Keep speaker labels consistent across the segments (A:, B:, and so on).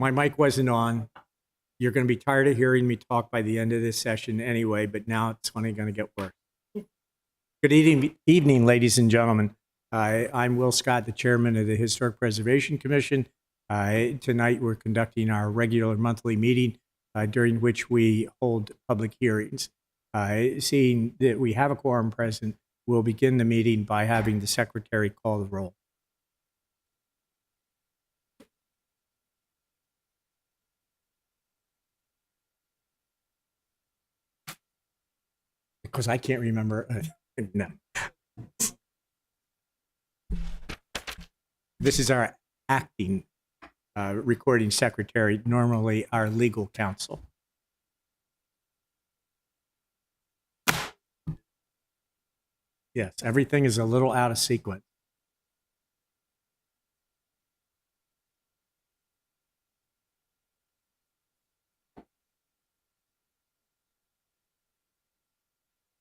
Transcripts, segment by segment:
A: My mic wasn't on. You're going to be tired of hearing me talk by the end of this session anyway, but now it's only going to get worse. Good evening, ladies and gentlemen. I'm Will Scott, the chairman of the Historic Preservation Commission. Tonight, we're conducting our regular monthly meeting during which we hold public hearings. Seeing that we have a quorum present, we'll begin the meeting by having the secretary call the roll. Because I can't remember. No. This is our acting recording secretary, normally our legal counsel. Yes, everything is a little out of sequence.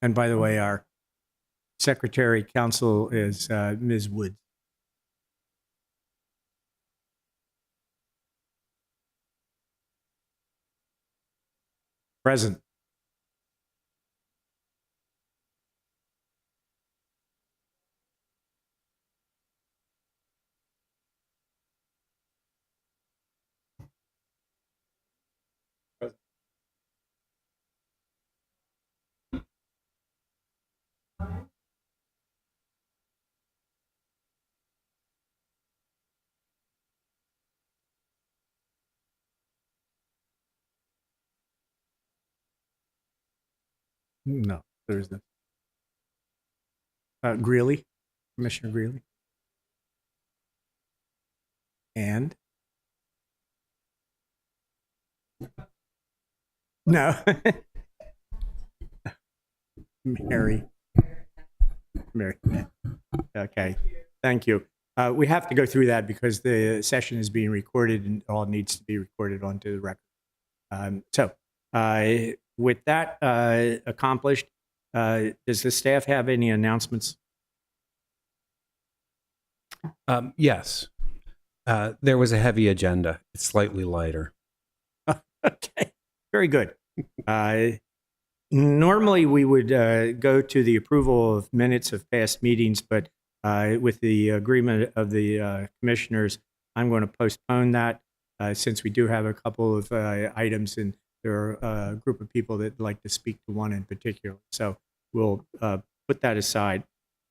A: And by the way, our secretary counsel is Ms. Woods. Present. No, there's the Greeley, Commissioner Greeley. And? No. Mary. Okay, thank you. We have to go through that because the session is being recorded and all needs to be recorded onto the record. With that accomplished, does the staff have any announcements?
B: Yes. There was a heavy agenda. It's slightly lighter.
A: Okay, very good. Normally, we would go to the approval of minutes of past meetings, but with the agreement of the commissioners, I'm going to postpone that since we do have a couple of items and there are a group of people that like to speak to one in particular. So we'll put that aside.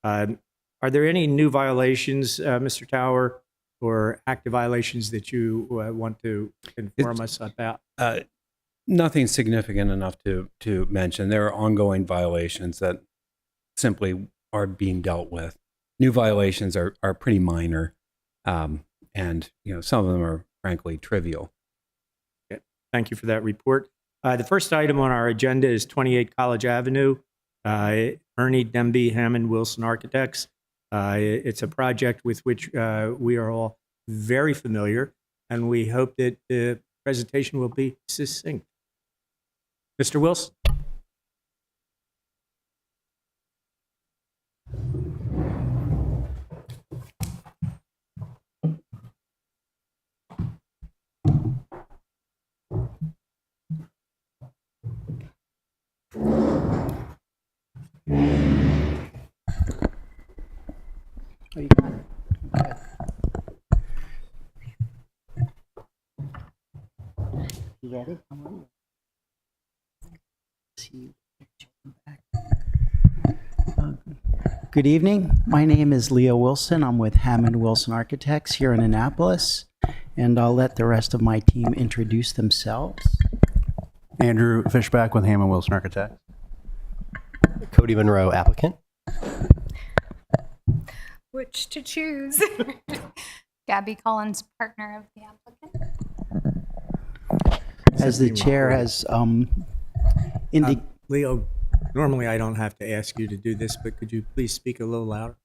A: Are there any new violations, Mr. Tower, or active violations that you want to inform us about?
B: Nothing significant enough to mention. There are ongoing violations that simply are being dealt with. New violations are pretty minor, and some of them are frankly trivial.
A: Okay. Thank you for that report. The first item on our agenda is 28 College Avenue, Ernie Demby Hammond Wilson Architects. It's a project with which we are all very familiar, and we hope that the presentation will be succinct. Mr. Wilson.
C: Oh, you got it. Okay. You ready? How are you? See you back. Good evening. My name is Leo Wilson. I'm with Hammond Wilson Architects here in Annapolis, and I'll let the rest of my team introduce themselves.
D: Andrew Fishback with Hammond Wilson Architects.
E: Cody Monroe, applicant.
F: Which to choose? Gabby Collins, partner of the applicant.
C: As the chair has indicated.
A: Leo, normally I don't have to ask you to do this, but could you please speak a little louder?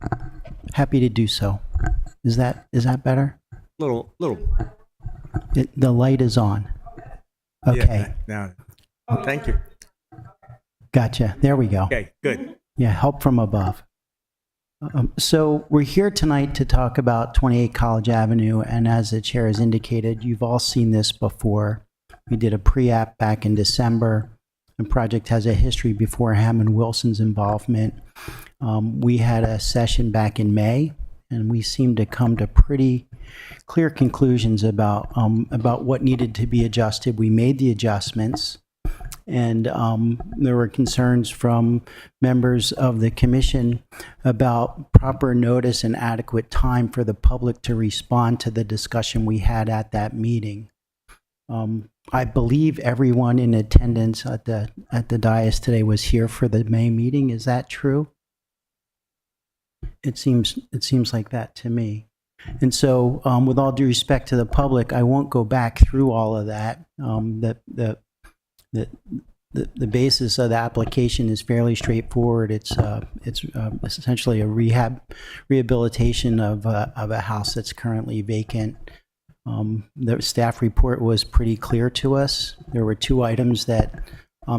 C: Happy to do so. Is that better?
A: Little.
C: The light is on. Okay.
A: Yeah, now, thank you.
C: Gotcha. There we go.
A: Okay, good.
C: Yeah, help from above. So we're here tonight to talk about 28 College Avenue, and as the chair has indicated, you've all seen this before. We did a pre-app back in December. The project has a history before Hammond Wilson's involvement. We had a session back in May, and we seemed to come to pretty clear conclusions about what needed to be adjusted. We made the adjustments, and there were concerns from members of the commission about proper notice and adequate time for the public to respond to the discussion we had at that meeting. I believe everyone in attendance at the dais today was here for the May meeting. Is that true? It seems like that to me. And so, with all due respect to the public, I won't go back through all of that. The basis of the application is fairly straightforward. It's essentially a rehabilitation of a house that's currently vacant. The staff report was pretty clear to us. There were two items that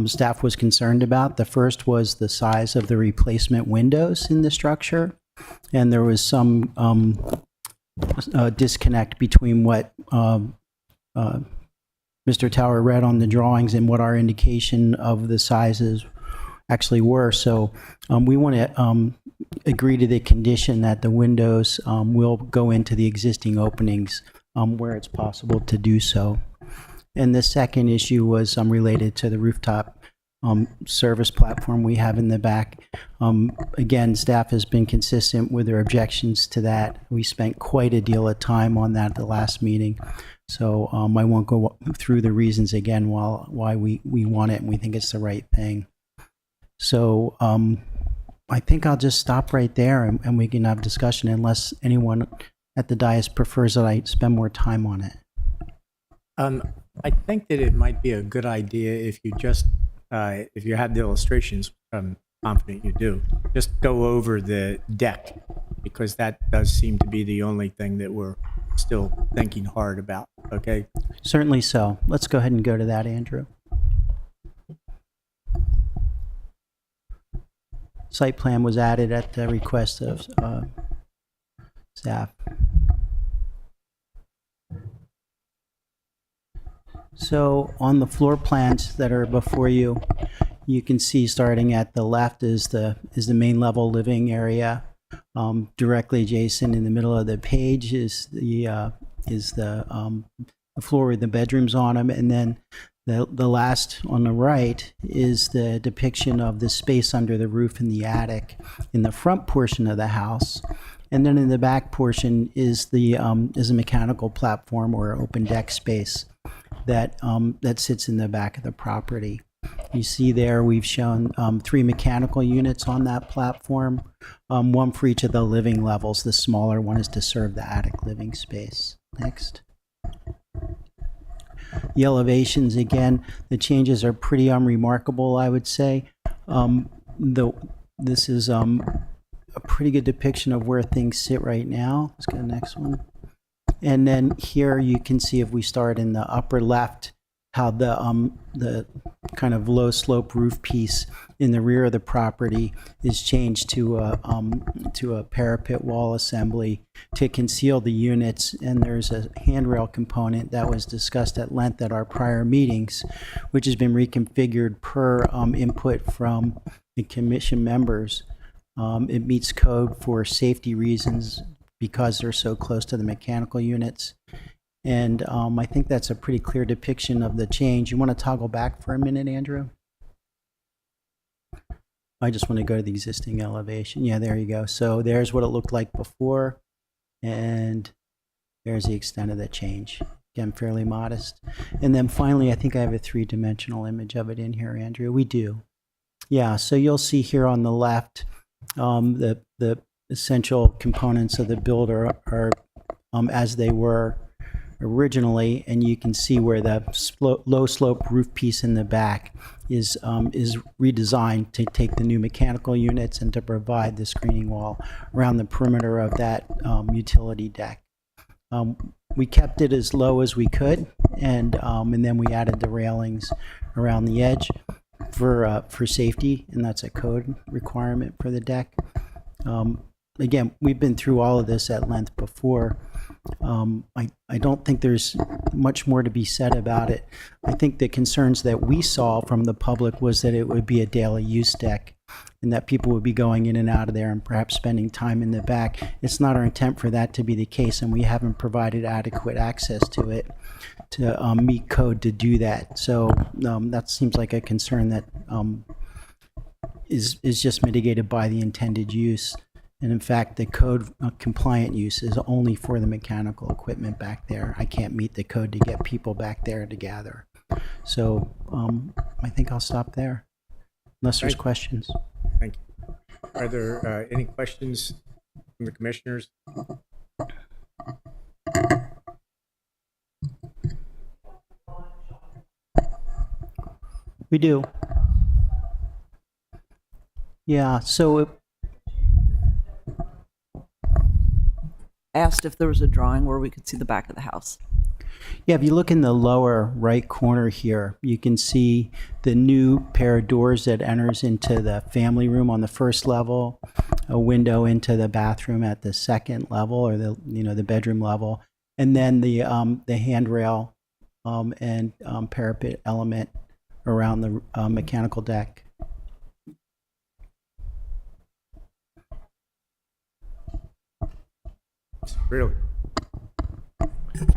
C: staff was concerned about. The first was the size of the replacement windows in the structure, and there was some disconnect between what Mr. Tower read on the drawings and what our indication of the sizes actually were. So we want to agree to the condition that the windows will go into the existing openings where it's possible to do so. And the second issue was related to the rooftop service platform we have in the back. Again, staff has been consistent with their objections to that. We spent quite a deal of time on that at the last meeting. So I won't go through the reasons again why we want it and we think it's the right thing. So I think I'll just stop right there and we can have discussion unless anyone at the dais prefers that I spend more time on it.
A: I think that it might be a good idea if you just, if you have the illustrations, I'm confident you do, just go over the deck, because that does seem to be the only thing that we're still thinking hard about, okay?
C: Certainly so. Let's go ahead and go to that, Andrew. Site plan was added at the request of staff. So on the floor plans that are before you, you can see starting at the left is the main level living area. Directly adjacent in the middle of the page is the floor with the bedrooms on them, and then the last on the right is the depiction of the space under the roof in the attic in the front portion of the house. And then in the back portion is a mechanical platform or open deck space that sits in the back of the property. You see there we've shown 3 mechanical units on that platform, one for each of the living levels. The smaller one is to serve the attic living space. Next. The elevations, again, the changes are pretty unremarkable, I would say. This is a pretty good depiction of where things sit right now. Let's go to the next one. And then here you can see, if we start in the upper left, how the kind of low slope roof piece in the rear of the property is changed to a parapet wall assembly to conceal the units. And there's a handrail component that was discussed at length at our prior meetings, which has been reconfigured per input from the commission members. It meets code for safety reasons because they're so close to the mechanical units. And I think that's a pretty clear depiction of the change. You want to toggle back for a minute, Andrew? I just want to go to the existing elevation. Yeah, there you go. So there's what it looked like before, and there's the extent of the change. Again, fairly modest. And then finally, I think I have a 3-dimensional image of it in here, Andrew. We do. Yeah, so you'll see here on the left, the essential components of the build are as they were originally, and you can see where the low slope roof piece in the back is redesigned to take the new mechanical units and to provide the screening wall around the perimeter of that utility deck. We kept it as low as we could, and then we added the railings around the edge for safety, and that's a code requirement for the deck. again, we've been through all of this at length before. I don't think there's much more to be said about it. I think the concerns that we saw from the public was that it would be a daily use deck and that people would be going in and out of there and perhaps spending time in the back. It's not our intent for that to be the case, and we haven't provided adequate access to it to meet code to do that. So that seems like a concern that is just mitigated by the intended use. And in fact, the code compliant use is only for the mechanical equipment back there. I can't meet the code to get people back there to gather. So I think I'll stop there, unless there's questions.
A: Thank you. Are there any questions from the commissioners?
C: We do. Yeah, so
G: asked if there was a drawing where we could see the back of the house.
C: yeah, if you look in the lower right corner here, you can see the new pair of doors that enters into the family room on the first level, a window into the bathroom at the second level, or the bedroom level, and then the handrail and parapet element around the mechanical deck.
A: Really?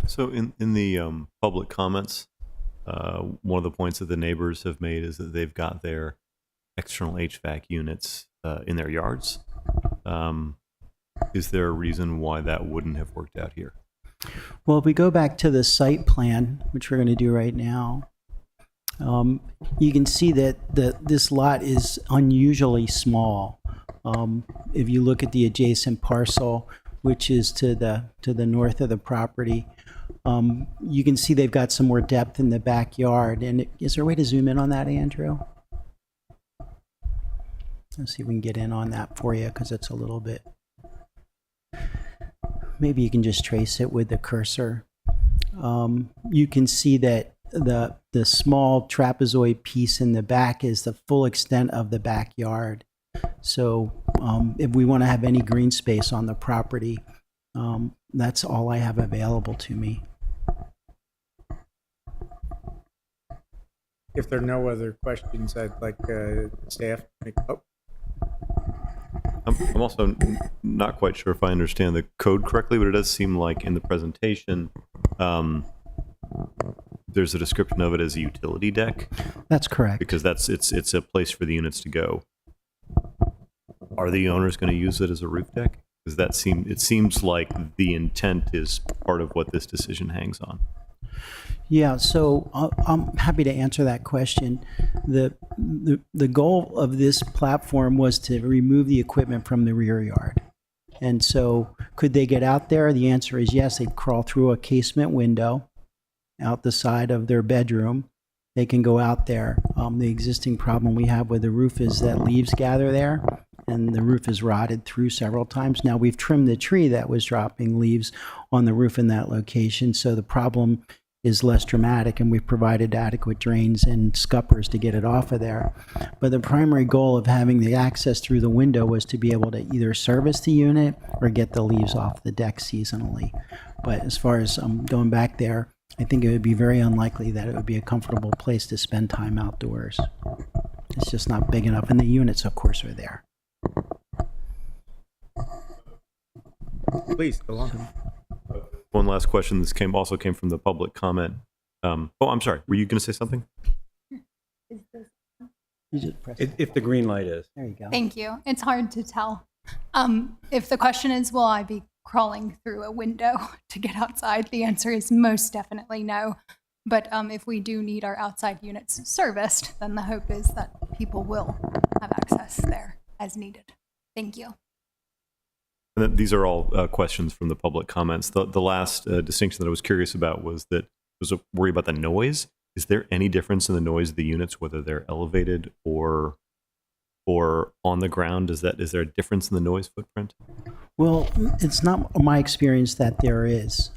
H: So in the public comments, one of the points that the neighbors have made is that they've got their external HVAC units in their yards. Is there a reason why that wouldn't have worked out here?
C: Well, if we go back to the site plan, which we're going to do right now, you can see that this lot is unusually small. If you look at the adjacent parcel, which is to the north of the property, you can see they've got some more depth in the backyard. And is there a way to zoom in on that, Andrew? Let's see if we can get in on that for you, because it's a little bit. Maybe you can just trace it with the cursor. You can see that the small trapezoid piece in the back is the full extent of the backyard. So if we want to have any green space on the property, that's all I have available to me.
A: If there are no other questions, I'd like staff to make. Oh,
H: I'm also not quite sure if I understand the code correctly, but it does seem like in the presentation, there's a description of it as a utility deck,
C: That's correct.
H: because it's a place for the units to go. Are the owners going to use it as a roof deck? Because it seems like the intent is part of what this decision hangs on.
C: Yeah, so I'm happy to answer that question. The goal of this platform was to remove the equipment from the rear yard. And so could they get out there? The answer is yes. They'd crawl through a casement window out the side of their bedroom. They can go out there. The existing problem we have with the roof is that leaves gather there, and the roof is rotted through several times. Now, we've trimmed the tree that was dropping leaves on the roof in that location, so the problem is less dramatic, and we've provided adequate drains and scuppers to get it off of there. But the primary goal of having the access through the window was to be able to either service the unit or get the leaves off the deck seasonally. But as far as going back there, I think it would be very unlikely that it would be a comfortable place to spend time outdoors. It's just not big enough, and the units, of course, are there.
A: please go on.
H: One last question. This also came from the public comment. I'm sorry. Were you going to say something?
C: You just press
B: If the green light is.
C: There you go.
F: Thank you. It's hard to tell. If the question is, will I be crawling through a window to get outside? The answer is most definitely no. But if we do need our outside units serviced, then the hope is that people will have access there as needed. Thank you.
H: And then these are all questions from the public comments. The last distinction that I was curious about was that I was worried about the noise. Is there any difference in the noise of the units, whether they're elevated or on the ground? Is there a difference in the noise footprint?
C: Well, it's not my experience that there is.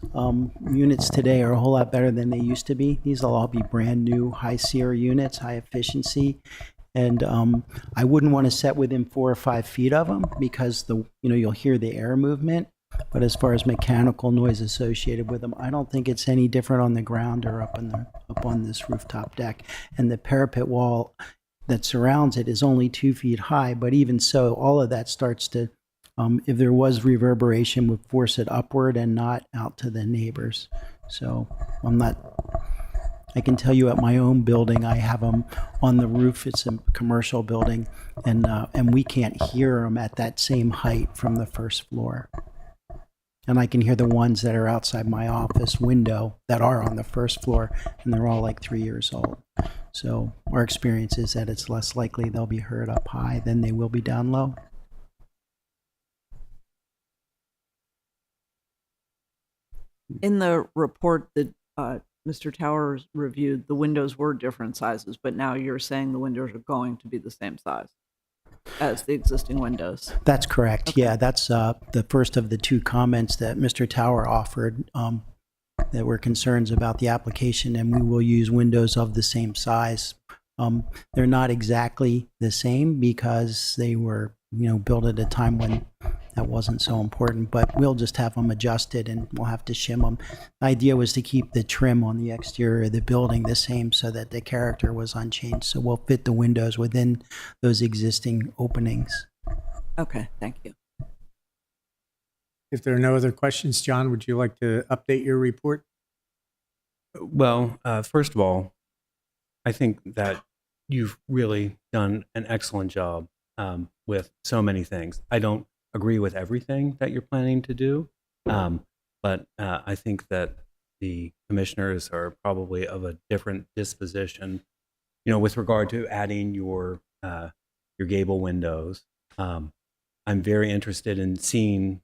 C: Units today are a whole lot better than they used to be. These will all be brand new high SEER units, high efficiency. And I wouldn't want to set within 4 or 5 feet of them because you'll hear the air movement. But as far as mechanical noise associated with them, I don't think it's any different on the ground or up on this rooftop deck. And the parapet wall that surrounds it is only 2 feet high. But even so, all of that starts to, if there was reverberation, would force it upward and not out to the neighbors. So I can tell you at my own building, I have them on the roof. It's a commercial building, and we can't hear them at that same height from the first floor. And I can hear the ones that are outside my office window that are on the first floor, and they're all like 3 years old. So our experience is that it's less likely they'll be heard up high than they will be down low.
G: In the report that Mr. Towers reviewed, the windows were different sizes, but now you're saying the windows are going to be the same size as the existing windows.
C: That's correct.
G: Okay.
C: Yeah, that's the first of the 2 comments that Mr. Tower offered that were concerns about the application, and we will use windows of the same size. They're not exactly the same because they were, built at a time when that wasn't so important, but we'll just have them adjusted and we'll have to shim them. The idea was to keep the trim on the exterior of the building the same so that the character was unchanged. So we'll fit the windows within those existing openings.
G: Okay, thank you.
A: If there are no other questions, John, would you like to update your report?
B: Well, first of all, I think that you've really done an excellent job with so many things. I don't agree with everything that you're planning to do, but I think that the commissioners are probably of a different disposition, with regard to adding your gable windows. I'm very interested in seeing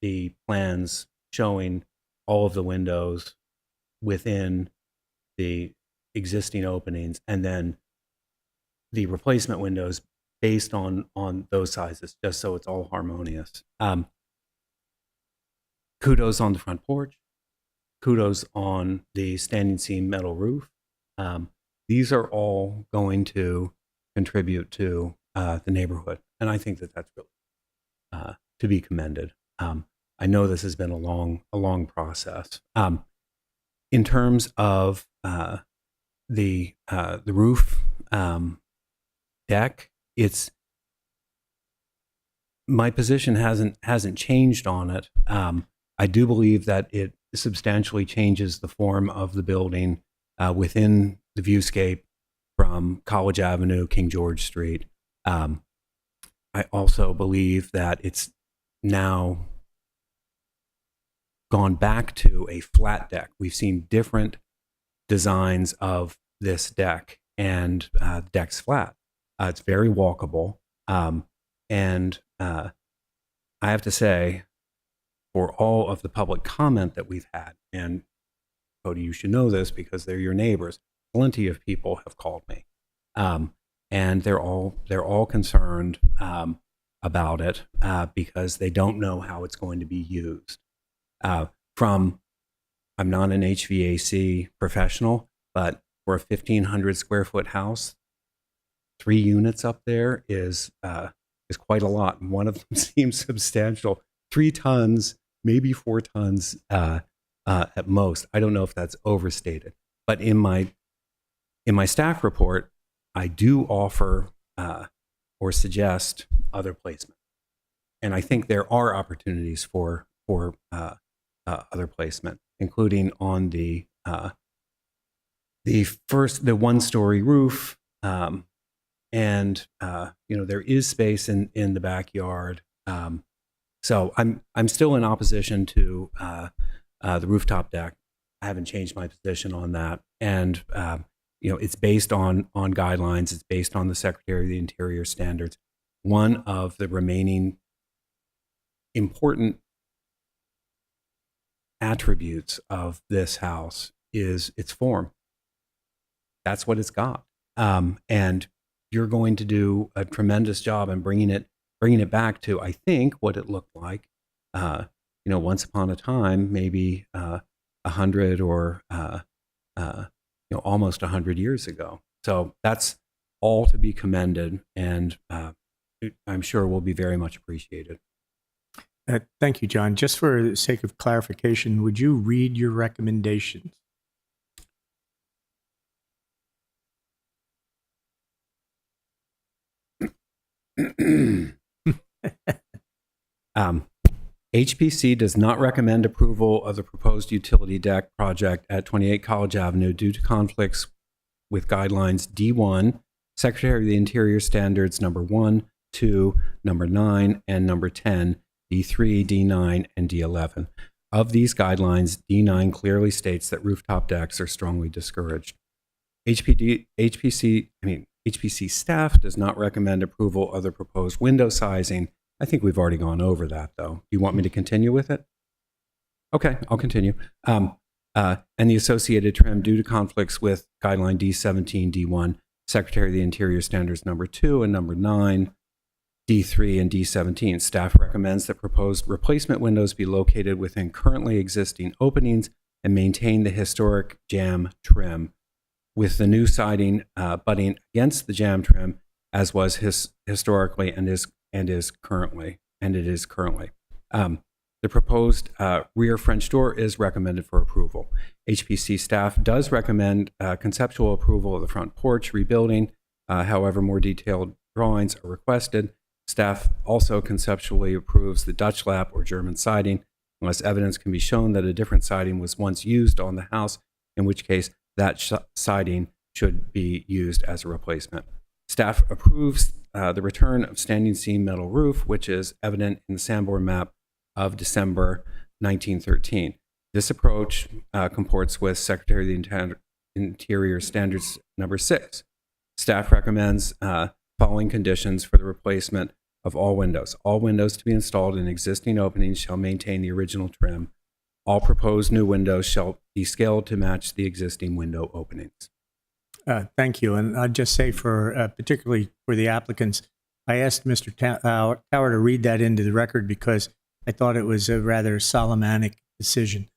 B: the plans showing all of the windows within the existing openings and then the replacement windows based on those sizes, just so it's all harmonious. Kudos on the front porch. Kudos on the standing seam metal roof. These are all going to contribute to the neighborhood, and I think that that's really to be commended. I know this has been a long process. In terms of the roof deck, my position hasn't changed on it. I do believe that it substantially changes the form of the building within the viewscape from College Avenue, King George Street. I also believe that it's now gone back to a flat deck. We've seen different designs of this deck, and the deck's flat. It's very walkable. And I have to say, for all of the public comment that we've had, and Cody, you should know this because they're your neighbors, plenty of people have called me. And they're all concerned about it because they don't know how it's going to be used. I'm not an HVAC professional, but for a 1,500 square foot house, 3 units up there is quite a lot. And one of them seems substantial. 3 tons, maybe 4 tons at most. I don't know if that's overstated. But in my staff report, I do offer or suggest other placement. And I think there are opportunities for other placement, including on the 1-story roof. And there is space in the backyard. So I'm still in opposition to the rooftop deck. I haven't changed my position on that. And it's based on guidelines. It's based on the Secretary of the Interior standards. One of the remaining important attributes of this house is its form. That's what it's got. And you're going to do a tremendous job in bringing it back to, I think, what it looked like, once upon a time, maybe 100 or almost 100 years ago. So that's all to be commended, and I'm sure will be very much appreciated.
A: Thank you, John. Just for the sake of clarification, would you read your recommendations?
B: HPC does not recommend approval of the proposed utility deck project at 28 College Avenue due to conflicts with guidelines D1, Secretary of the Interior Standards number 1, 2, number 9, and number 10, D3, D9, and D11. Of these guidelines, D9 clearly states that rooftop decks are strongly discouraged. HPC staff does not recommend approval of the proposed window sizing. I think we've already gone over that, though. Do you want me to continue with it? Okay, I'll continue. And the associated trim due to conflicts with guideline D17, D1, Secretary of the Interior Standards number 2 and number 9, D3 and D17. Staff recommends that proposed replacement windows be located within currently existing openings and maintain the historic jamb trim, with the new siding butting against the jamb trim, as was historically and is currently. The proposed rear French door is recommended for approval. HPC staff does recommend conceptual approval of the front porch rebuilding. However, more detailed drawings are requested. Staff also conceptually approves the Dutch lap or German siding, unless evidence can be shown that a different siding was once used on the house, in which case that siding should be used as a replacement. Staff approves the return of standing seam metal roof, which is evident in the Sanborn map of December 1913. This approach comports with Secretary of the Interior Standards number 6. Staff recommends following conditions for the replacement of all windows. All windows to be installed in existing openings shall maintain the original trim. All proposed new windows shall be scaled to match the existing window openings.
A: Thank you. And I'd just say for particularly for the applicants, I asked Mr. Tower to read that into the record because I thought it was a rather Solomonic decision.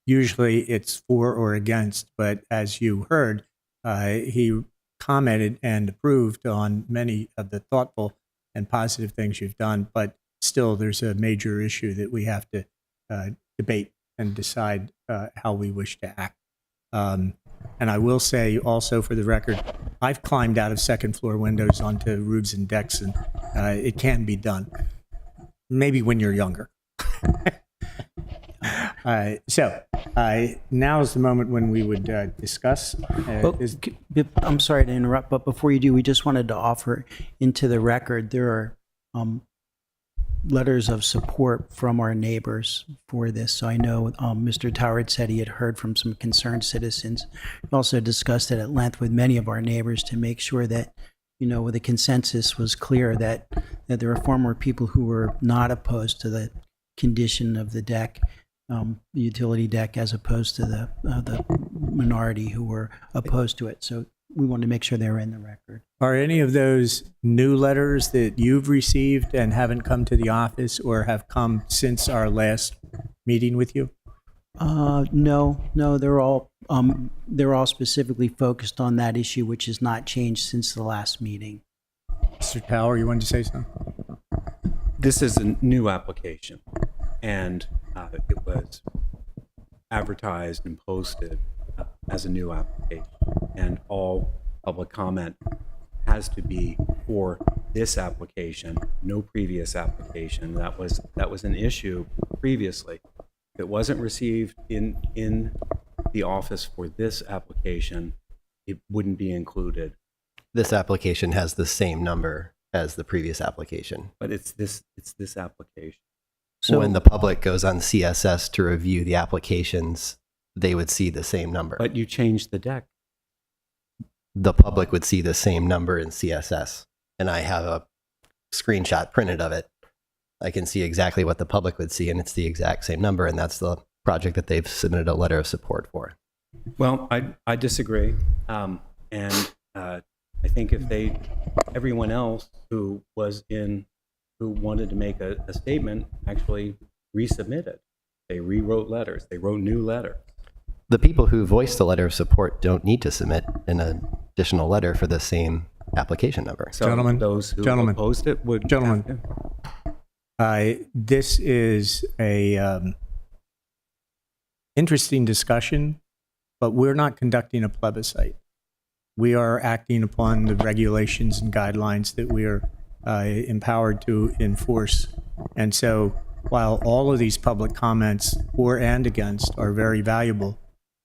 A: Usually it's for or against, but as you heard, he commented and approved on many of the thoughtful and positive things you've done, but still there's a major issue that we have to debate and decide how we wish to act. And I will say also for the record, I've climbed out of second floor windows onto roofs and decks, and it can be done. Maybe when you're younger. So now is the moment when we would discuss.
C: I'm sorry to interrupt, but before you do, we just wanted to offer into the record, there are letters of support from our neighbors for this. So I know Mr. Tower had said he had heard from some concerned citizens. We also discussed it at length with many of our neighbors to make sure that, you know, the consensus was clear that there are far more people who were not opposed to the condition of the deck, the utility deck, as opposed to the minority who were opposed to it. So we wanted to make sure they were in the record.
A: Are any of those new letters that you've received and haven't come to the office or have come since our last meeting with you?
C: No, they're all specifically focused on that issue, which has not changed since the last meeting.
A: Mr. Tower, you wanted to say something?
B: This is a new application, and it was advertised and posted as a new application, and all public comment has to be for this application, no previous application. That was an issue previously. If it wasn't received in the office for this application, it wouldn't be included.
E: This application has the same number as the previous application.
B: But it's this application.
C: So
E: when the public goes on CSS to review the applications, they would see the same number.
B: But you changed the deck.
E: The public would see the same number in CSS. And I have a screenshot printed of it. I can see exactly what the public would see, and it's the exact same number, and that's the project that they've submitted a letter of support for.
B: Well, I disagree. I think if everyone else who wanted to make a statement actually resubmitted. They rewrote letters. They wrote new letters.
E: the people who voiced the letter of support don't need to submit an additional letter for the same application number.
B: So
A: Gentlemen,
B: those who
A: gentlemen,
B: opposed it would
A: gentlemen.
B: have to-
A: This is a interesting discussion, but we're not conducting a plebiscite. We are acting upon the regulations and guidelines that we are empowered to enforce. And so while all of these public comments for and against are very valuable,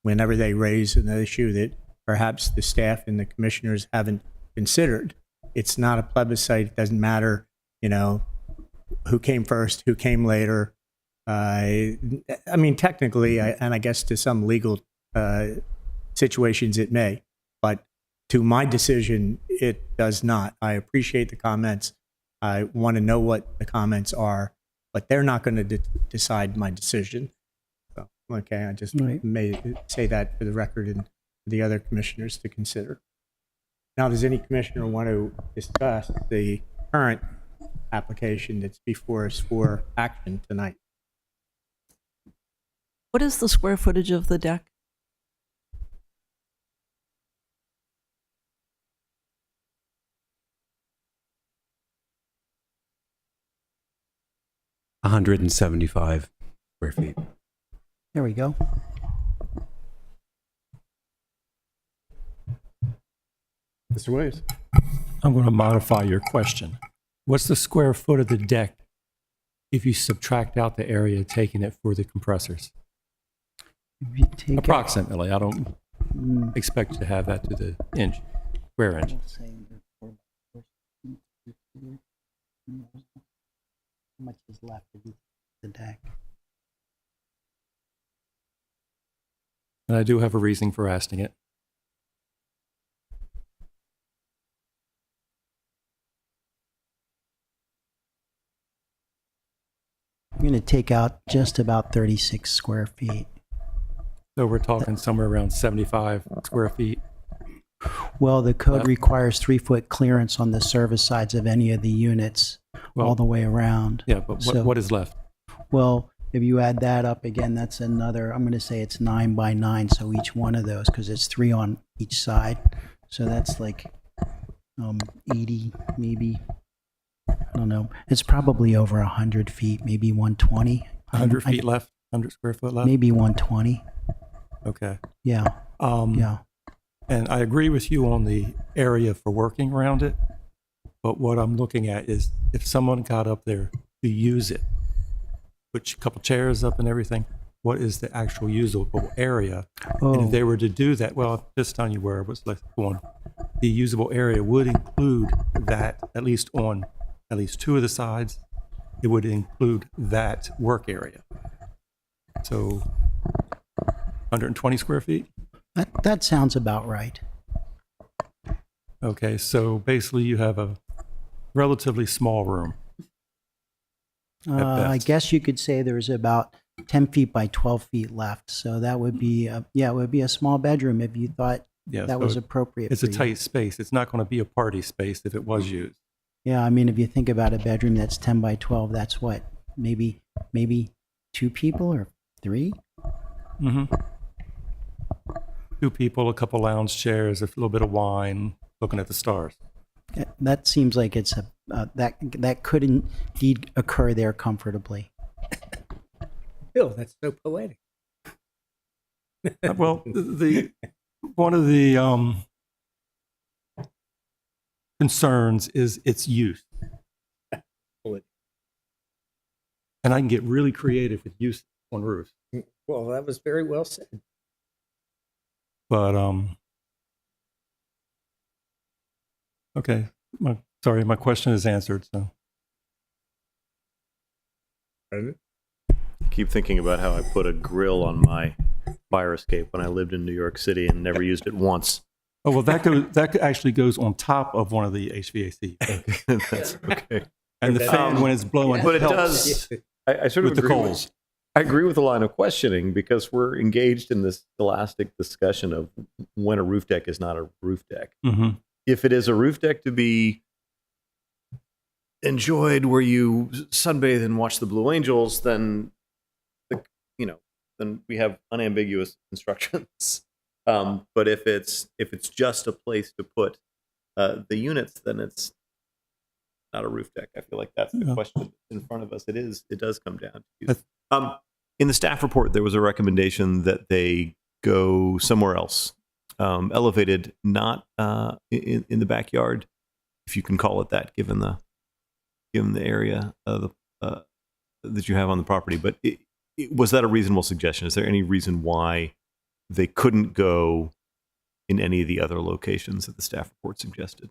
A: whenever they raise an issue that perhaps the staff and the commissioners haven't considered, it's not a plebiscite. It doesn't matter, who came first, who came later. I mean, technically, and I guess to some legal situations it may, but to my decision, it does not. I appreciate the comments. I want to know what the comments are, but they're not going to decide my decision. So, okay, I just may say that for the record and the other commissioners to consider. Now, does any commissioner want to discuss the current application that's before us for action tonight?
G: What is the square footage of the deck?
B: a 175 square feet.
C: There we go.
A: Mr. Williams?
I: I'm going to modify your question. What's the square foot of the deck if you subtract out the area taking it for the compressors?
C: If you take
I: Approximately. I don't expect to have that to the inch, square inch.
C: How much is left of the deck?
I: And I do have a reason for asking it.
C: I'm going to take out just about 36 square feet.
I: So we're talking somewhere around 75 square feet.
C: Well, the code
I: Left.
C: requires 3-foot clearance on the service sides of any of the units
I: Well,
C: all the way around.
I: Yeah, but
C: So-
I: what is left?
C: Well, if you add that up again, that's another, I'm going to say it's 9 by 9. So each one of those, because it's 3 on each side. So that's like 80, maybe. I don't know. It's probably over 100 feet, maybe 120.
I: 100 feet left? 100 square foot left?
C: Maybe 120.
I: Okay.
C: Yeah, yeah.
I: And I agree with you on the area for working around it. But what I'm looking at is if someone got up there to use it, put a couple chairs up and everything, what is the actual usable area? And if
C: Oh,
I: they were to do that, well, I'm just telling you where I was going. The usable area would include that, at least on at least 2 of the sides, it would include that work area. So 120 square feet?
C: that sounds about right.
I: Okay, so basically you have a relatively small room.
C: I
I: best.
C: guess you could say there's about 10 feet by 12 feet left. So that would be, it would be a small bedroom if you thought
I: Yeah,
C: that
I: so
C: was appropriate.
I: it's a
C: for you.
I: tight space. It's not going to be a party space if it was used.
C: Yeah, I mean, if you think about a bedroom that's 10 by 12, that's what, maybe 2 people or 3?
I: Mm-hmm. 2 people, a couple lounge chairs, a little bit of wine, looking at the stars.
C: That seems like it's that could indeed occur there comfortably.
A: Bill, that's so poetic.
I: Well, one of the concerns is its use. And I can get really creative with use on roofs.
A: Well, that was very well said.
I: But okay. My question is answered. So
H: Keep thinking about how I put a grill on my fire escape when I lived in New York City and never used it once.
I: oh well, that actually goes on top of one of the HVAC,
H: That's okay.
I: and the fan when it's blowing.
H: But it
I: helps.
H: does. I sort of
I: With the
H: agree
I: coals.
H: I agree with the line of questioning because we're engaged in this scholastic discussion of when a roof deck is not a roof deck.
I: Mhm.
H: If it is a roof deck to be enjoyed where you sunbathe and watch the Blue Angels, then then we have unambiguous instructions. But if it's just a place to put the units, then it's not a roof deck. I feel like that's the
I: Yeah.
H: question in front of us. It does come down to. In the staff report, there was a recommendation that they go somewhere else, elevated, not in the backyard, if you can call it that, given the area of that you have on the property. But was that a reasonable suggestion? Is there any reason why they couldn't go in any of the other locations that the staff report suggested?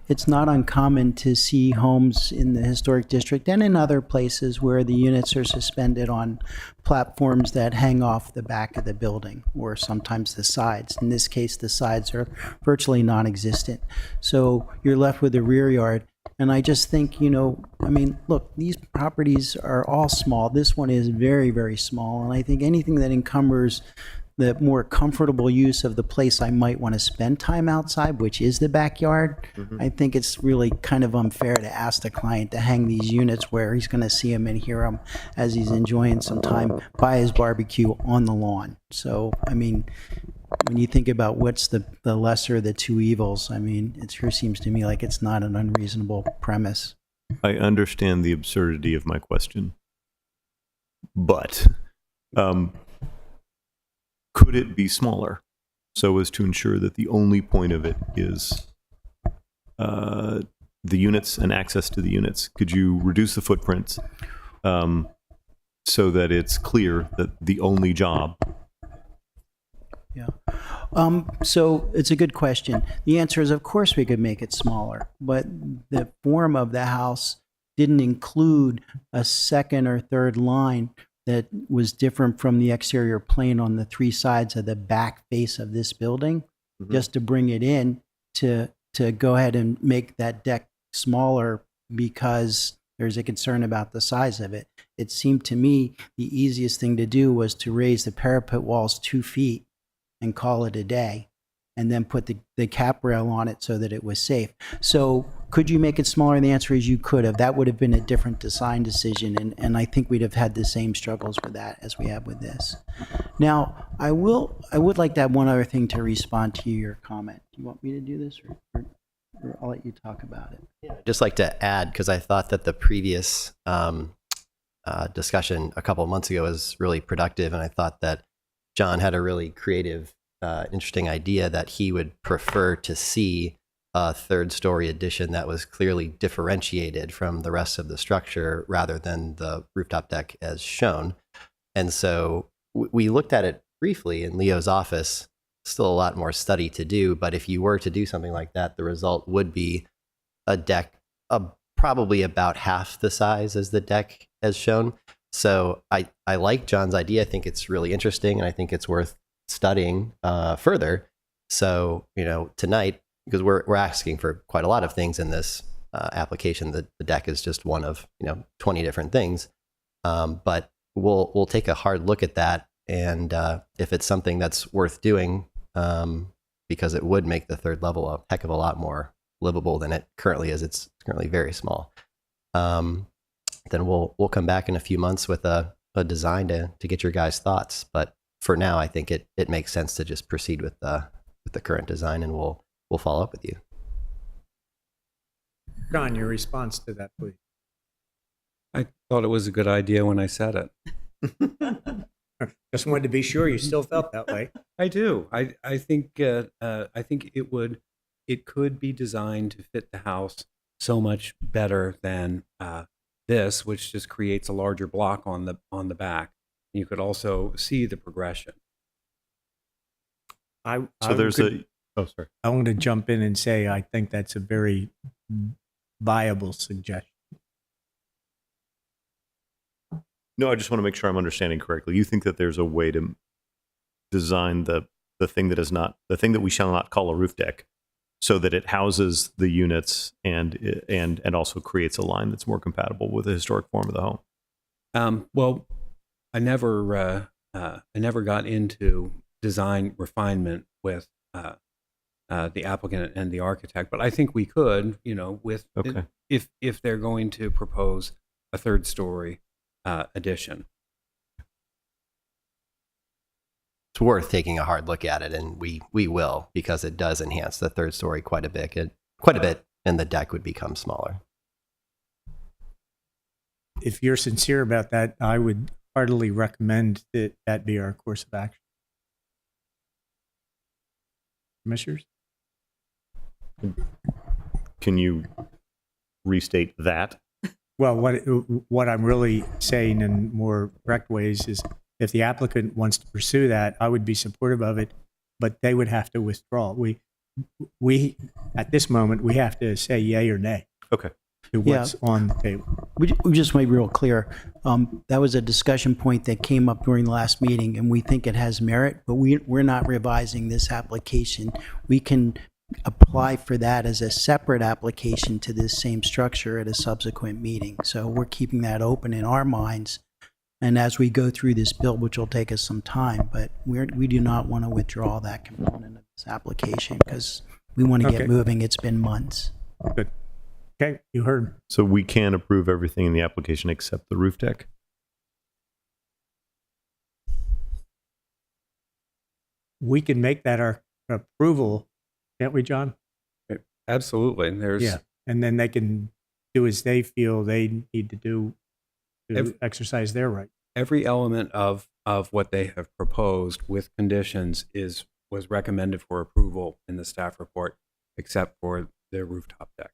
C: It's not uncommon to see homes in the historic district and in other places where the units are suspended on platforms that hang off the back of the building, or sometimes the sides. In this case, the sides are virtually non-existent. So you're left with a rear yard. And I just think, look, these properties are all small. This one is very, very small. And I think anything that encumbers the more comfortable use of the place I might want to spend time outside, which is the backyard, I think it's really kind of unfair to ask the client to hang these units where he's going to see them and hear them as he's enjoying some time by his barbecue on the lawn. So, when you think about what's the lesser of the two evils, it sure seems to me like it's not an unreasonable premise.
H: I understand the absurdity of my question, but could it be smaller so as to ensure that the only point of it is the units and access to the units? Could you reduce the footprint so that it's clear that the only job?
C: Yeah. So it's a good question. The answer is, of course, we could make it smaller, but the form of the house didn't include a second or third line that was different from the exterior plane on the three sides of the back face of this building, just to bring it in to go ahead and make that deck smaller because there's a concern about the size of it. It seemed to me the easiest thing to do was to raise the parapet walls 2 feet and call it a day, and then put the cap rail on it so that it was safe. So could you make it smaller? The answer is you could have. That would have been a different design decision, and I think we'd have had the same struggles with that as we have with this. Now, I would like to have one other thing to respond to your comment. Do you want me to do this, or I'll let you talk about it?
E: I'd just like to add, because I thought that the previous discussion a couple of months ago was really productive, and I thought that John had a really creative, interesting idea that he would prefer to see a third-story addition that was clearly differentiated from the rest of the structure rather than the rooftop deck as shown. And so we looked at it briefly in Leo's office. Still a lot more study to do, but if you were to do something like that, the result would be a deck probably about half the size as the deck as shown. So I like John's idea. I think it's really interesting, and I think it's worth studying further. So, tonight, because we're asking for quite a lot of things in this application, the deck is just one of 20 different things. But we'll take a hard look at that, and if it's something that's worth doing, because it would make the third level a heck of a lot more livable than it currently is. It's currently very small. Then we'll come back in a few months with a design to get your guys' thoughts. But for now, I think it makes sense to just proceed with the current design, and we'll follow up with you.
A: John, your response to that, please.
B: I thought it was a good idea when I said it.
A: Just wanted to be sure you still felt that way.
B: I do. I think it could be designed to fit the house so much better than this, which just creates a larger block on the back. You could also see the progression.
A: I want to jump in and say I think that's a very viable suggestion.
H: No, I just want to make sure I'm understanding correctly. You think that there's a way to design the thing that is not the thing that we shall not call a roof deck, so that it houses the units and also creates a line that's more compatible with the historic form of the home.
B: Well, I never got into design refinement with the applicant and the architect, but I think we could, if they're going to propose a third story, addition.
E: It's worth taking a hard look at it, and we will, because it does enhance the third story quite a bit, and the deck would become smaller.
A: If you're sincere about that, I would heartily recommend that that be our course of action. Commissioners?
H: Can you restate that?
A: Well, what I'm really saying in more direct ways is if the applicant wants to pursue that, I would be supportive of it, but they would have to withdraw. We at this moment, we have to say yay or nay
H: Okay.
A: to what's on the table.
C: We just made real clear. That was a discussion point that came up during the last meeting, and we think it has merit, but we're not revising this application. We can apply for that as a separate application to this same structure at a subsequent meeting. So we're keeping that open in our minds. And as we go through this bill, which will take us some time, but we do not want to withdraw that component of this application because we want to
A: Okay.
C: get moving. It's been months.
A: Good. Okay, you heard.
H: So we can approve everything in the application except the roof deck?
A: We can make that our approval, can't we, John?
B: Absolutely. There's
A: Yeah. And then they can do as they feel they need to do to exercise their right.
B: every element of what they have proposed with conditions was recommended for approval in the staff report, except for the rooftop deck.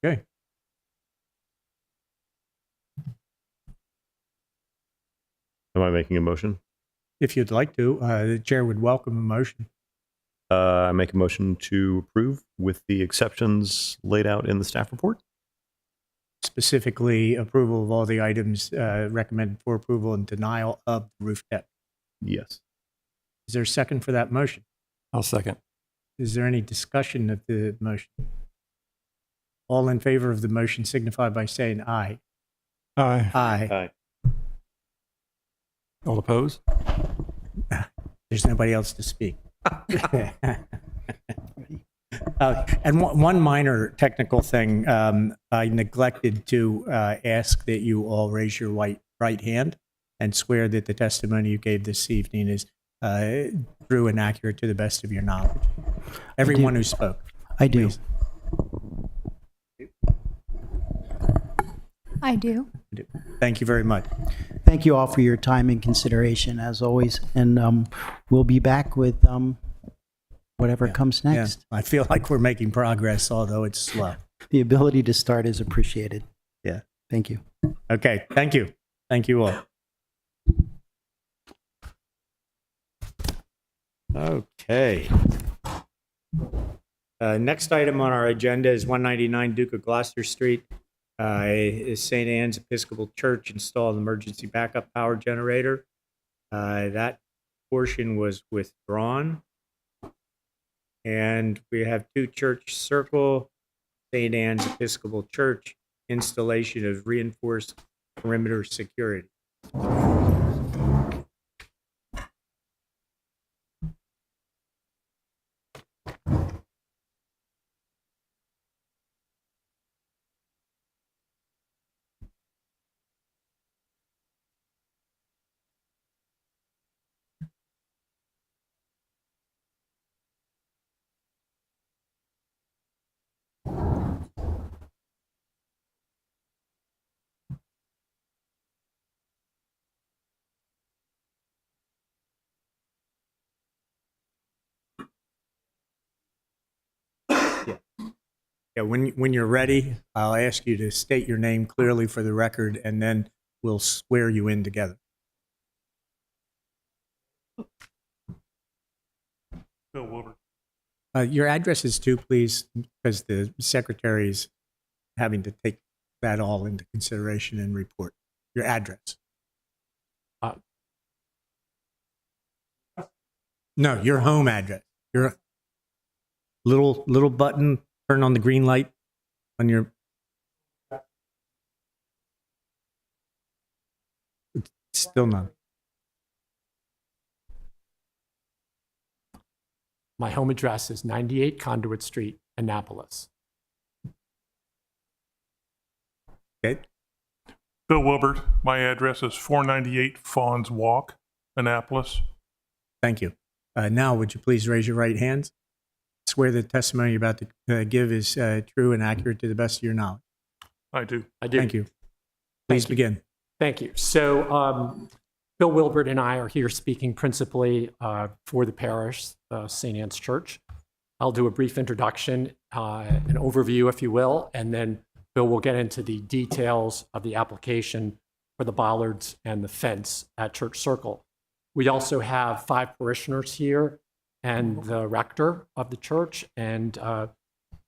A: Okay.
H: Am I making a motion?
A: If you'd like to, the chair would welcome a motion.
H: I make a motion to approve with the exceptions laid out in the staff report.
A: Specifically, approval of all the items recommended for approval and denial of the roof deck.
H: Yes.
A: Is there a second for that motion?
I: I'll second.
A: Is there any discussion of the motion? All in favor of the motion signify by saying aye.
I: Aye.
A: Aye.
I: All opposed?
A: There's nobody else to speak. And one minor technical thing, I neglected to ask that you all raise your right hand and swear that the testimony you gave this evening is true and accurate to the best of your knowledge. Everyone who spoke.
C: I do.
A: Please.
F: I do.
A: Thank you very much.
C: Thank you all for your time and consideration, as always. And we'll be back with whatever comes next.
A: Yeah, I feel like we're making progress, although it's slow.
C: The ability to start is appreciated.
A: Yeah.
C: Thank you.
A: Okay. Thank you. Thank you all. Okay. Next item on our agenda is 199 Duke of Gloucester Street. Is St. Anne's Episcopal Church installed an emergency backup power generator. That portion was withdrawn. And we have Two Church Circle, St. Anne's Episcopal Church, installation of reinforced perimeter security. Yeah, when you're ready, I'll ask you to state your name clearly for the record, and then we'll swear you in together.
I: Bill Wilbur.
A: Your addresses too, please, because the secretary's having to take that all into consideration and report. Your address. No, your home address. Your little button. Turn on the green light on your. It's still not.
J: My home address is 98 Conduit Street, Annapolis.
A: Okay.
K: Bill Wilbert. My address is 498 Fawns Walk, Annapolis.
A: Thank you. Now, would you please raise your right hands? Swear the testimony you're about to give is true and accurate to the best of your knowledge.
K: I do.
J: I do.
A: Thank you. Please begin.
J: Thank you. So, Bill Wilbert and I are here speaking principally for the parish, St. Anne's Church. I'll do a brief introduction, an overview, if you will, and then Bill will get into the details of the application for the bollards and the fence at Church Circle. We also have 5 parishioners here and the rector of the church, and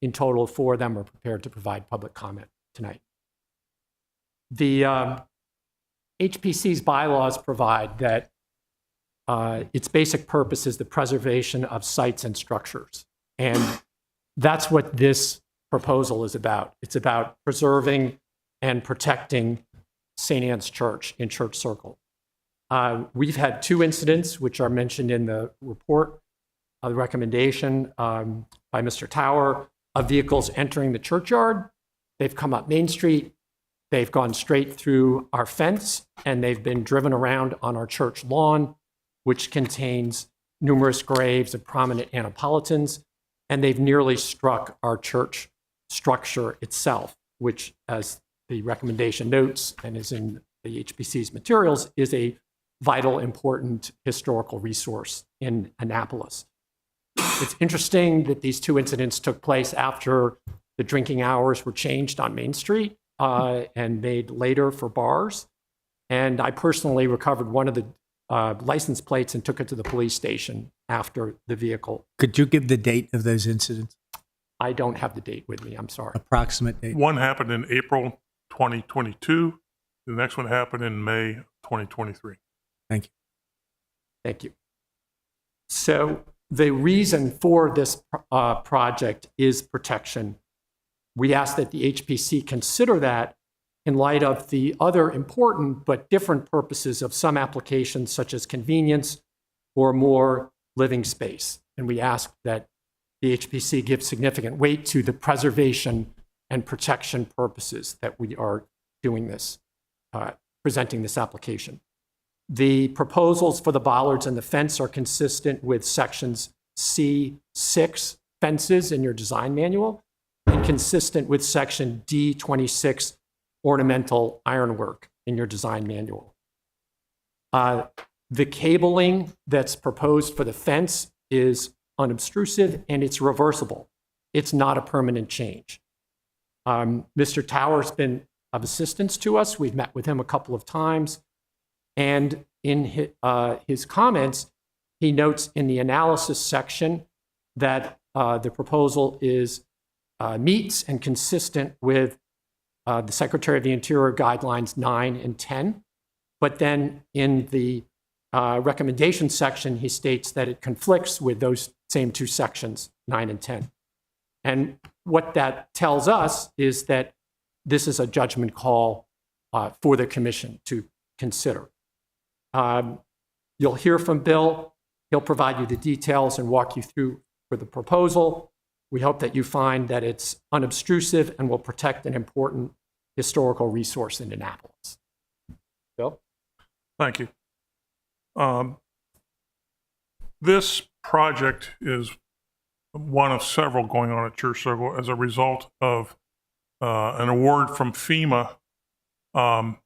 J: in total, 4 of them are prepared to provide public comment tonight. The HPC's bylaws provide that its basic purpose is the preservation of sites and structures. And that's what this proposal is about. It's about preserving and protecting St. Anne's Church in Church Circle. We've had 2 incidents, which are mentioned in the report, the recommendation by Mr. Tower, of vehicles entering the churchyard. They've come up Main Street, they've gone straight through our fence, and they've been driven around on our church lawn, which contains numerous graves of prominent Annapolitans, and they've nearly struck our church structure itself, which, as the recommendation notes and is in the HPC's materials, is a vital, important historical resource in Annapolis. It's interesting that these 2 incidents took place after the drinking hours were changed on Main Street and made later for bars. And I personally recovered one of the license plates and took it to the police station after the vehicle.
A: Could you give the date of those incidents?
J: I don't have the date with me, I'm sorry.
A: Approximate date?
K: One happened in April 2022. The next one happened in May 2023.
A: Thank you.
J: Thank you. So the reason for this project is protection. We ask that the HPC consider that in light of the other important but different purposes of some applications, such as convenience or more living space. And we ask that the HPC give significant weight to the preservation and protection purposes that we are doing this, presenting this application. The proposals for the bollards and the fence are consistent with sections C6 fences in your design manual and consistent with section D26 ornamental ironwork in your design manual. The cabling that's proposed for the fence is unobtrusive and it's reversible. It's not a permanent change. Mr. Tower's been of assistance to us. We've met with him a couple of times. And in his comments, he notes in the analysis section that the proposal is meets and consistent with the Secretary of the Interior Guidelines 9 and 10. But then in the recommendation section, he states that it conflicts with those same 2 sections, 9 and 10. And what that tells us is that this is a judgment call for the commission to consider. You'll hear from Bill. He'll provide you the details and walk you through for the proposal. We hope that you find that it's unobtrusive and will protect an important historical resource in Annapolis. Bill?
K: Thank you. This project is one of several going on at Church Circle as a result of an award from FEMA for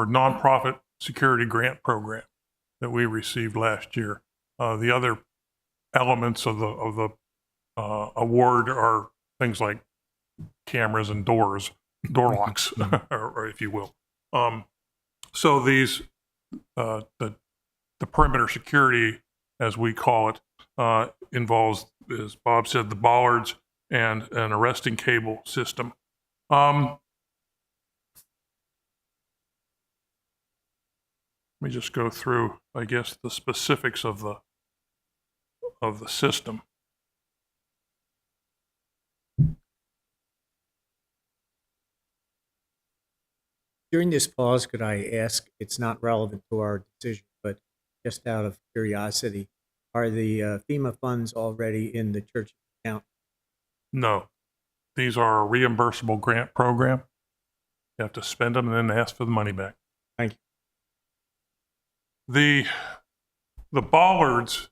K: nonprofit security grant program that we received last year. The other elements of the award are things like cameras and door locks, or if you will. So these the perimeter security, as we call it, involves, as Bob said, the bollards and an arresting cable system. Let me just go through, I guess, the specifics of the system.
A: During this pause, could I ask, it's not relevant to our decision, but just out of curiosity, are the FEMA funds already in the church account?
K: No, these are a reimbursable grant program. You have to spend them and then ask for the money back.
A: Thank you.
K: The bollards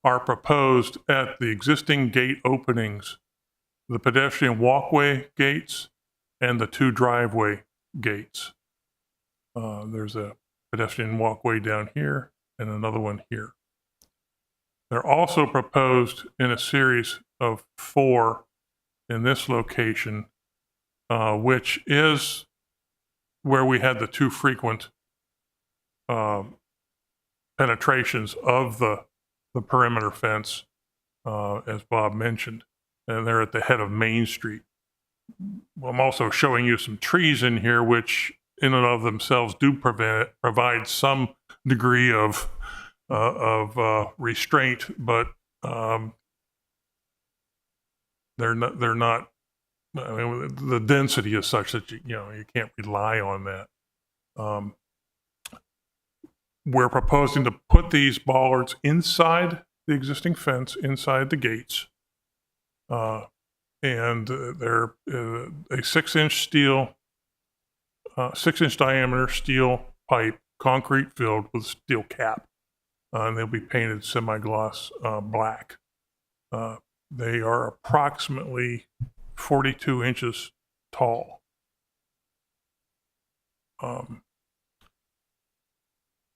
K: are proposed at the existing gate openings, the pedestrian walkway gates and the 2 driveway gates. There's a pedestrian walkway down here and another one here. They're also proposed in a series of 4 in this location, which is where we had the 2 frequent penetrations of the perimeter fence, as Bob mentioned, and they're at the head of Main Street. I'm also showing you some trees in here, which in and of themselves do provide some degree of restraint, but they're not. I mean, the density is such that you can't rely on that. We're proposing to put these bollards inside the existing fence, inside the gates, and they're a 6-inch steel, 6-inch diameter steel pipe, concrete filled with steel cap, and they'll be painted semi-gloss black. They are approximately 42 inches tall.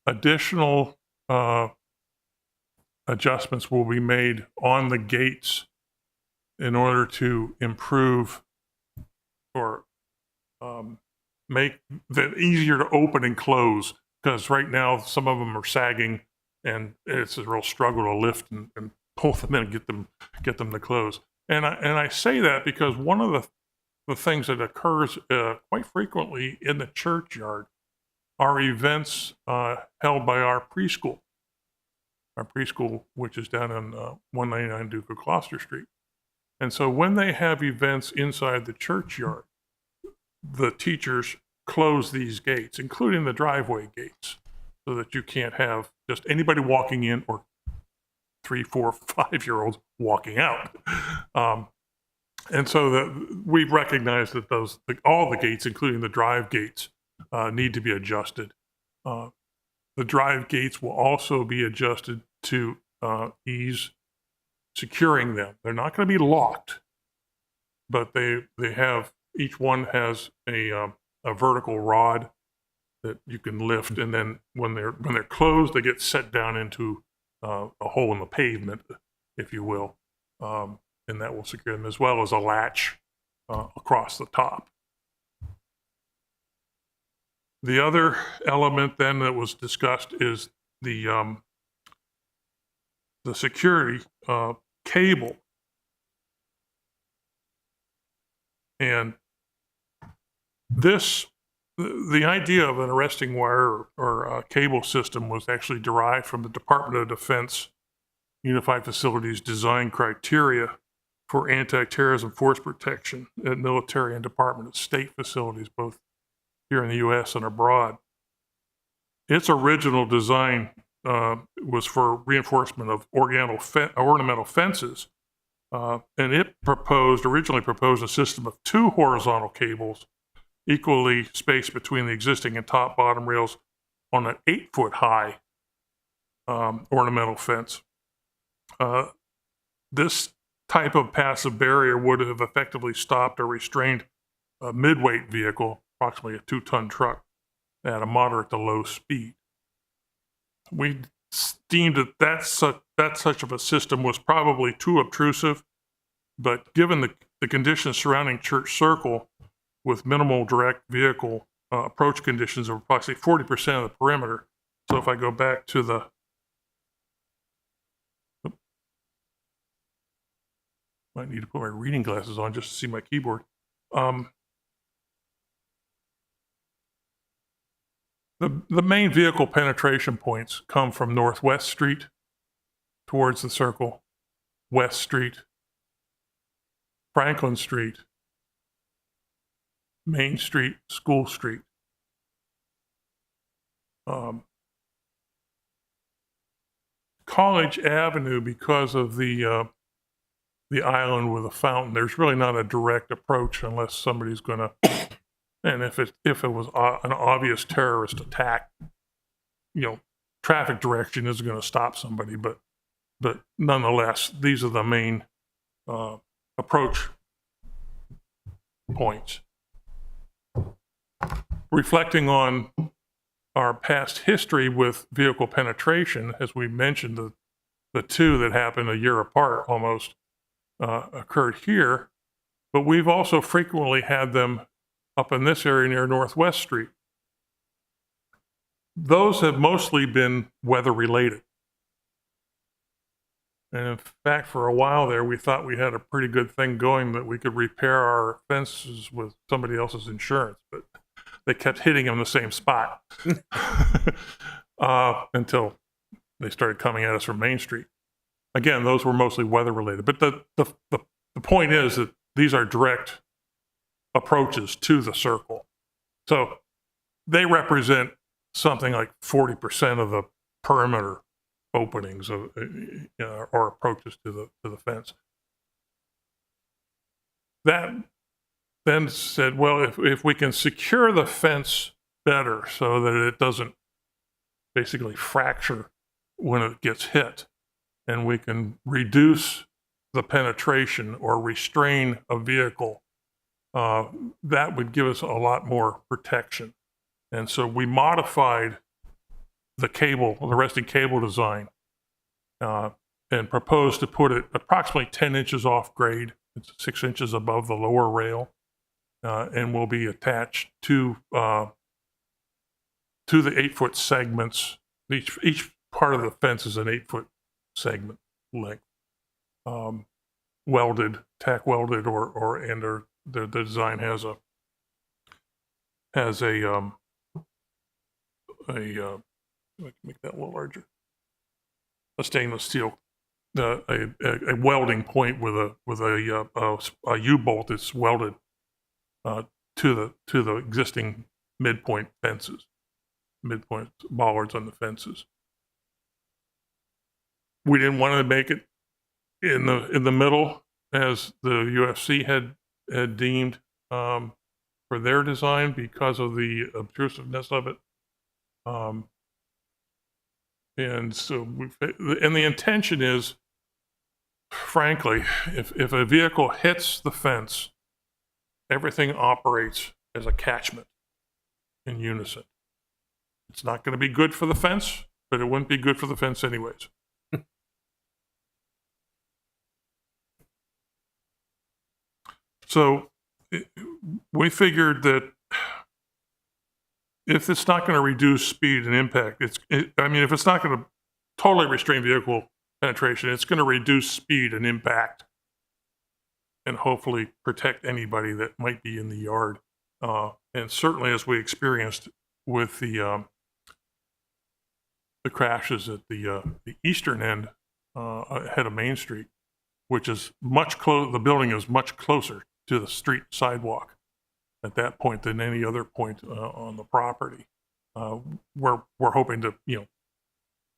K: Additional adjustments will be made on the gates in order to improve or make them easier to open and close, because right now some of them are sagging and it's a real struggle to lift and pull them in and get them to close. And I say that because one of the things that occurs quite frequently in the churchyard are events held by our preschool, which is down on 199 Duke of Gloucester Street. And so when they have events inside the churchyard, the teachers close these gates, including the driveway gates, so that you can't have just anybody walking in or 3, 4, 5-year-olds walking out. And so we've recognized that all the gates, including the drive gates, need to be adjusted. The drive gates will also be adjusted to ease securing them. They're not going to be locked, but they have, each one has a vertical rod that you can lift, and then when they're closed, they get set down into a hole in the pavement, if you will, and that will secure them, as well as a latch across the top. The other element then that was discussed is the security cable. And the idea of an arresting wire or cable system was actually derived from the Department of Defense Unified Facilities Design Criteria for Anti-Terrorism Force Protection at military and Department of State facilities, both here in the U.S. and abroad. Its original design was for reinforcement of ornamental fences, and it originally proposed a system of 2 horizontal cables equally spaced between the existing and top-bottom rails on an 8-foot-high ornamental fence. This type of passive barrier would have effectively stopped or restrained a midweight vehicle, approximately a 2-ton truck, at a moderate to low speed. We deemed that such of a system was probably too obtrusive, but given the conditions surrounding Church Circle, with minimal direct vehicle approach conditions of approximately 40% of the perimeter. So if I go back to the might need to put my reading glasses on just to see my keyboard. The main vehicle penetration points come from Northwest Street towards the circle, West Street, Franklin Street, Main Street, School Street. College Avenue, because of the island with a fountain, there's really not a direct approach unless somebody's going to And if it was an obvious terrorist attack, traffic direction is going to stop somebody. But nonetheless, these are the main approach points. Reflecting on our past history with vehicle penetration, as we mentioned, the two that happened a year apart almost occurred here, but we've also frequently had them up in this area near Northwest Street. Those have mostly been weather related. And in fact, for a while there, we thought we had a pretty good thing going that we could repair our fences with somebody else's insurance, but they kept hitting them in the same spot until they started coming at us from Main Street. Again, those were mostly weather related. But the point is that these are direct approaches to the circle. So they represent something like 40% of the perimeter openings of, or approaches to the fence. That then said, well, if we can secure the fence better so that it doesn't basically fracture when it gets hit, and we can reduce the penetration or restrain a vehicle, that would give us a lot more protection. And so we modified the resting cable design, and proposed to put it approximately 10 inches off grade. It's 6 inches above the lower rail, and will be attached to the 8-foot segments. Each part of the fence is an 8-foot segment length, welded, tack welded, or the design has a make that a little larger, a stainless steel, a welding point with a U-bolt that's welded to the existing midpoint bollards on the fences. We didn't want to make it in the middle, as the UFC had deemed for their design because of the obtrusiveness of it. And so, and the intention is, frankly, if a vehicle hits the fence, everything operates as a catchment in unison. It's not going to be good for the fence, but it wouldn't be good for the fence anyways. So we figured that if it's not going to reduce speed and impact, if it's not going to totally restrain vehicle penetration, it's going to reduce speed and impact and hopefully protect anybody that might be in the yard. And certainly, as we experienced with the crashes at the eastern end ahead of Main Street, which is much closer, the building is much closer to the street sidewalk at that point than any other point on the property. We're hoping to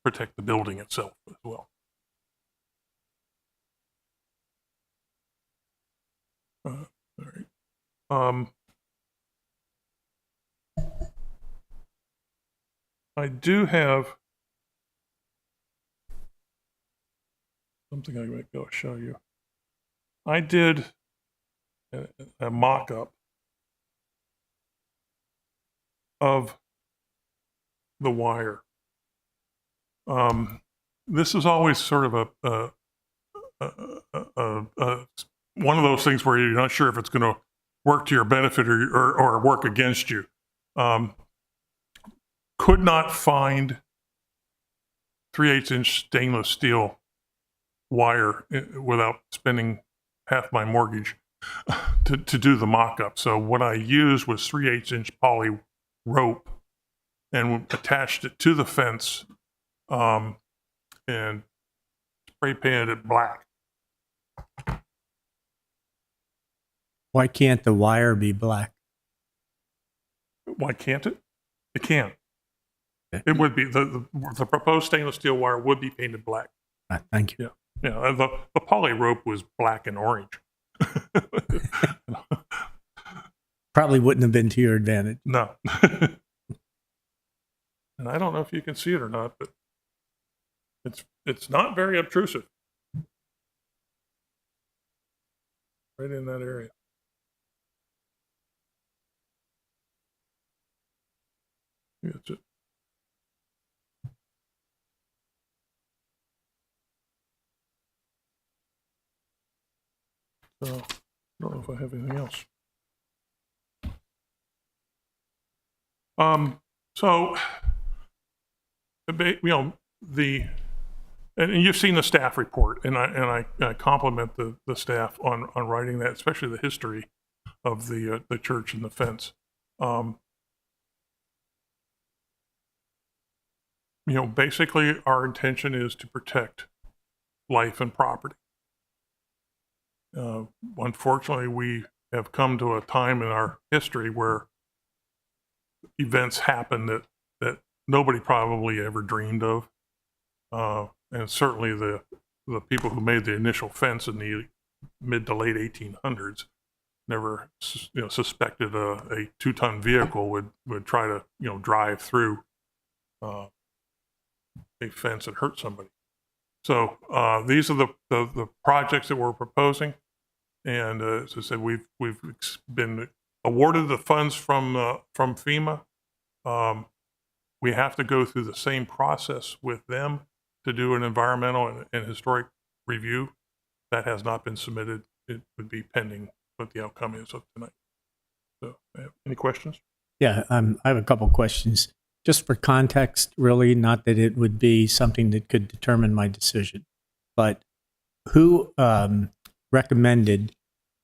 K: protect the building itself as well. All right. I do have something I might go show you. I did a mock-up of the wire. This is always sort of one of those things where you're not sure if it's going to work to your benefit or work against you. Could not find 3/8-inch stainless steel wire without spending half my mortgage to do the mock-up. So what I used was 3/8-inch poly rope and attached it to the fence and spray painted it black.
A: Why can't the wire be black?
K: Why can't it? It can. It would be the proposed stainless steel wire would be painted black.
A: Thank you.
K: Yeah. The poly rope was black and orange.
A: Probably wouldn't have been to your advantage.
K: No. And I don't know if you can see it or not, but it's not very obtrusive. Right in that area. That's it. So, I don't know if I have anything else. So, and you've seen the staff report, and I compliment the staff on writing that, especially the history of the church and the fence. Basically, our intention is to protect life and property. Unfortunately, we have come to a time in our history where events happen that nobody probably ever dreamed of. And certainly the people who made the initial fence in the mid to late 1800s never suspected a 2-ton vehicle would try to drive through a fence and hurt somebody. So these are the projects that we're proposing, and as I said, we've been awarded the funds from FEMA. We have to go through the same process with them to do an environmental and historic review. That has not been submitted. It would be pending what the outcome is of tonight. So, any questions?
A: Yeah, I have a couple questions. Just for context, really, not that it would be something that could determine my decision, but who recommended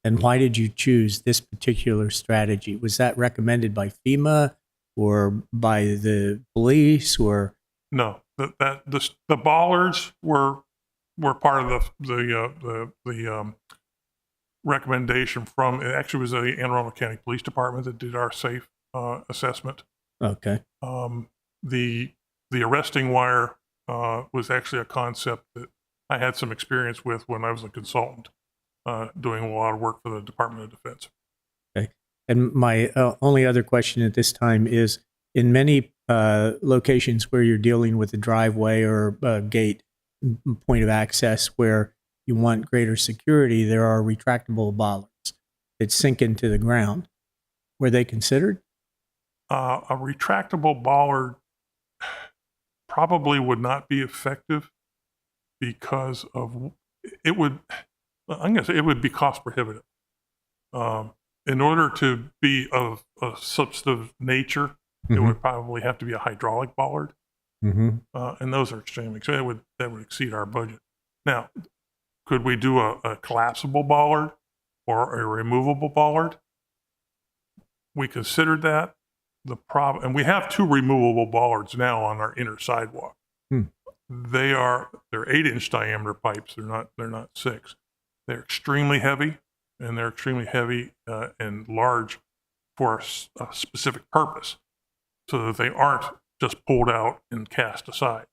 A: and why did you choose this particular strategy? Was that recommended by FEMA or by the police or?
K: No, the bollards were part of the recommendation from, it actually was the Anne Arundel County Police Department that did our safe assessment.
A: Okay.
K: The arresting wire was actually a concept that I had some experience with when I was a consultant doing a lot of work for the Department of Defense.
A: Okay. And my only other question at this time is, in many locations where you're dealing with a driveway or a gate, point of access where you want greater security, there are retractable bollards that sink into the ground. Were they considered?
K: A retractable bollard probably would not be effective because of it would. I'm going to say it would be cost prohibitive. In order to be of a substantive nature, it would probably have to be a hydraulic bollard, and those are extremely expensive. That would exceed our budget. Now, could we do a collapsible bollard or a removable bollard? We considered that. And we have 2 removable bollards now on our inner sidewalk. They're 8-inch diameter pipes. They're not 6. They're extremely heavy, and they're extremely heavy and large for a specific purpose, so that they aren't just pulled out and cast aside.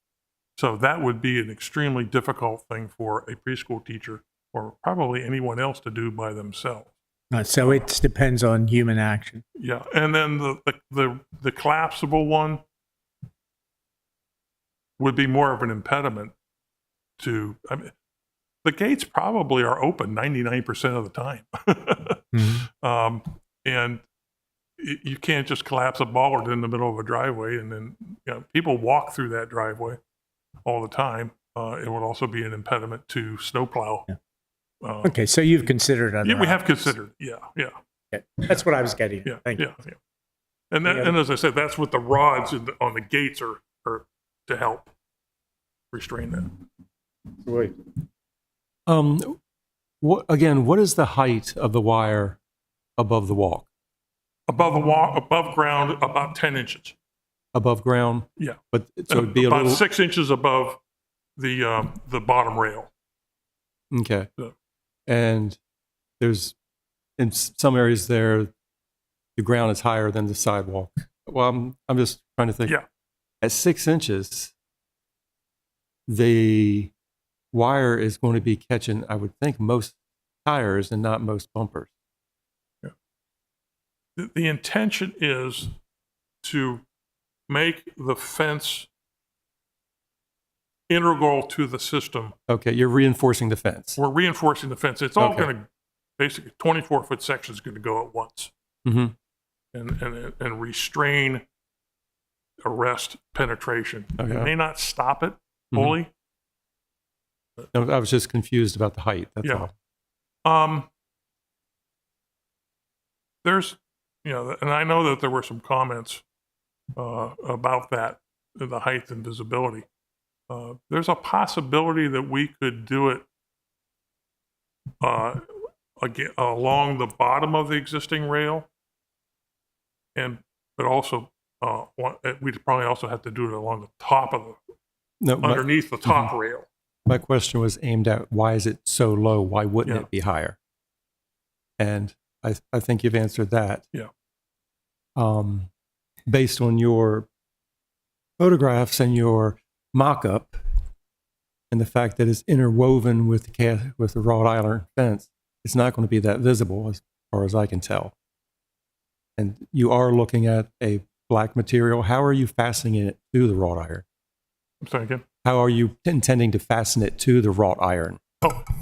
K: So that would be an extremely difficult thing for a preschool teacher or probably anyone else to do by themselves.
A: So it depends on human action.
K: Yeah, and then the collapsible one would be more of an impediment to. I mean, the gates probably are open 99% of the time, and you can't just collapse a bollard in the middle of a driveway, and then people walk through that driveway all the time. It would also be an impediment to snowplow. Yeah.
A: Okay, so you've considered other
K: we have
A: options.
K: considered, yeah.
A: Okay. That's what I was getting at.
K: Yeah,
A: Thank you.
K: yeah. And as I said, that's what the rods on the gates are to help restrain that.
A: Wait.
I: What is the height of the wire above the walk?
K: Above ground, about 10 inches.
I: Above ground?
K: Yeah.
I: But so it'd be
K: about
I: a little
K: 6 inches above the bottom rail.
I: Okay.
K: So,
I: and there's in some areas there, the ground is higher than the sidewalk. Well, I'm just trying to think.
K: Yeah.
I: At 6 inches, the wire is going to be catching, I would think, most tires and not most bumpers.
K: the intention is to make the fence integral to the system.
I: Okay, you're reinforcing the fence.
K: We're reinforcing the fence. It's all
I: Okay.
K: going to, basically, 24-foot section is going to go at once
I: Mm-hmm.
K: and restrain, arrest penetration.
I: Okay.
K: It may not stop it
I: Mhm.
K: fully.
I: No, I was just confused about the height. That's
K: Yeah.
I: all.
K: There's, and I know that there were some comments about that, the height and visibility. There's a possibility that we could do it again, along the bottom of the existing rail, but also we'd probably also have to do it along the top of
I: No,
K: underneath the top rail.
I: my question was aimed at why is it so low? Why wouldn't
K: Yeah.
I: it be higher? And I think you've answered that.
K: Yeah.
I: Based on your photographs and your mock-up and the fact that it's interwoven with the wrought iron fence, it's not going to be that visible as far as I can tell. And you are looking at a black material. How are you fastening it to the wrought iron?
K: I'm sorry, again.
I: How are you intending to fasten it to the wrought iron?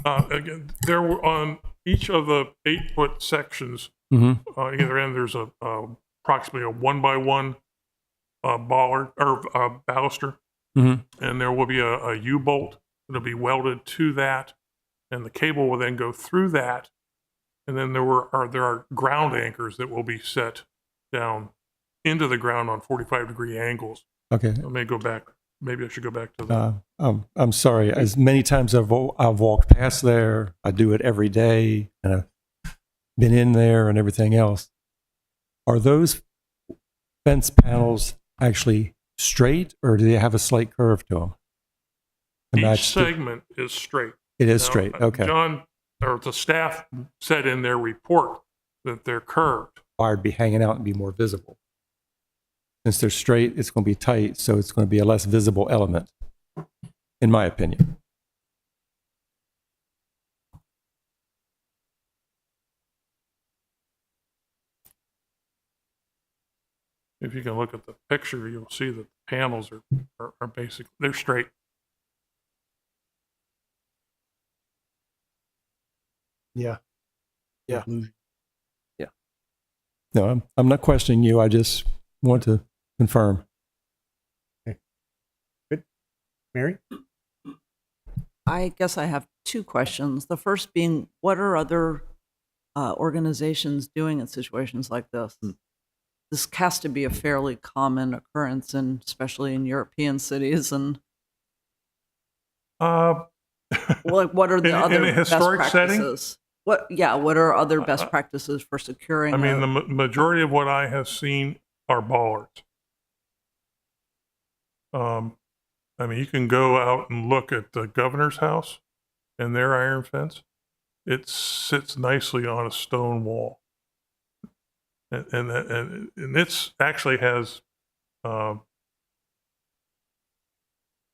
K: Again, there were on each of the 8-foot sections,
I: Mm-hmm.
K: either end, there's approximately a 1x1 bollard or baluster,
I: Mm-hmm.
K: and there will be a U-bolt that'll be welded to that, and the cable will then go through that, and then there are ground anchors that will be set down into the ground on 45-degree angles.
I: Okay.
K: I may go back. Maybe I should go back to the.
I: I'm sorry. As many times I've walked past there, I do it every day, and I've been in there and everything else. Are those fence panels actually straight, or do they have a slight curve to them?
K: Each segment is straight.
I: It is
K: Now,
I: straight. Okay.
K: John, or the staff said in their report that they're curved.
I: Wired be hanging out and be more visible. Since they're straight, it's going to be tight, so it's going to be a less visible element, in my opinion.
K: If you can look at the picture, you'll see that the panels are basically, they're straight.
D: Yeah.
I: Yeah. No, I'm not questioning you. I just want to confirm.
A: Mary?
G: I guess I have two questions. The first being, what are other organizations doing in situations like this? This has to be a fairly common occurrence, especially in European cities. And
K: Uh,
G: like, what are the
K: In a
G: other
K: historic
G: best
K: setting?
G: practices? What are other best practices for securing?
K: I mean, the majority of what I have seen are bollards. I mean, you can go out and look at the governor's house and their iron fence. It sits nicely on a stone wall, and it's actually has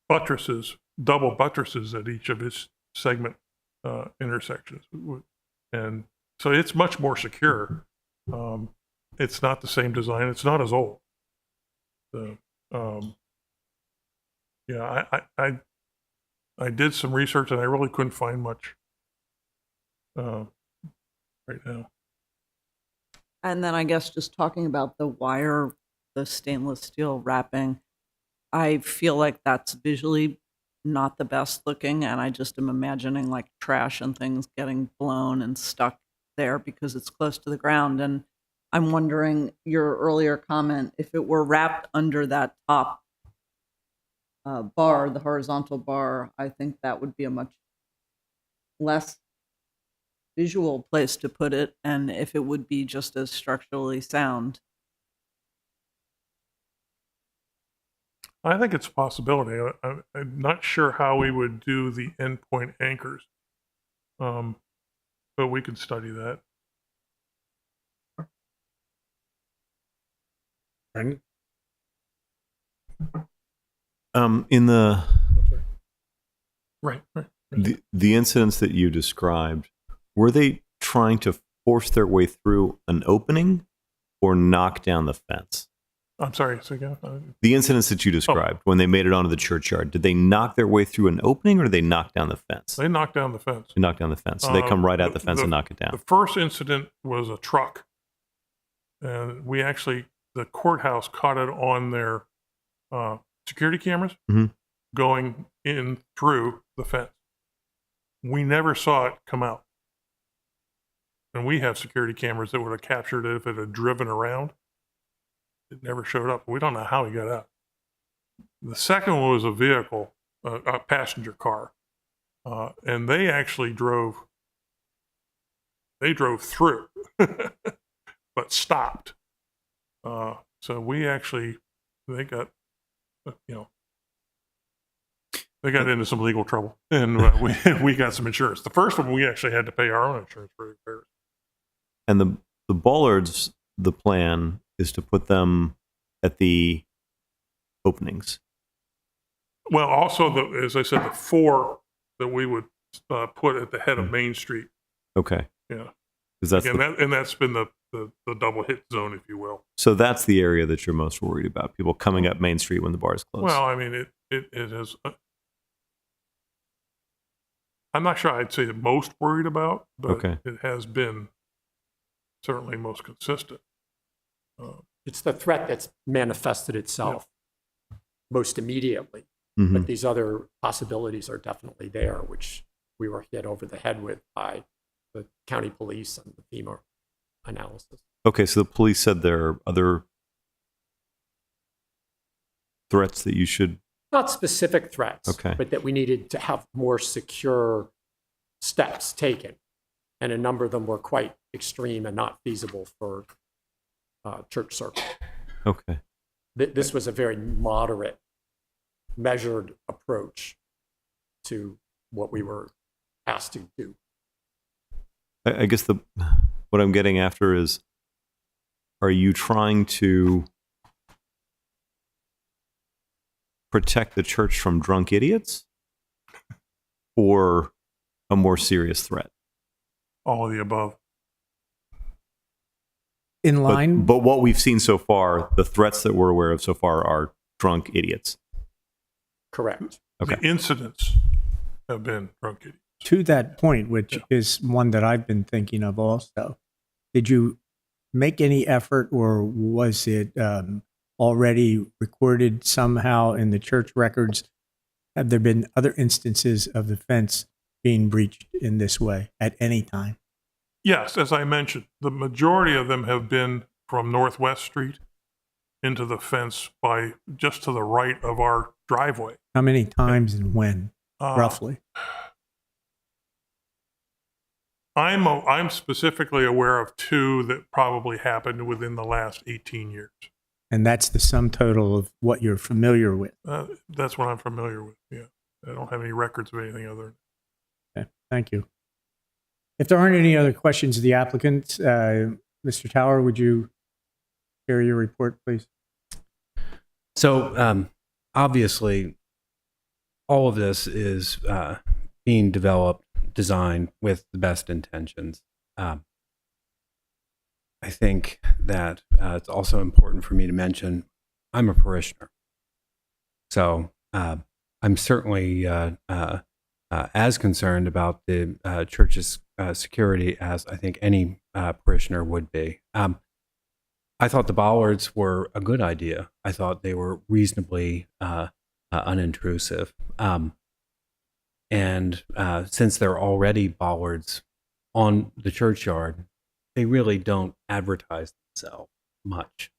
K: buttresses, double buttresses at each of its segment intersections, and so it's much more secure. It's not the same design. It's not as old. So, yeah, I did some research and I really couldn't find much right now.
G: And then I guess just talking about the wire, the stainless steel wrapping, I feel like that's visually not the best looking. And I just am imagining like trash and things getting blown and stuck there because it's close to the ground. And I'm wondering your earlier comment, if it were wrapped under that top bar, the horizontal bar, I think that would be a much less visual place to put it, and if it would be just as structurally sound.
K: I think it's a possibility. I'm not sure how we would do the endpoint anchors, but we could study that.
A: Brendan?
H: In the
K: Right.
H: the incidents that you described, were they trying to force their way through an opening, or knock down the fence?
K: I'm sorry, so again,
H: The incidents that you described when they made it onto the churchyard, did they knock their way through an opening or did they knock down the fence?
K: they knocked down the fence.
H: They knocked down the fence. So they come right at the fence and knock it
K: The
H: down.
K: first incident was a truck. And we actually, the courthouse caught it on their security cameras
H: Mhm.
K: going in through the fence. We never saw it come out. And we have security cameras that would have captured it if it had driven around. It never showed up. We don't know how he got out. The second one was a vehicle, a passenger car. And they actually drove through, but stopped. So we actually, they got into some legal trouble, and we got some insurance. The first one, we actually had to pay our own insurance for repairs.
H: And the bollards, the plan is to put them at the openings.
K: Well, also, as I said, the 4 that we would put at the head of Main Street.
H: Okay.
K: Yeah.
H: Because that's
K: And that's been the double hit zone, if you will.
H: so that's the area that you're most worried about, people coming up Main Street when the bar is closed.
K: Well, I mean, it has. I'm not sure I'd say the most worried about, but
H: Okay.
K: it has been certainly most consistent.
J: It's the threat that's manifested itself most immediately.
H: Mhm.
J: But these other possibilities are definitely there, which we were hit over the head with by the county police and the FEMA analysis.
H: Okay, so the police said there are other threats that you should.
J: Not specific threats,
H: Okay.
J: but that we needed to have more secure steps taken. And a number of them were quite extreme and not feasible for Church Circle.
H: Okay.
J: This was a very moderate, measured approach to what we were asked to do.
H: I guess what I'm getting after is, are you trying to protect the church from drunk idiots or a more serious threat?
K: All of the above.
A: In line,
H: But what we've seen so far, the threats that we're aware of so far are drunk idiots.
J: Correct.
H: Okay.
K: The incidents have been drunk idiots.
A: to that point, which is one that I've been thinking of also, did you make any effort, or was it already recorded somehow in the church records? Have there been other instances of the fence being breached in this way at any time?
K: Yes, as I mentioned, the majority of them have been from Northwest Street into the fence by just to the right of our driveway.
A: How many times and when,
K: Uh,
A: roughly?
K: I'm specifically aware of 2 that probably happened within the last 18 years.
A: And that's the sum total of what you're familiar with.
K: That's what I'm familiar with. Yeah, I don't have any records of anything other.
A: Okay, thank you. If there aren't any other questions of the applicant, Mr. Tower, would you share your report, please?
B: So obviously, all of this is being developed, designed with the best intentions. I think that it's also important for me to mention I'm a parishioner. So I'm certainly as concerned about the church's security as I think any parishioner would be. I thought the bollards were a good idea. I thought they were reasonably unintrusive. And since there are already bollards on the churchyard, they really don't advertise themselves much.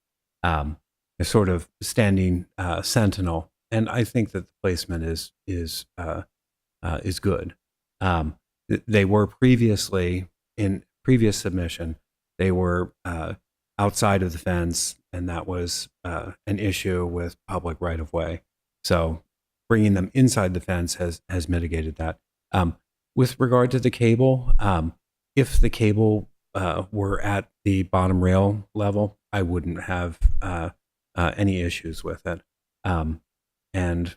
B: They're sort of standing sentinel, and I think that the placement is good. They were previously, in previous submission, they were outside of the fence, and that was an issue with public right of way. So bringing them inside the fence has mitigated that. With regard to the cable, if the cable were at the bottom rail level, I wouldn't have any issues with it. And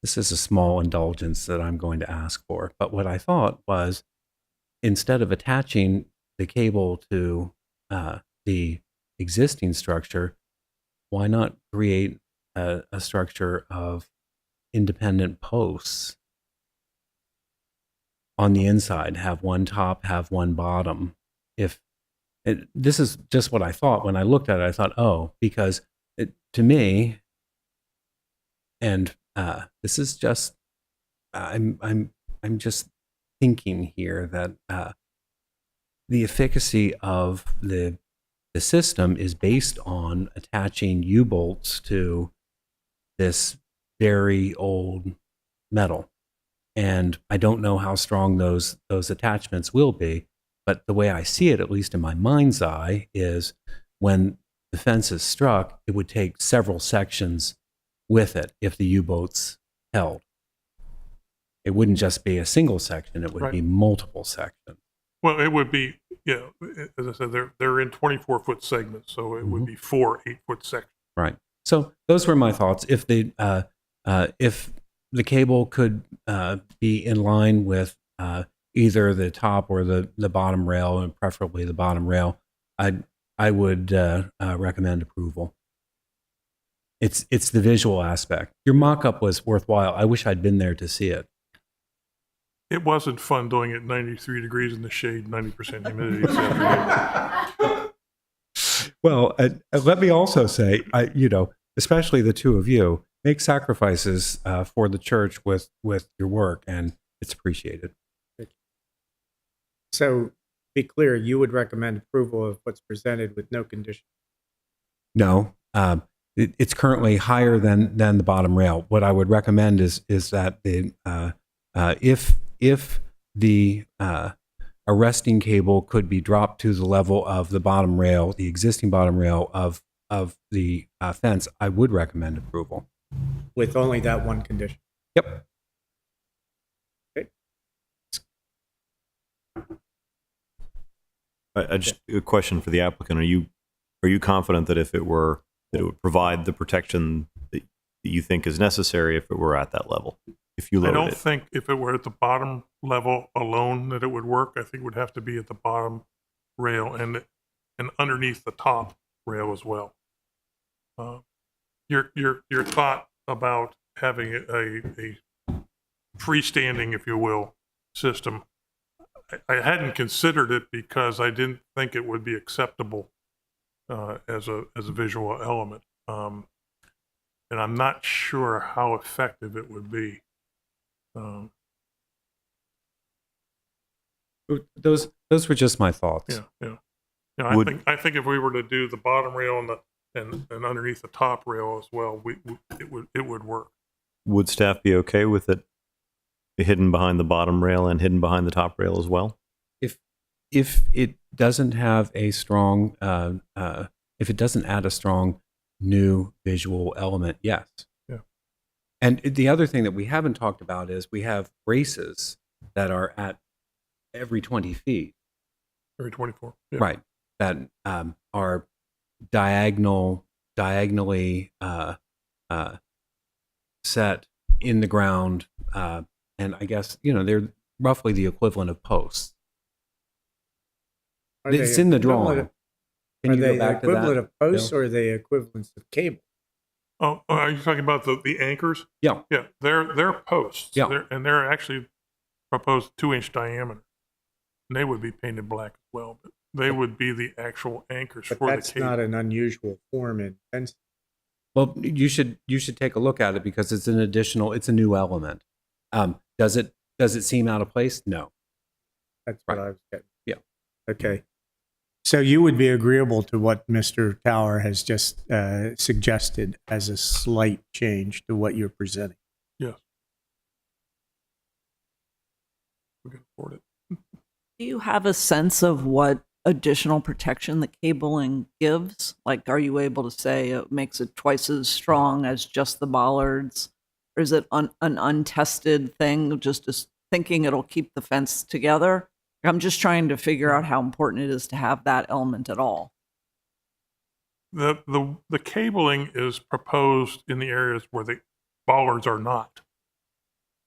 B: this is a small indulgence that I'm going to ask for. But what I thought was, instead of attaching the cable to the existing structure, why not create a structure of independent posts on the inside? Have one top, have one bottom. This is just what I thought when I looked at it. I thought, oh, because to me, and this is just, I'm just thinking here that the efficacy of the system is based on attaching U-bolts to this very old metal. And I don't know how strong those attachments will be, but the way I see it, at least in my mind's eye, is when the fence is struck, it would take several sections with it if the U-bolts held. It wouldn't just be a single section, it would
K: Right.
B: be multiple sections.
K: Well, it would be, as I said, they're in 24-foot segments, so it would be 4 8-foot sections.
B: Right. So those were my thoughts. If the cable could be in line with either the top or the bottom rail, and preferably the bottom rail, I would recommend approval. It's the visual aspect. Your mock-up was worthwhile. I wish I'd been there to see it.
K: It wasn't fun doing it 93 degrees in the shade, 90% humidity. this afternoon.
B: Well, let me also say, especially the two of you, make sacrifices for the church with your work, and it's appreciated.
A: So, be clear, you would recommend approval of what's presented with no condition.
B: No, it's currently higher than the bottom rail. What I would recommend is that if the arresting cable could be dropped to the level of the bottom rail, the existing bottom rail of the fence, I would recommend approval.
A: With only that one condition.
B: Yep.
H: Just a question for the applicant: Are you confident that it would provide the protection that you think is necessary if it were at that level? If you
K: I
H: lowered
K: don't
H: it,
K: think if it were at the bottom level alone that it would work. I think it would have to be at the bottom rail and underneath the top rail as well. Your thought about having a freestanding, if you will, system, I hadn't considered it because I didn't think it would be acceptable as a visual element, and I'm not sure how effective it would be.
B: Those were just my thoughts.
K: Yeah. I think if we were to do the bottom rail and underneath the top rail as well, it would work.
H: would staff be okay with it hidden behind the bottom rail and hidden behind the top rail as well?
B: If it doesn't have a strong, if it doesn't add a strong new visual element, yes.
K: Yeah.
B: And the other thing that we haven't talked about is we have braces that are at every 20 feet.
K: Every 24. Yeah.
B: Right. That are diagonally set in the ground. And I guess, they're roughly the equivalent of posts.
A: Are
B: It's
A: they
B: in the
A: equivalent
B: drawing.
A: of-
B: Can
A: Are
B: you
A: they
B: go back to
A: equivalent
B: that?
A: of posts
B: Bill?
A: or are they equivalents of cable?
K: Oh, are you talking about the anchors?
B: Yeah.
K: Yeah, they're posts.
B: Yeah.
K: They're actually proposed 2-inch diameter. And they would be painted black as well, but they would be the actual anchors
A: But
K: for the
A: that's
K: cable.
A: not an unusual form in fencing.
B: Well, you should take a look at it because it's a new element. Does it seem out of place? No.
A: That's what
B: Right.
A: I was getting.
B: Yeah.
A: Okay. So you would be agreeable to what Mr. Tower has just suggested as a slight change to what you're presenting?
K: Yes. We can afford it.
G: Do you have a sense of what additional protection the cabling gives? Like, are you able to say it makes it twice as strong as just the bollards? Or is it an untested thing, just thinking it'll keep the fence together? I'm just trying to figure out how important it is to have that element at all.
K: The cabling is proposed in the areas where the bollards are not.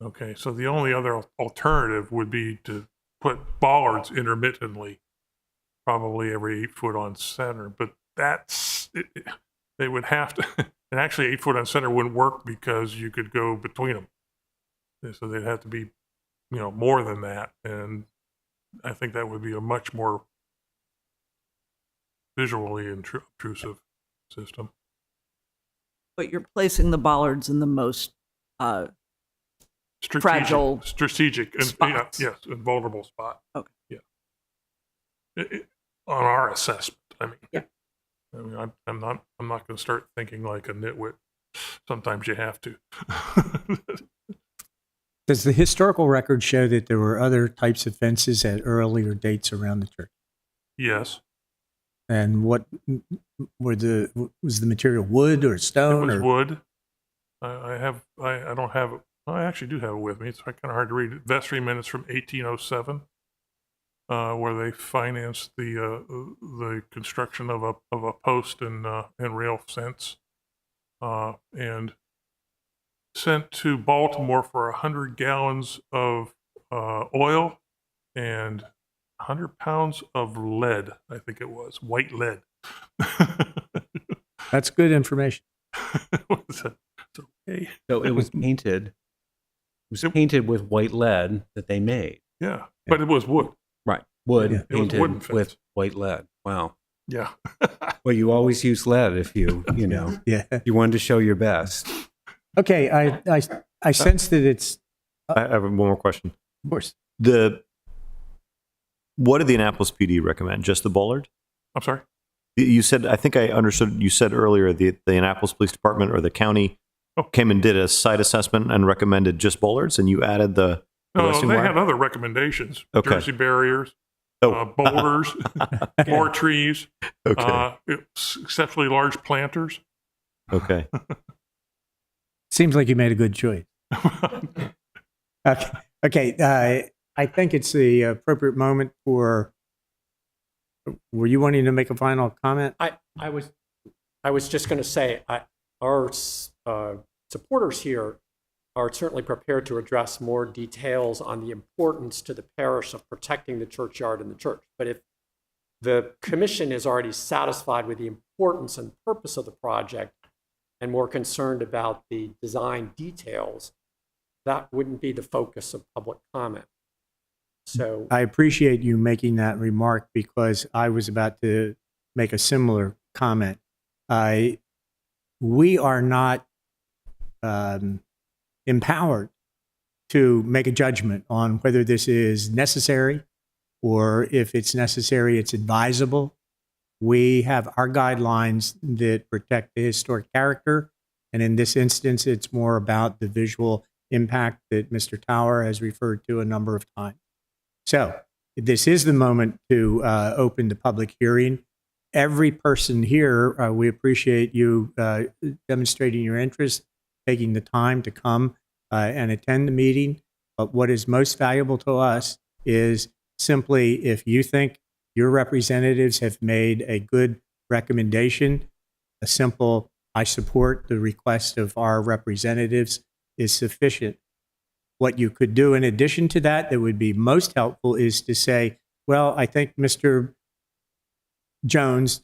K: Okay, so the only other alternative would be to put bollards intermittently, probably every 8 foot on center. But they would have to, and actually 8 foot on center wouldn't work because you could go between them. And so they'd have to be, more than that. And I think that would be a much more visually intrusive system.
G: But you're placing the bollards in the most fragile
K: strategic, and
G: spots.
K: yes, and vulnerable spot.
G: Okay.
K: Yeah. On our assessment,
G: Yeah.
K: I'm not going to start thinking like a nitwit. Sometimes you have to.
A: Does the historical record show that there were other types of fences at earlier dates around the church?
K: Yes,
A: And what was the material, wood or
K: it
A: stone?
K: was
A: or
K: wood. I don't have it. I actually do have it with me. It's kind of hard to read. Vestry minutes from 1807, where they financed the construction of a post and rail fence, and sent to Baltimore for 100 gallons of oil and 100 pounds of lead. I think it was white lead.
A: That's good information.
K: It's okay.
B: So it was painted. It was painted with white lead that they made.
K: Yeah, but it was wood.
B: Right. Wood
A: Yeah.
K: It was
B: painted
K: wooden fence.
B: with white lead. Wow.
K: Yeah.
B: Well, you always use lead if you
A: Yeah.
B: you wanted to show your best.
A: Okay. I sense that it's,
H: I have one more question.
A: of course.
H: What did the Annapolis PD recommend? Just the bollard?
K: I'm sorry.
H: You said, I think I understood, you said earlier the Annapolis Police Department or the county came and did a site assessment and recommended just bollards, and you added the
K: No,
H: resting
K: they
H: wire?
K: had other recommendations.
H: Okay.
K: Jersey barriers,
H: Oh.
K: boulders, more trees,
H: Okay.
K: exceptionally large planters.
H: Okay.
A: Seems like you made a good choice. Okay. I think it's the appropriate moment for. Were you wanting to make a final comment?
J: I was just going to say, our supporters here are certainly prepared to address more details on the importance to the parish of protecting the churchyard and the church. But if the commission is already satisfied with the importance and purpose of the project and more concerned about the design details, that wouldn't be the focus of public comment. So
A: I appreciate you making that remark because I was about to make a similar comment. We are not empowered to make a judgment on whether this is necessary or if it's necessary, it's advisable. We have our guidelines that protect the historic character. And in this instance, it's more about the visual impact that Mr. Tower has referred to a number of times. So this is the moment to open the public hearing. Every person here, we appreciate you demonstrating your interest, taking the time to come and attend the meeting. But what is most valuable to us is simply if you think your representatives have made a good recommendation, a simple, I support the request of our representatives is sufficient. What you could do in addition to that would be most helpful is to say, well, I think Mr. Jones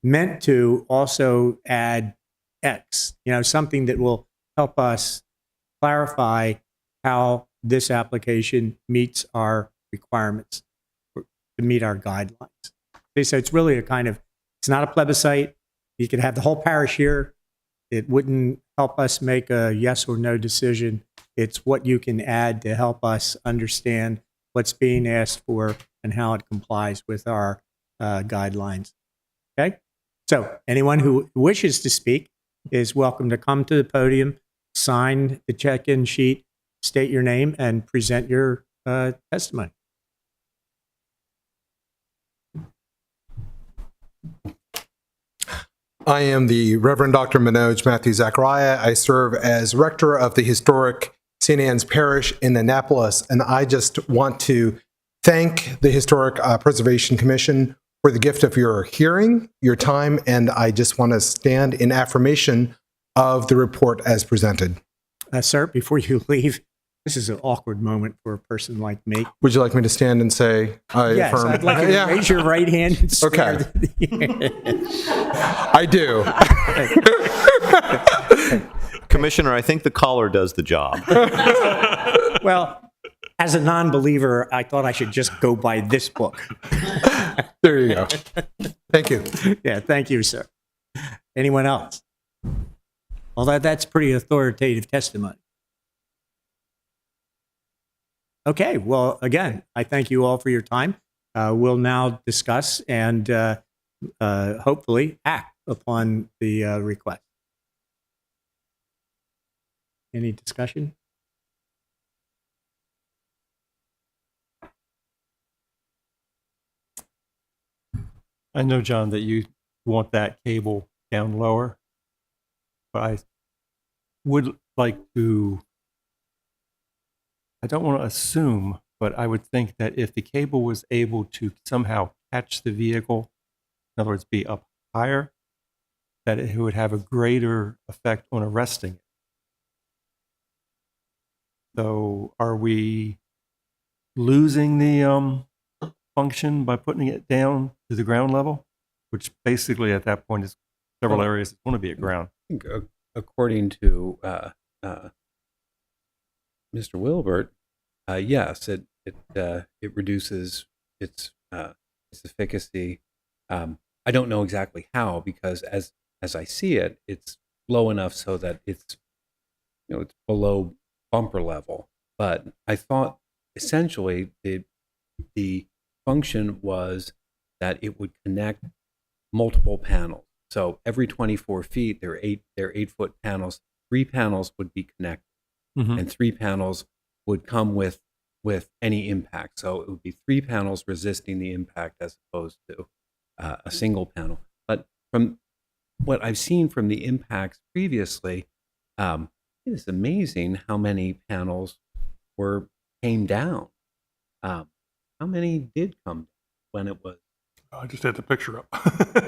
A: meant to also add X, something that will help us clarify how this application meets our requirements to meet our guidelines. Okay, so it's really it's not a plebiscite. You could have the whole parish here. It wouldn't help us make a yes or no decision. It's what you can add to help us understand what's being asked for and how it complies with our guidelines. Okay? So anyone who wishes to speak is welcome to come to the podium, sign the check-in sheet, state your name, and present your testimony.
L: I am the Reverend Dr. Manoj Matthew Zachariah. I serve as rector of the historic St. Anne's Parish in Annapolis, and I just want to thank the Historic Preservation Commission for the gift of your hearing, your time, and I just want to stand in affirmation of the report as presented.
A: Sir, before you leave, This is an awkward moment for a person like me.
L: Would you like me to stand and say I
A: Yes,
L: affirm?
A: I'd like you to
L: Yeah.
A: raise your right hand and swear.
L: Okay.
A: that-
L: I do.
H: Commissioner, I think the caller does the job.
A: Well, as a non-believer, I thought I should just go by this book.
L: There you go. Thank you.
A: Yeah, thank you, sir. Anyone else? Well, that's pretty authoritative testimony. Okay, well, again, I thank you all for your time. We'll now discuss and hopefully act upon the request. Any discussion?
I: I know, John, that you want that cable down lower, but I would like to, I don't want to assume, but I would think that if the cable was able to somehow catch the vehicle, in other words, be up higher, that it would have a greater effect on arresting it. So are we losing the function by putting it down to the ground level, which basically at that point is several areas that want to be at ground?
B: I think, according to Mr. Wilbert, yes, it reduces its efficacy. I don't know exactly how, because as I see it, it's low enough so that it's it's below bumper level. But I thought essentially the function was that it would connect multiple panels. So every 24 feet, there are 8-foot panels. 3 panels would be connected, and 3 panels would come with any impact. So it would be 3 panels resisting the impact as opposed to a single panel. But from what I've seen from the impacts previously, it is amazing how many panels came down. How many did come down when it was?
K: I just had the picture up.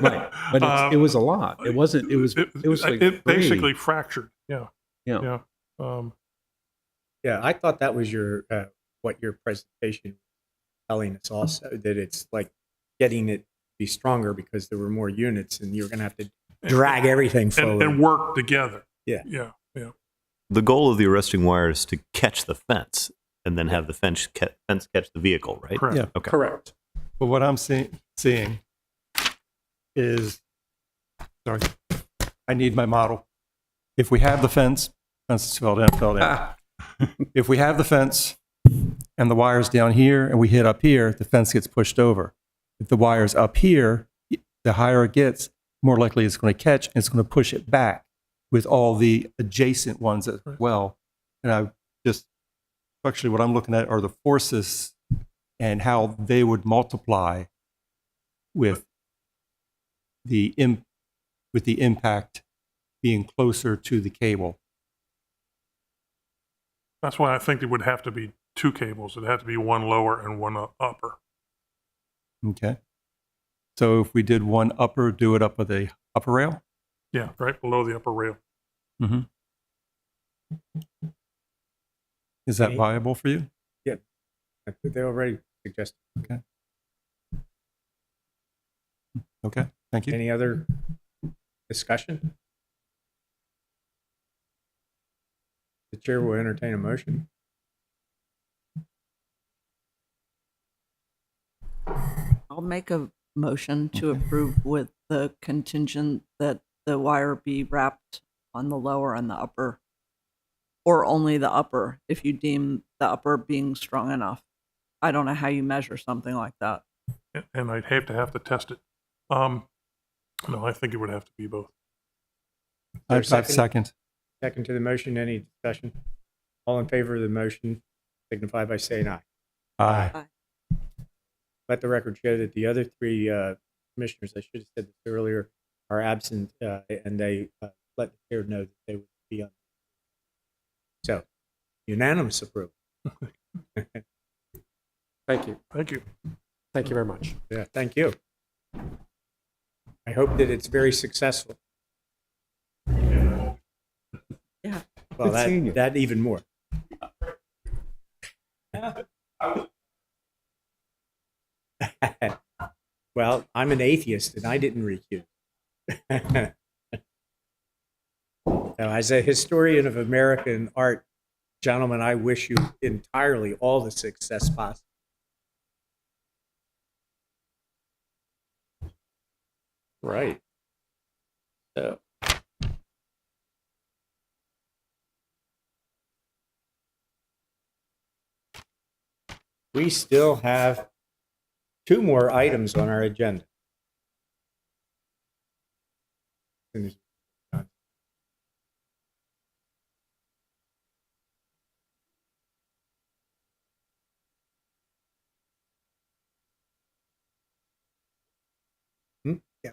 B: Right, but it was a lot. It wasn't. It was like
K: it
B: 3.
K: basically fractured. Yeah.
B: Yeah.
K: Yeah.
A: Yeah, I thought that was your what your presentation was telling us also, that it's like getting it to be stronger because there were more units and you're going to have to drag everything forward.
K: And work together.
A: Yeah.
K: Yeah. Yeah.
H: The goal of the arresting wire is to catch the fence and then have the fence catch the vehicle, right?
K: Correct.
I: Yeah.
H: Okay.
J: Correct.
I: But what I'm seeing is, sorry, I need my model. If we have the fence fell down. If we have the fence and the wire's down here and we hit up here, the fence gets pushed over. If the wire's up here, the higher it gets, more likely it's going to catch and it's going to push it back with all the adjacent ones as well. And I just, actually what I'm looking at are the forces and how they would multiply with the impact being closer to the cable.
K: That's why I think it would have to be 2 cables. It'd have to be one lower and one upper.
I: Okay. So if we did one upper, do it up with a upper rail?
K: Yeah, right below the upper rail.
I: Mm-hmm. Is that viable for you?
A: Yeah, I think they already suggested.
I: Okay. Okay, thank you.
A: Any other discussion? The chair will entertain a motion.
G: I'll make a motion to approve with the contingent that the wire be wrapped on the lower and the upper, or only the upper if you deem the upper being strong enough. I don't know how you measure something like that.
K: And I'd have to test it. No, I think it would have to be both.
I: I second.
A: Second to the motion. Any discussion? All in favor of the motion signify by saying aye.
I: Aye.
A: Let the record show that the other 3 commissioners, I should have said this earlier, are absent, and they let the chair know that they would be on. So, unanimous approval.
J: Thank you.
K: Thank you.
J: Thank you very much.
A: Yeah, thank you. I hope that it's very successful.
G: Yeah.
A: Well, that even more. I'm an atheist and I didn't recuse. Now, as a historian of American art, gentlemen, I wish you entirely all the success possible. Right. So. We still have 2 more items on our agenda. Yeah.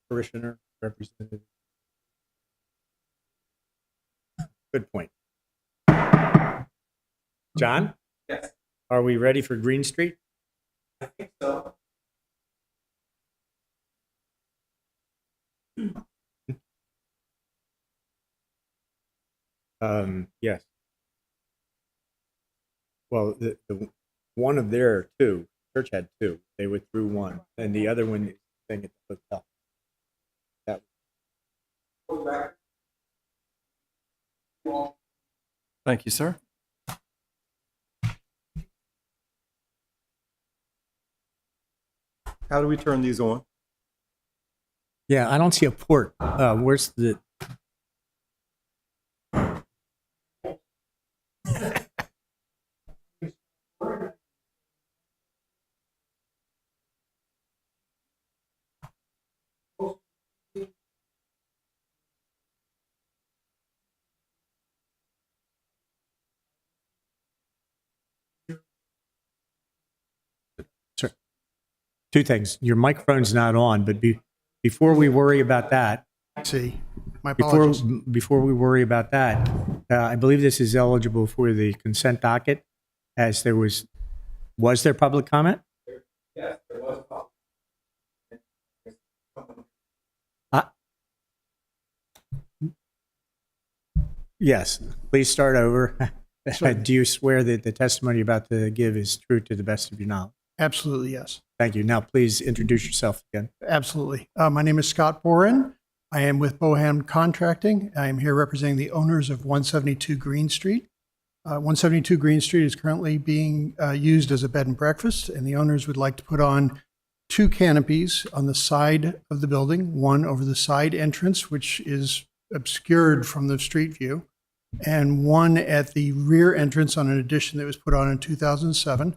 A: Parishioner, representative. Good point. John? Yes. Are we ready for Green Street? I think so. Yes. Well, the one of their 2, church had 2. They withdrew 1, and the other one is staying at the hotel.
I: Thank you, sir. How do we turn these on?
A: Yeah, I don't see a port. Where's the? Sir, 2 things. Your microphone's not on, but before we worry about that,
M: My apologies.
A: before we worry about that, I believe this is eligible for the consent docket, as there was there public comment?
I: Yes, there was.
A: Yes, please start over. Do you swear that the testimony you're about to give is true to the best of your knowledge?
M: Absolutely, yes.
A: Thank you. Now, please introduce yourself again.
M: Absolutely. My name is Scott Boren. I am with Bohan Contracting. I am here representing the owners of 172 Green Street. 172 Green Street is currently being used as a bed and breakfast, and the owners would like to put on 2 canopies on the side of the building, one over the side entrance, which is obscured from the street view, and one at the rear entrance on an addition that was put on in 2007.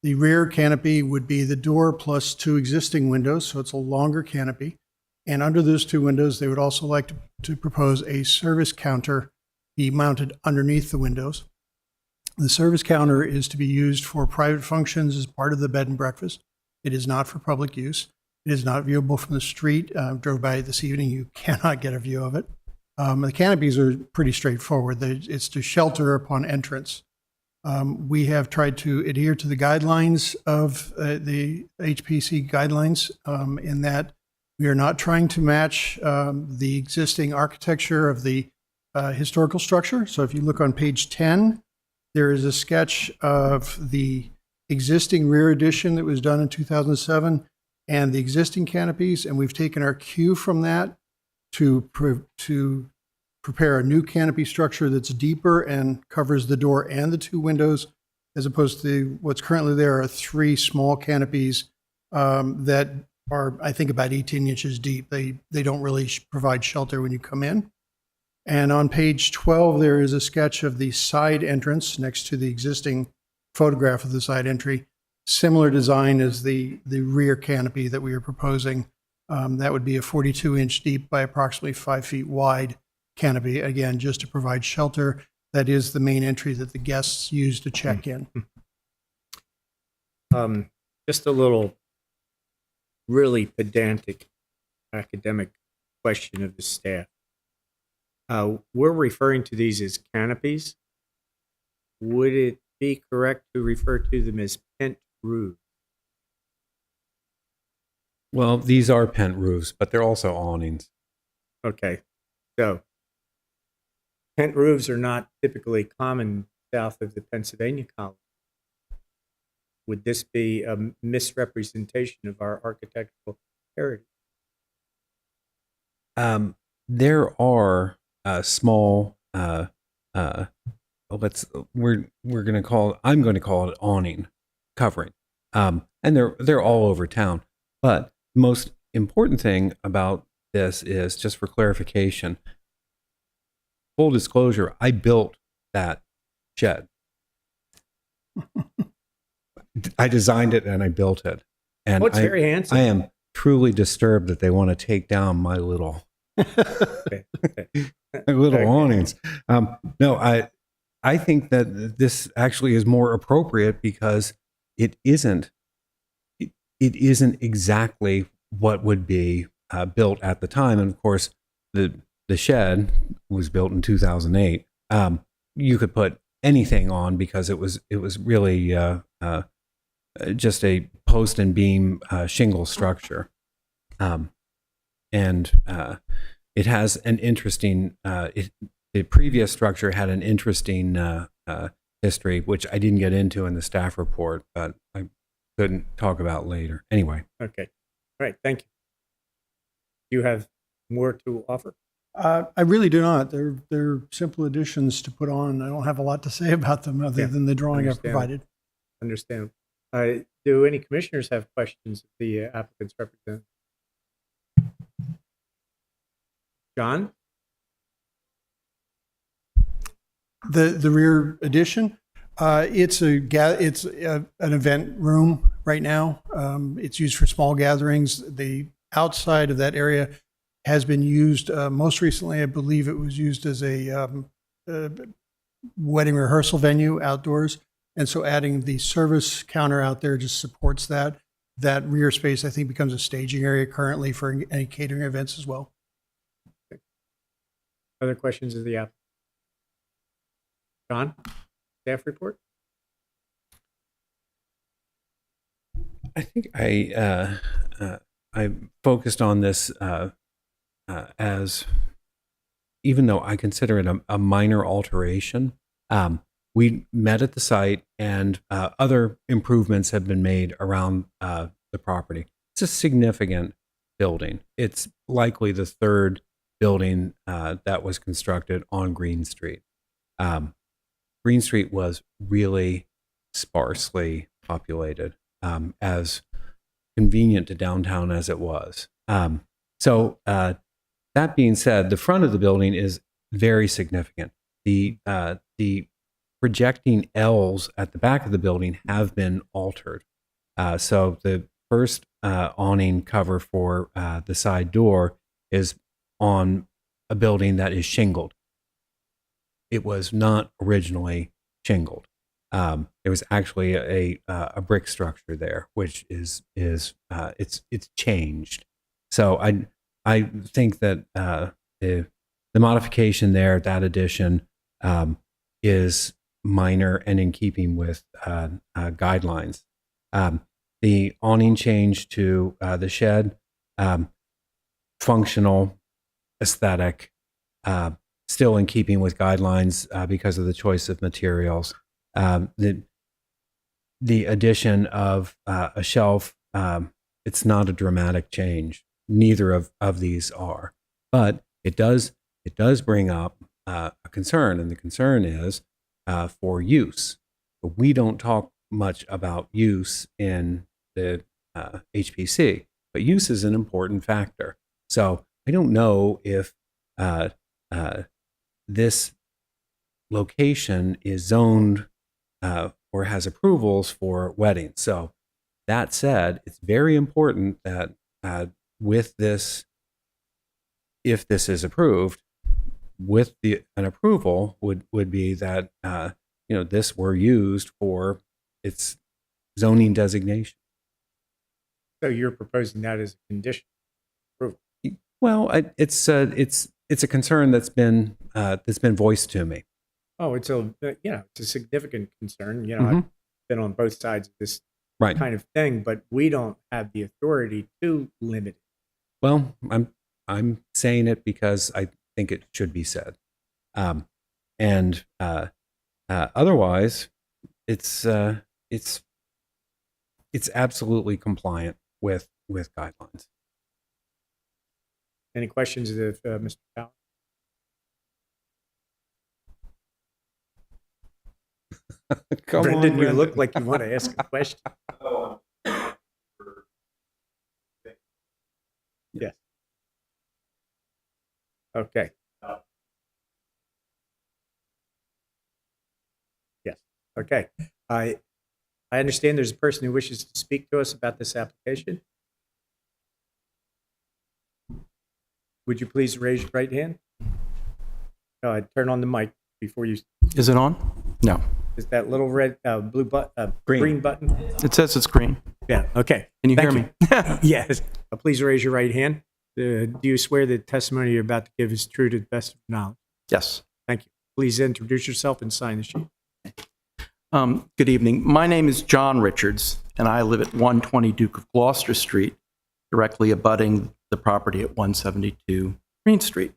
M: The rear canopy would be the door plus 2 existing windows, so it's a longer canopy. And under those 2 windows, they would also like to propose a service counter be mounted underneath the windows. The service counter is to be used for private functions as part of the bed and breakfast. It is not for public use. It is not viewable from the street. Drove by it this evening. You cannot get a view of it. The canopies are pretty straightforward. It's to shelter upon entrance. We have tried to adhere to the guidelines of the HPC guidelines in that we are not trying to match the existing architecture of the historical structure. So if you look on page 10, there is a sketch of the existing rear addition that was done in 2007 and the existing canopies, and we've taken our cue from that to prepare a new canopy structure that's deeper and covers the door and the 2 windows, as opposed to what's currently there are 3 small canopies that are, I think, about 18 inches deep. They don't really provide shelter when you come in. And on page 12, there is a sketch of the side entrance next to the existing photograph of the side entry. Similar design as the rear canopy that we are proposing. That would be a 42-inch deep by approximately 5 feet wide canopy, again, just to provide shelter. That is the main entry that the guests use to check in.
A: Just a little really pedantic academic question of the staff. We're referring to these as canopies. Would it be correct to refer to them as pent roofs?
B: Well, these are pent roofs, but they're also awnings.
A: Okay, so tent roofs are not typically common south of the Pennsylvania colony. Would this be a misrepresentation of our architectural heritage?
B: There are small. We're going to call. I'm going to call it awning covering, and they're all over town. But the most important thing about this is, just for clarification, full disclosure, I built that shed. I designed it and I built it. And
A: It's very handsome.
B: I am truly disturbed that they want to take down my little awnings. No, I think that this actually is more appropriate because it isn't exactly what would be built at the time. And of course, the shed was built in 2008. You could put anything on because it was really just a post and beam shingle structure. And it has an interesting, the previous structure had an interesting history, which I didn't get into in the staff report, but I couldn't talk about later. Anyway.
A: Okay. All right. Thank you. Do you have more to offer?
M: I really do not. They're simple additions to put on. I don't have a lot to say about them other than the drawing I've provided.
A: Understand. Do any commissioners have questions of the applicant's representative? John?
M: The rear addition, it's an event room right now. It's used for small gatherings. The outside of that area has been used most recently. I believe it was used as a wedding rehearsal venue outdoors. And so adding the service counter out there just supports that. That rear space, I think, becomes a staging area currently for any catering events as well.
A: Other questions of the applicant? John, staff report?
B: I think I focused on this as, even though I consider it a minor alteration, we met at the site and other improvements have been made around the property. It's a significant building. It's likely the third building that was constructed on Green Street. Green Street was really sparsely populated, as convenient to downtown as it was. So that being said, the front of the building is very significant. The projecting L's at the back of the building have been altered. So the first awning cover for the side door is on a building that is shingled. It was not originally shingled. There was actually a brick structure there, which is it's changed. So I think that the modification there, that addition, is minor and in keeping with guidelines. The awning change to the shed, functional, aesthetic, still in keeping with guidelines because of the choice of materials. The addition of a shelf, it's not a dramatic change. Neither of these are, but it does bring up a concern, and the concern is for use. But we don't talk much about use in the HPC, but use is an important factor. So I don't know if this location is zoned or has approvals for weddings. So that said, it's very important that with this, if this is approved, with an approval would be that this were used for its zoning designation.
A: So you're proposing that as a condition of approval?
B: Well, it's a concern that's been voiced to me.
A: Oh, it's a significant concern. I've been on both sides of this kind of thing, but we don't have the authority to limit it.
B: Well, I'm saying it because I think it should be said. Otherwise, it's absolutely compliant with guidelines.
A: Any questions of Mr. Powell?
B: Come
A: Brendan,
B: on,
A: you
B: Brendan.
A: look like you want to ask a question. Yes. Okay. Yes. Okay. I understand there's a person who wishes to speak to us about this application. Would you please raise your right hand? Turn on the mic before you.
N: Is it on? No.
A: Is that little red, green button?
N: It says it's green.
A: Yeah. Okay.
N: Can you
A: Thank
N: hear me?
A: Yes. Please raise your right hand. Do you swear the testimony you're about to give is true to the best of your knowledge?
N: Yes.
A: Thank you. Please introduce yourself and sign the sheet.
N: Good evening. My name is John Richards, and I live at 120 Duke of Gloucester Street, directly abutting the property at 172 Green Street.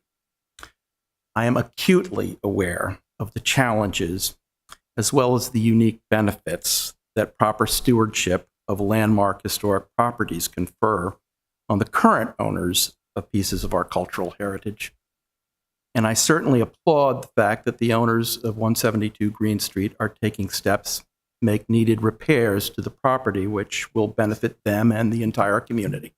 N: I am acutely aware of the challenges as well as the unique benefits that proper stewardship of landmark historic properties confer on the current owners of pieces of our cultural heritage. And I certainly applaud the fact that the owners of 172 Green Street are taking steps to make needed repairs to the property, which will benefit them and the entire community.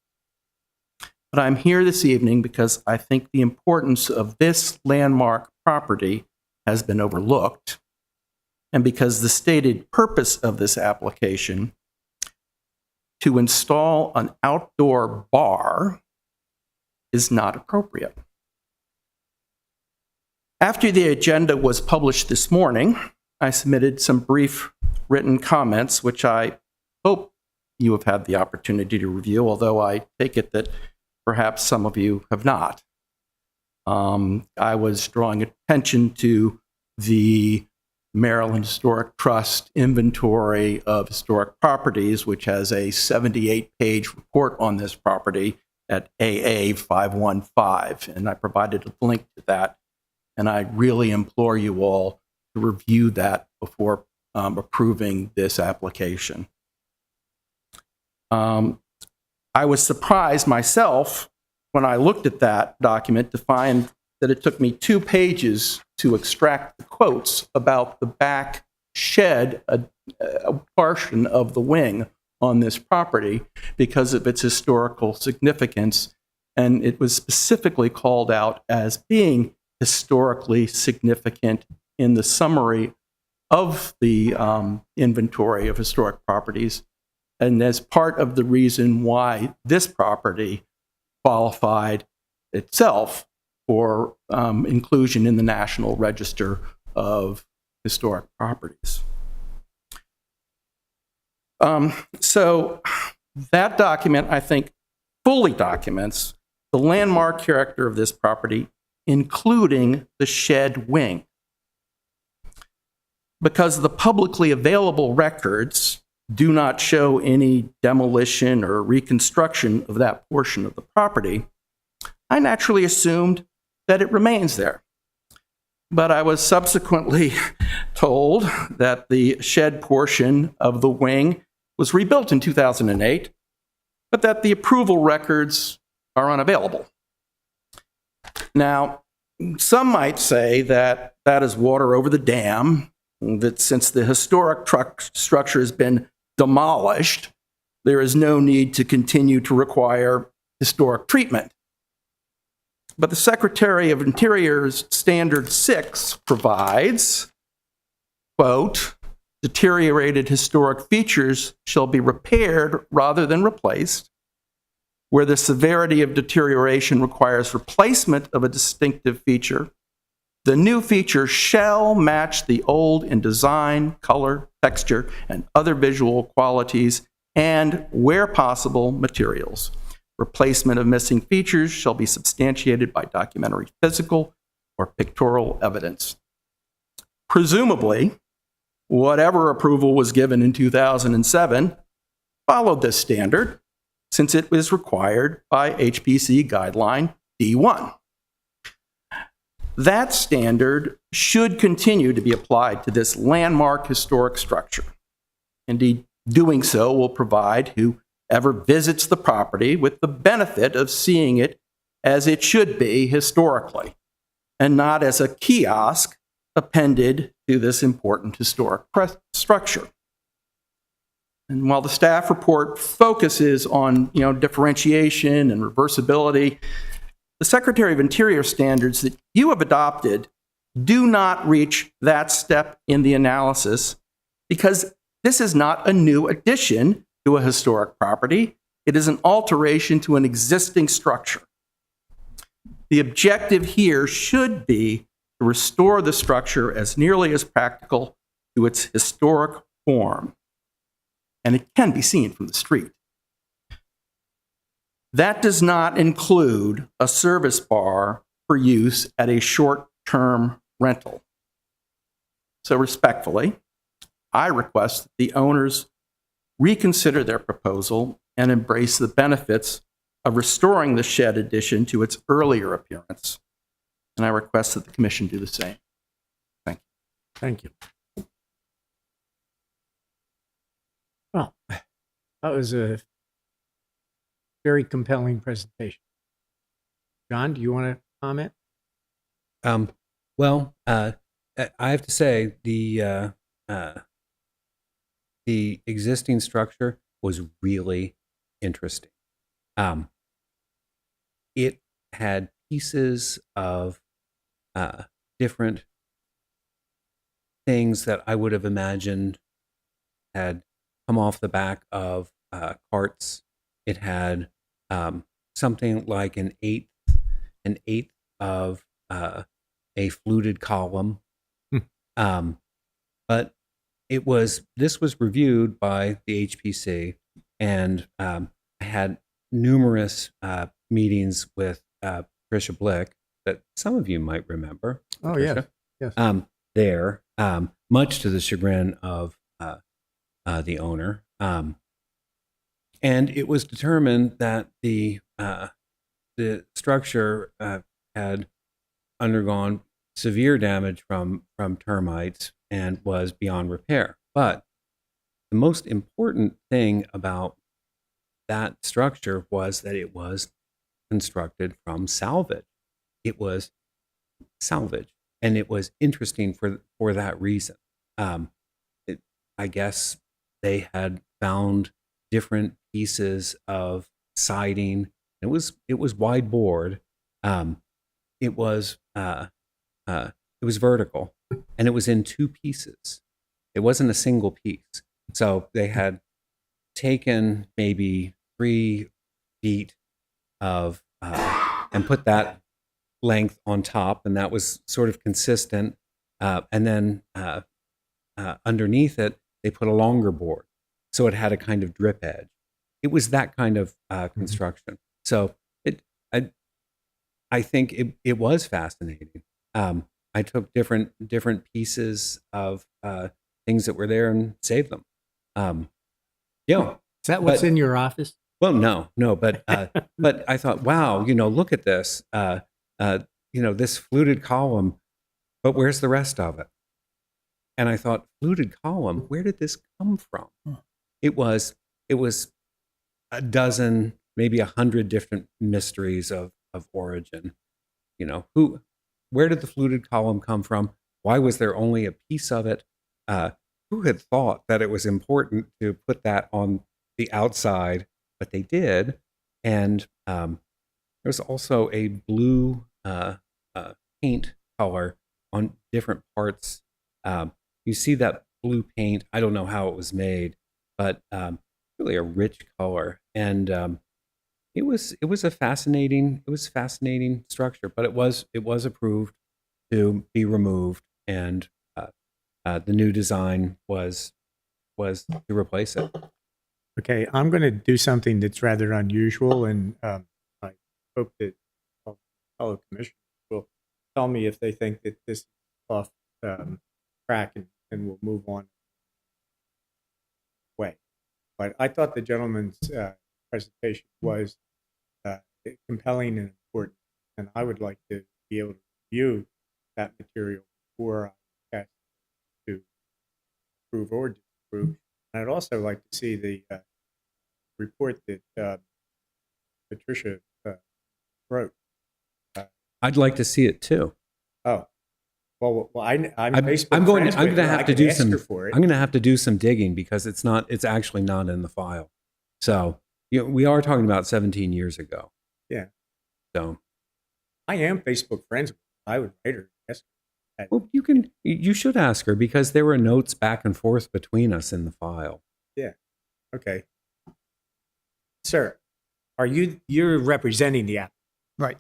N: But I'm here this evening because I think the importance of this landmark property has been overlooked, and because the stated purpose of this application to install an outdoor bar is not appropriate. After the agenda was published this morning, I submitted some brief written comments, which I hope you have had the opportunity to review, although I take it that perhaps some of you have not. I was drawing attention to the Maryland Historic Trust inventory of historic properties, which has a 78-page report on this property at AA 515, and I provided a link to that. And I really implore you all to review that before approving this application. I was surprised myself when I looked at that document to find that it took me 2 pages to extract the quotes about the back shed, a portion of the wing on this property because of its historical significance. And it was specifically called out as being historically significant in the summary of the inventory of historic properties, and as part of the reason why this property qualified itself for inclusion in the National Register of Historic Properties. So that document, I think, fully documents the landmark character of this property, including the shed wing. Because the publicly available records do not show any demolition or reconstruction of that portion of the property, I naturally assumed that it remains there. But I was subsequently told that the shed portion of the wing was rebuilt in 2008, but that the approval records are unavailable. Now, some might say that that is water over the dam, that since the historic structure has been demolished, there is no need to continue to require historic treatment. But the Secretary of Interior's Standard 6 provides, quote, deteriorated historic features shall be repaired rather than replaced. Where the severity of deterioration requires replacement of a distinctive feature, the new feature shall match the old in design, color, texture, and other visual qualities, and, where possible, materials. Replacement of missing features shall be substantiated by documentary physical or pictorial evidence. Presumably, whatever approval was given in 2007 followed this standard, since it was required by HPC guideline D1. That standard should continue to be applied to this landmark historic structure. Indeed, doing so will provide whoever visits the property with the benefit of seeing it as it should be historically, and not as a kiosk appended to this important historic structure. And while the staff report focuses on differentiation and reversibility, the Secretary of Interior standards that you have adopted do not reach that step in the analysis, because this is not a new addition to a historic property. It is an alteration to an existing structure. The objective here should be to restore the structure as nearly as practical to its historic form, and it can be seen from the street. That does not include a service bar for use at a short-term rental. So respectfully, I request that the owners reconsider their proposal and embrace the benefits of restoring the shed addition to its earlier appearance. And I request that the commission do the same. Thank you.
A: Thank you. Well, that was a very compelling presentation. John, do you want to comment?
B: Well, I have to say the existing structure was really interesting. It had pieces of different things that I would have imagined had come off the back of carts. It had something like an eighth of a fluted column. But this was reviewed by the HPC, and I had numerous meetings with Patricia Blick that some of you might remember.
A: Oh, yes.
B: Patricia. There, much to the chagrin of the owner. And it was determined that the structure had undergone severe damage from termites and was beyond repair. But the most important thing about that structure was that it was constructed from salvage. It was salvage, and it was interesting for that reason. I guess they had found different pieces of siding. It was wide board. It was vertical, and it was in two pieces. It wasn't a single piece. So they had taken maybe 3 feet of and put that length on top, and that was sort of consistent. And then underneath it, they put a longer board, so it had a kind of drip edge. It was that kind of construction. So I think it was fascinating. I took different pieces of things that were there and saved them.
A: Is that what's in your office?
B: Well, no, but I thought, wow, look at this, this fluted column, but where's the rest of it? And I thought, fluted column, where did this come from? It was a dozen, maybe 100 different mysteries of origin. Where did the fluted column come from? Why was there only a piece of it? Who had thought that it was important to put that on the outside? But they did. And there's also a blue paint color on different parts. You see that blue paint. I don't know how it was made, but really a rich color. And it was a fascinating structure. But it was approved to be removed, and the new design was to replace it.
A: Okay, I'm going to do something that's rather unusual, and I hope that fellow commissioners will tell me if they think that this is off track, and we'll move on. But I thought the gentleman's presentation was compelling and important, and I would like to be able to review that material before I ask to approve or disapprove. And I'd also like to see the report that Patricia wrote.
B: I'd like to see it too.
A: Oh, well, I'm
B: I'm
A: Facebook
B: going.
A: friends
B: I'm
A: with
B: going to
A: her. I
B: have to
A: could
B: do
A: ask
B: some.
A: her for it.
B: I'm going to have to do some digging because it's not. It's actually not in the file. So we are talking about 17 years ago.
A: Yeah.
B: So
A: I am Facebook friends with her. I would write her. Ask her.
B: well, you should ask her because there were notes back and forth between us in the file.
A: Yeah. Okay. Sir, you're representing the applicant?
M: Right.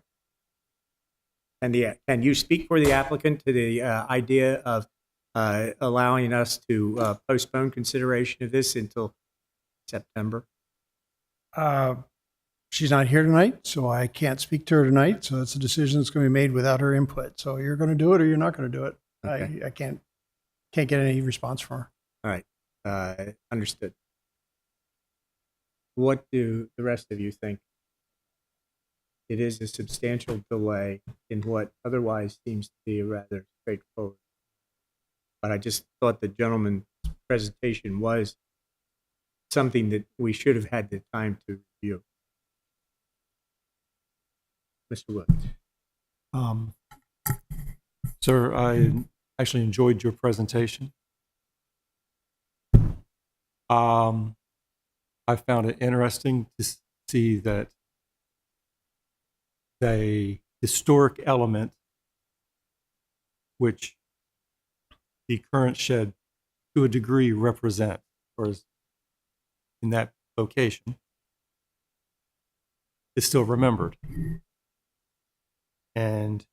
A: And can you speak for the applicant to the idea of allowing us to postpone consideration of this until September?
M: She's not here tonight, so I can't speak to her tonight. So it's a decision that's going to be made without her input. So you're going to do it or you're not going to do it.
A: Okay.
M: I can't get any response from her.
A: All right. Understood. What do the rest of you think? It is a substantial delay in what otherwise seems to be rather straightforward. But I just thought the gentleman's presentation was something that we should have had the time to review. Mr. Wood.
I: Sir, I actually enjoyed your presentation. I found it interesting to see that the historic element, which the current shed to a degree represents, or is in that location, is still remembered. And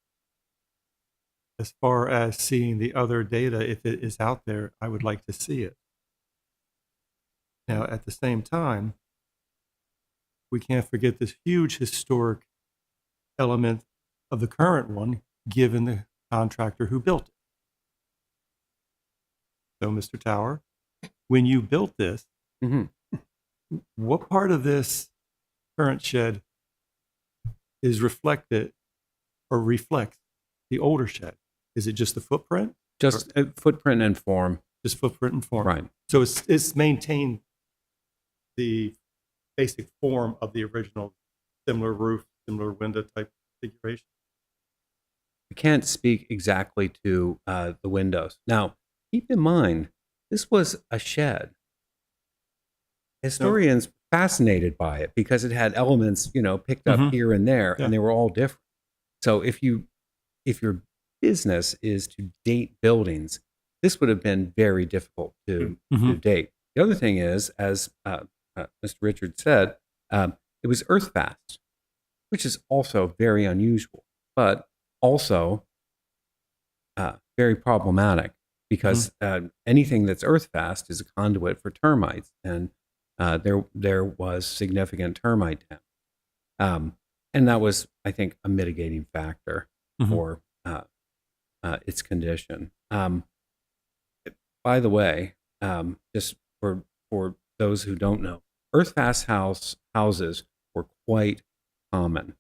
I: as far as seeing the other data, if it is out there, I would like to see it. Now, at the same time, we can't forget this huge historic element of the current one, given the contractor who built it. So, Mr. Tower, when you built this, what part of this current shed is reflected or reflects the older shed? Is it just the footprint?
B: Just footprint and form.
I: Just footprint and form.
B: Right.
I: So it's maintained the basic form of the original, similar roof, similar window type configuration.
B: I can't speak exactly to the windows. Now, keep in mind, this was a shed. Historians fascinated by it because it had elements, picked up here and there, and they were all different. So if your business is to date buildings, this would have been very difficult to date. The other thing is, as Mr. Richards said, it was earth fast, which is also very unusual, but also very problematic because anything that's earth fast is a conduit for termites, and there was significant termite damage. And that was, I think, a mitigating factor for its condition. By the way, just for those who don't know, earth-fast houses were quite common.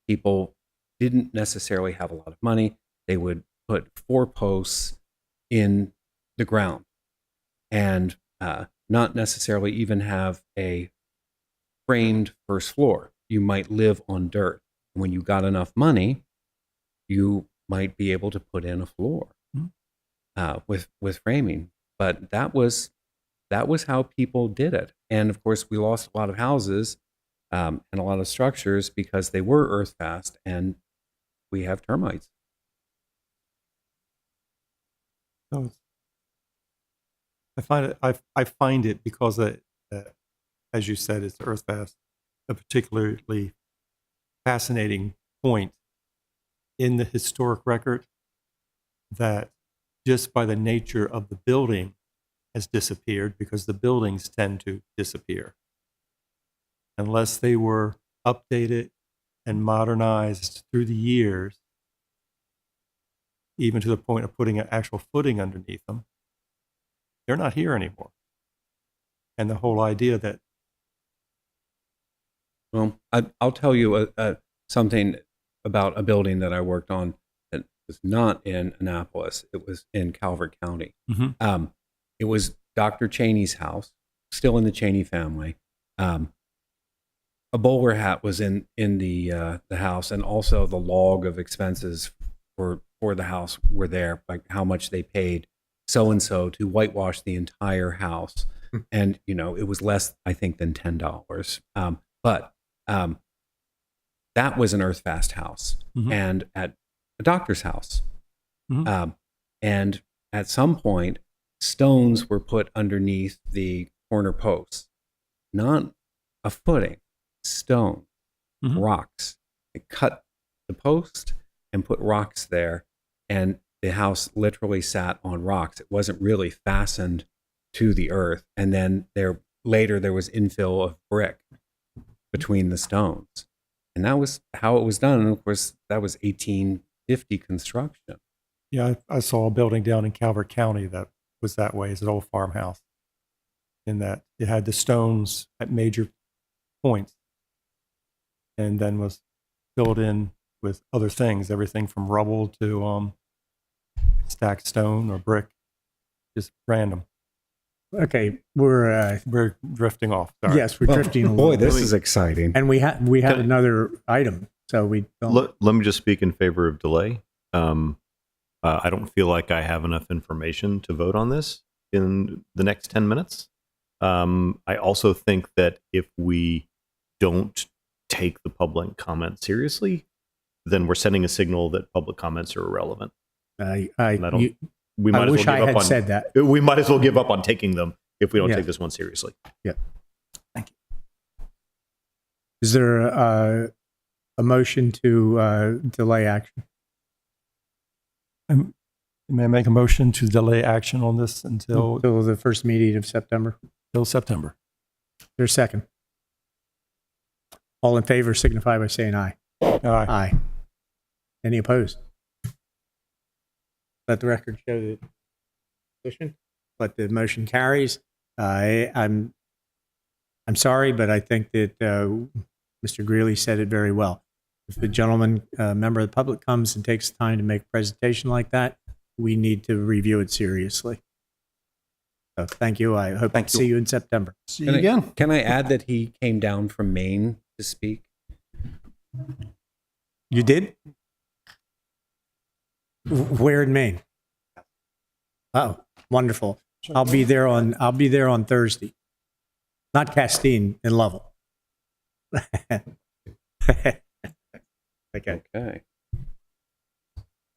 B: People didn't necessarily have a lot of money. They would put 4 posts in the ground and not necessarily even have a framed first floor. You might live on dirt. When you got enough money, you might be able to put in a floor with framing. But that was how people did it. And of course, we lost a lot of houses and a lot of structures because they were earth fast, and we have termites.
I: So I find it because as you said, it's earth fast, a particularly fascinating point in the historic record that just by the nature of the building has disappeared, because the buildings tend to disappear unless they were updated and modernized through the years, even to the point of putting an actual footing underneath them. They're not here anymore. And the whole idea that...
B: Well, I'll tell you something about a building that I worked on that was not in Annapolis. It was in Calvert County.
I: Mm-hmm.
B: It was Dr. Cheney's house, still in the Cheney family. A bowler hat was in the house, and also the log of expenses for the house were there, like how much they paid so and so to whitewash the entire house, and it was less, I think, than $10. But that was an earth-fast house,
I: Mm-hmm.
B: and at a doctor's house,
I: Mhm.
B: and at some point, stones were put underneath the corner posts, not a footing. Stone,
I: Mhm.
B: rocks. They cut the post and put rocks there, and the house literally sat on rocks. It wasn't really fastened to the earth. And then there was infill of brick between the stones, and that was how it was done. And of course, that was 1850 construction.
I: Yeah, I saw a building down in Calvert County that was that way. It's an old farmhouse, in that it had the stones at major points, and then was filled in with other things, everything from rubble to stacked stone or brick, just random.
A: Okay, we're
I: We're drifting off. Sorry.
A: yes, we're drifting a little
B: Boy, this
A: bit.
B: is exciting.
A: And we have
H: Can I-
A: another item, so we don't.
H: Let me just speak in favor of delay. I don't feel like I have enough information to vote on this in the next 10 minutes. I also think that if we don't take the public comment seriously, then we're sending a signal that public comments are irrelevant.
A: I
H: And I don't-
A: you-
H: We
A: I
H: might as
A: wish
H: well
A: I
H: give
A: had
H: up on.
A: said that.
H: We might as well give up on taking them if we don't
A: Yeah.
H: take this one seriously.
A: Is there a motion to delay action?
I: May I make a motion to delay action on this until
A: the first meeting of September?
I: September?
A: There's a second. All in favor signify by saying aye.
I: Aye.
A: Aye. Any opposed? Let the record show the position. But the motion carries. I'm sorry, but I think that Mr. Greeley said it very well. If a gentleman, member of the public, comes and takes time to make a presentation like that, we need to review it seriously. So thank you. I hope to see you in September.
M: See you again.
B: Can I add that he came down from Maine to speak?
A: You did? Where in Maine? Oh, wonderful. I'll be there on Thursday. Not Castine, in Lovell. Okay.
B: Okay.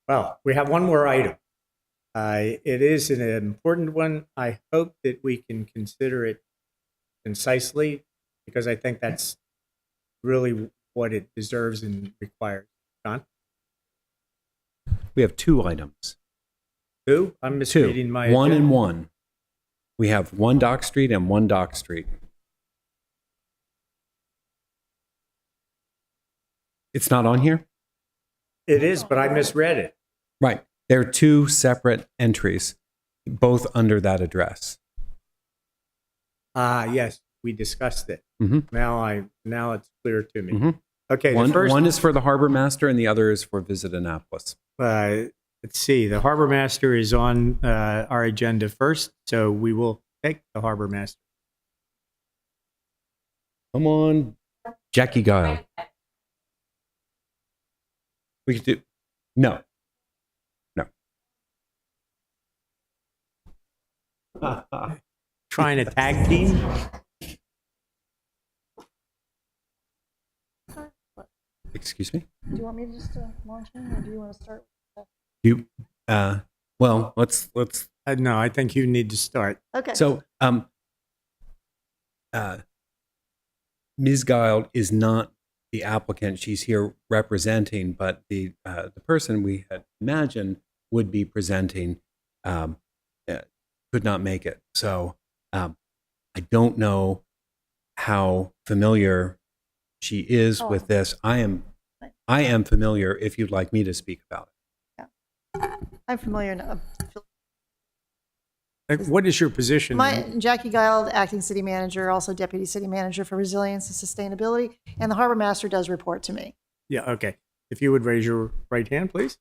A: Well, we have one more item. It is an important one. I hope that we can consider it concisely, because I think that's really what it deserves and requires. John?
B: We have two items.
A: Two? I'm misreading
B: Two.
A: my
B: One
A: agenda.
B: and one. We have one Dock Street and one Dock Street. It's not on here?
A: It is, but I misread it.
B: Right. There are two separate entries, both under that address.
A: Yes, we discussed it.
B: Mhm.
A: Now it's clear to me.
B: Mhm.
A: Okay,
B: One,
A: the first
B: one is for the Harbor Master and the other is for Visit Annapolis.
A: let's see. The Harbor Master is on our agenda first, so we will take the Harbor Master.
B: Come on, Jackie Guile. We could do, no.
A: Trying to tag team?
B: Excuse me?
O: Do you want me to just launch in, or do you want to start?
B: You, well, let's,
A: No, I think you need to start.
O: Okay.
B: so, Ms. Guile is not the applicant she's here representing, but the person we had imagined would be presenting could not make it. So I don't know how familiar she is with this. I am familiar if you'd like me to speak about it.
O: I'm familiar now.
A: What is your position?
O: Jackie Guile, acting city manager, also deputy city manager for resilience and sustainability, and the harbor master does report to me.
A: Yeah, okay. If you would raise your right hand, please.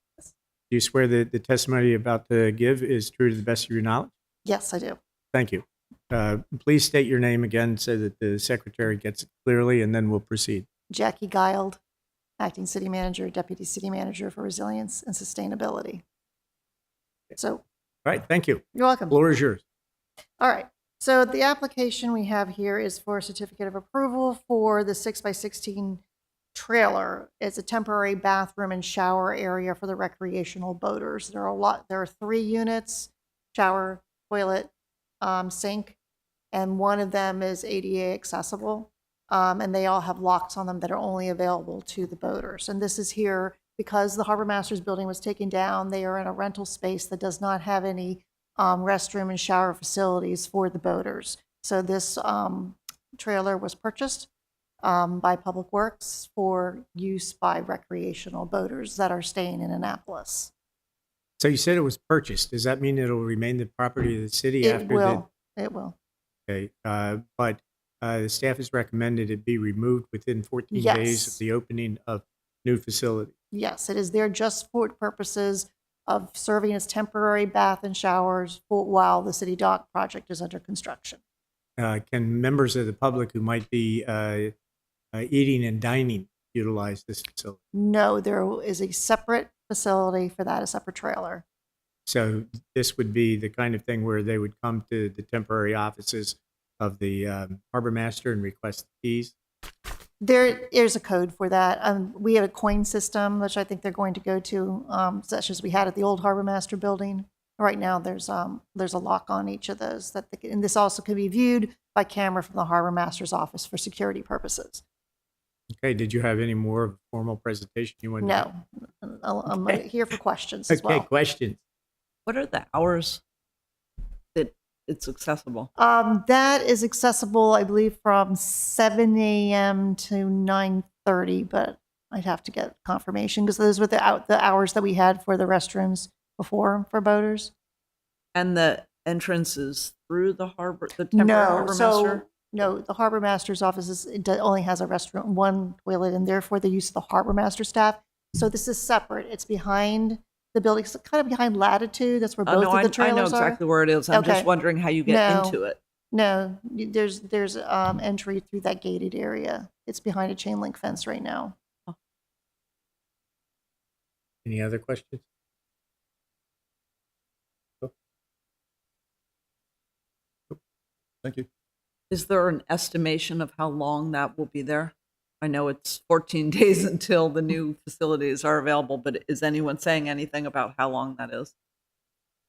A: Do you swear that the testimony you're about to give is true to the best of your knowledge?
O: Yes, I do.
A: Thank you. Please state your name again so that the secretary gets it clearly, and then we'll proceed.
O: Jackie Guild, Acting City Manager, Deputy City Manager for Resilience and Sustainability. So,
A: All right, thank you.
O: you're welcome.
A: Floor is yours.
O: All right. So the application we have here is for a certificate of approval for the 6x16 trailer. It's a temporary bathroom and shower area for the recreational boaters. There are 3 units, shower, toilet, sink, and one of them is ADA accessible. And they all have locks on them that are only available to the boaters. And this is here because the Harbor Masters building was taken down. They are in a rental space that does not have any restroom and shower facilities for the boaters. So this trailer was purchased by Public Works for use by recreational boaters that are staying in Annapolis.
A: So you said it was purchased. Does that mean it'll remain the property of the city
O: It
A: after
O: will. It will.
A: Okay, but the staff has recommended it be removed within 14
O: Yes.
A: days of the opening of new facility.
O: Yes, it is there just for purposes of serving as temporary bath and showers while the city dock project is under construction.
A: Can members of the public who might be eating and dining utilize this facility?
O: No, there is a separate facility for that, a separate trailer.
A: So this would be the kind of thing where they would come to the temporary offices of the harbor master and request the keys?
O: There is a code for that. We have a coin system, which I think they're going to go to, such as we had at the old Harbor Master building. Right now, there's a lock on each of those. And this also can be viewed by camera from the Harbor Master's office for security purposes.
A: Okay, did you have any more of a formal presentation you wanted to
O: No, I'm here for questions as well.
A: Okay, questions.
G: What are the hours that it's accessible?
O: That is accessible, I believe, from 7 a.m. to 9:30, but I'd have to get confirmation because those were the hours that we had for the restrooms before for boaters.
G: And the entrance is through the harbor, the temporary harbor master?
O: No, the harbor master's office only has a restroom, one toilet, and therefore the use of the harbor master staff. So this is separate. It's behind the building, it's kind of behind Latitude. That's where both of the trailers
G: I know exactly where it is. I'm
O: Okay.
G: just wondering how you get into it.
O: No, there's entry through that gated area. It's behind a chain link fence right now.
A: Any other questions?
I: Thank you.
G: Is there an estimation of how long that will be there? I know it's 14 days until the new facilities are available, but is anyone saying anything about how long that is?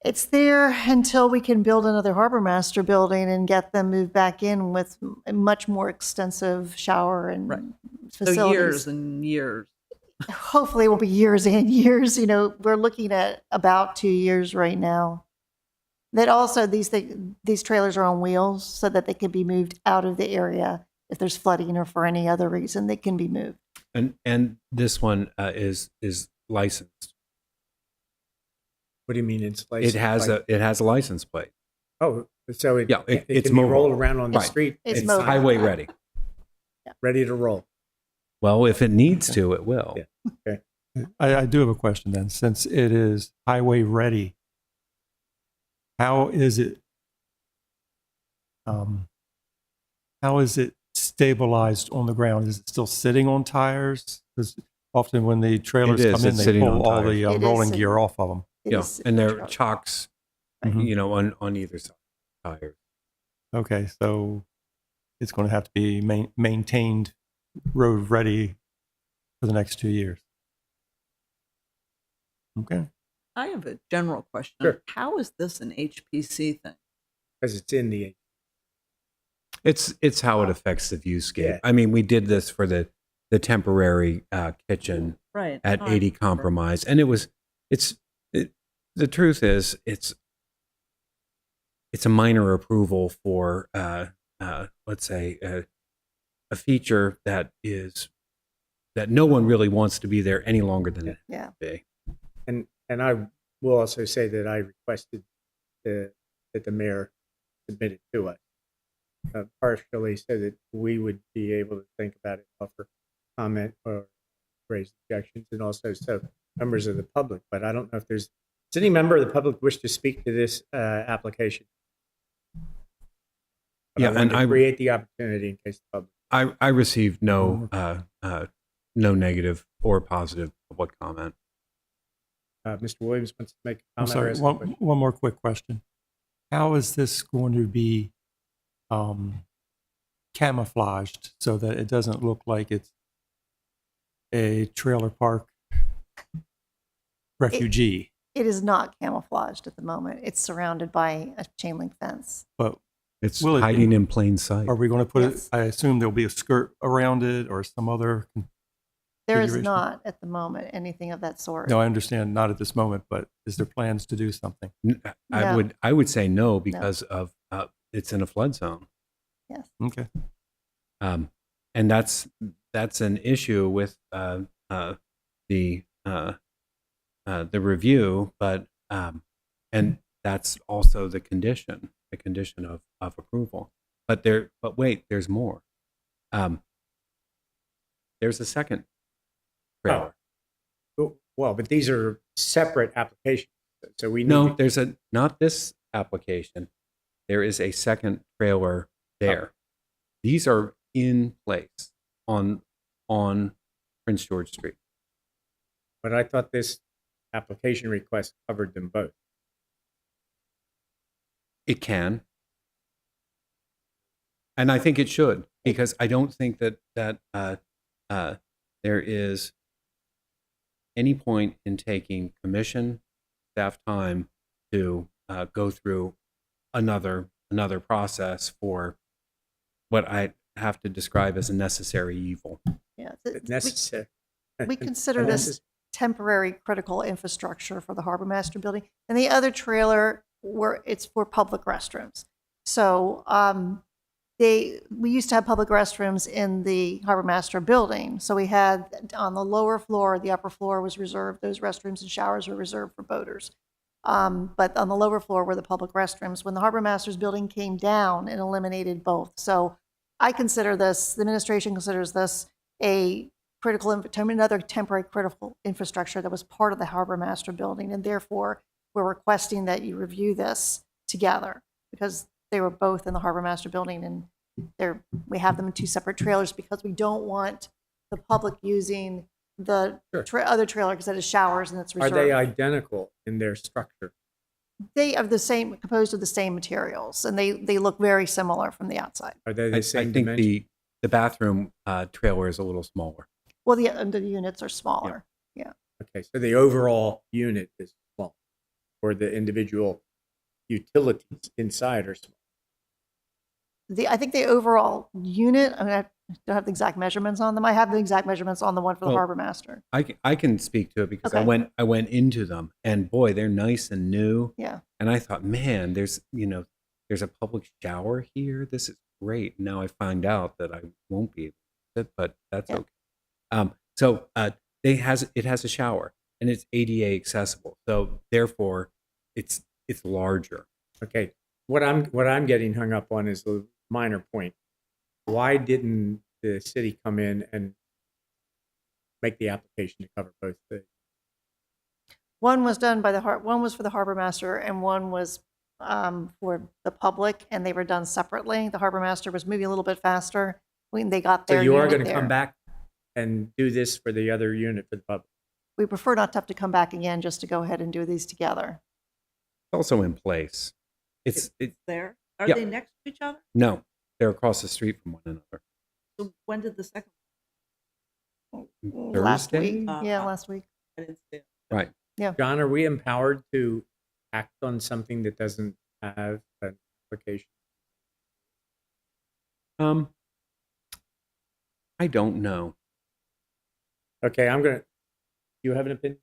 O: It's there until we can build another harbor master building and get them moved back in with a much more extensive shower and facilities.
G: So years and years.
O: Hopefully it will be years and years. You know, we're looking at about 2 years right now. That also, these trailers are on wheels so that they can be moved out of the area. If there's flooding or for any other reason, they can be moved.
B: And this one is licensed.
A: What do you mean it's licensed?
B: It has a license plate.
A: Oh, so it
B: it's
A: can be
B: mobile.
A: rolled around on the
B: Right.
A: street.
O: It's mobile.
B: highway ready.
A: Ready to roll.
B: Well, if it needs to, it will.
A: Yeah. Okay.
I: I do have a question then. Since it is highway ready, how is it stabilized on the ground? Is it still sitting on tires? Because often when the trailers
B: It is.
I: come in,
B: It's
I: they
B: sitting
I: pull
B: on
I: all the
O: tires. It is
I: rolling
O: sitting-
I: gear off of them.
O: It
B: Yeah,
O: is
B: and they're
O: truck.
B: chocks, on either side of the tires.
I: Okay, so it's going to have to be maintained road ready for the next 2 years. Okay.
G: I have a general question.
A: Sure.
G: How is this an HPC thing?
A: Because it's in the
B: It's how it affects the viewscape.
A: Yeah.
B: I mean, we did this for the temporary kitchen
G: Right.
B: at
G: Oh,
B: 80 Compromise, and the truth is it's a minor approval for let's say a feature that no one really wants to be there any longer than it has
O: Yeah.
B: to be.
A: And I will also say that I requested that the mayor submit it to us, partially so that we would be able to think about it, offer comment or raise objections, and also so members of the public, but I don't know if does any member of the public wish to speak to this application? But
B: Yeah,
A: I wanted
B: and
A: to
B: I
A: create the opportunity in case the public.
B: I received no negative or positive public comment.
A: Mr. Williams wants to make a
I: I'm
A: comment. or
I: sorry,
A: ask a question.
I: one more quick question. How is this going to be camouflaged so that it doesn't look like it's a trailer park refugee?
O: It is not camouflaged at the moment. It's surrounded by a chain link fence.
I: But
B: It's
I: will it
B: hiding
I: be?
B: in plain sight.
I: Are we going to put
O: Yes.
I: it? I assume there'll be a skirt around it or some other.
O: There is
I: configuration?
O: not at the moment anything of that sort.
I: No, I understand, not at this moment, but is there plans to do something?
O: No.
B: I would say no because of it's in a flood zone.
O: Yes.
I: Okay.
B: And that's an issue with the review, but and that's also the condition of approval. But wait, there's more. There's a second trailer.
A: Well, but these are separate applications, so we need
B: No,
A: to-
B: there's not this application. There is a second trailer there. These are in place on Prince George Street.
A: But I thought this application request covered them both.
B: It can. And I think it should, because I don't think that there is any point in taking commission staff time to go through another process for what I have to describe as a necessary evil.
O: Yeah,
A: Necessary.
O: we consider this temporary critical infrastructure for the Harbor Master building, and the other trailer it's for public restrooms. So we used to have public restrooms in the Harbor Master building. So we had on the lower floor, the upper floor was reserved. Those restrooms and showers were reserved for boaters. But on the lower floor were the public restrooms. When the Harbor Master's building came down, it eliminated both. So I consider this, the administration considers this another temporary critical infrastructure that was part of the Harbor Master building. And therefore, we're requesting that you review this together because they were both in the Harbor Master building and we have them in two separate trailers because we don't want the public using the other trailer because it has showers and it's
A: Are
O: reserved.
A: they identical in their structure?
O: They are composed of the same materials, and they look very similar from the outside.
A: Are they the same
B: I think
A: dimension?
B: the bathroom trailer is a little smaller.
O: Well, the units are smaller. Yeah.
A: Okay, so the overall unit is small, or the individual utilities inside are small.
O: I think the overall unit, I mean, I don't have the exact measurements on them. I have the exact measurements on the one for the
B: Well,
O: Harbor Master.
B: I can speak to it because
O: Okay.
B: I went into them and boy, they're nice and new.
O: Yeah.
B: And I thought, man, there's a public shower here. This is great. Now I find out that I won't be able to, but that's okay. So it has a shower and it's ADA accessible. So therefore, it's larger.
A: Okay, what I'm getting hung up on is the minor point. Why didn't the city come in and make the application to cover both things?
O: One was done by one was for the Harbor Master, and one was for the public, and they were done separately. The Harbor Master was moving a little bit faster when they got
A: So
O: their
A: you are
O: unit
A: going to
O: there.
A: come back and do this for the other unit for the public?
O: We prefer not to have to come back again, just to go ahead and do these together.
B: It's also in place. It's
G: There? Are
B: Yeah.
G: they next to each other?
B: no, they're across the street from one another.
G: So when did the second?
O: Last
B: Thursday?
O: week, last week.
G: I didn't see it.
B: Right.
O: Yeah.
A: John, are we empowered to act on something that doesn't have an application?
B: I don't know.
A: Okay, do you have an opinion?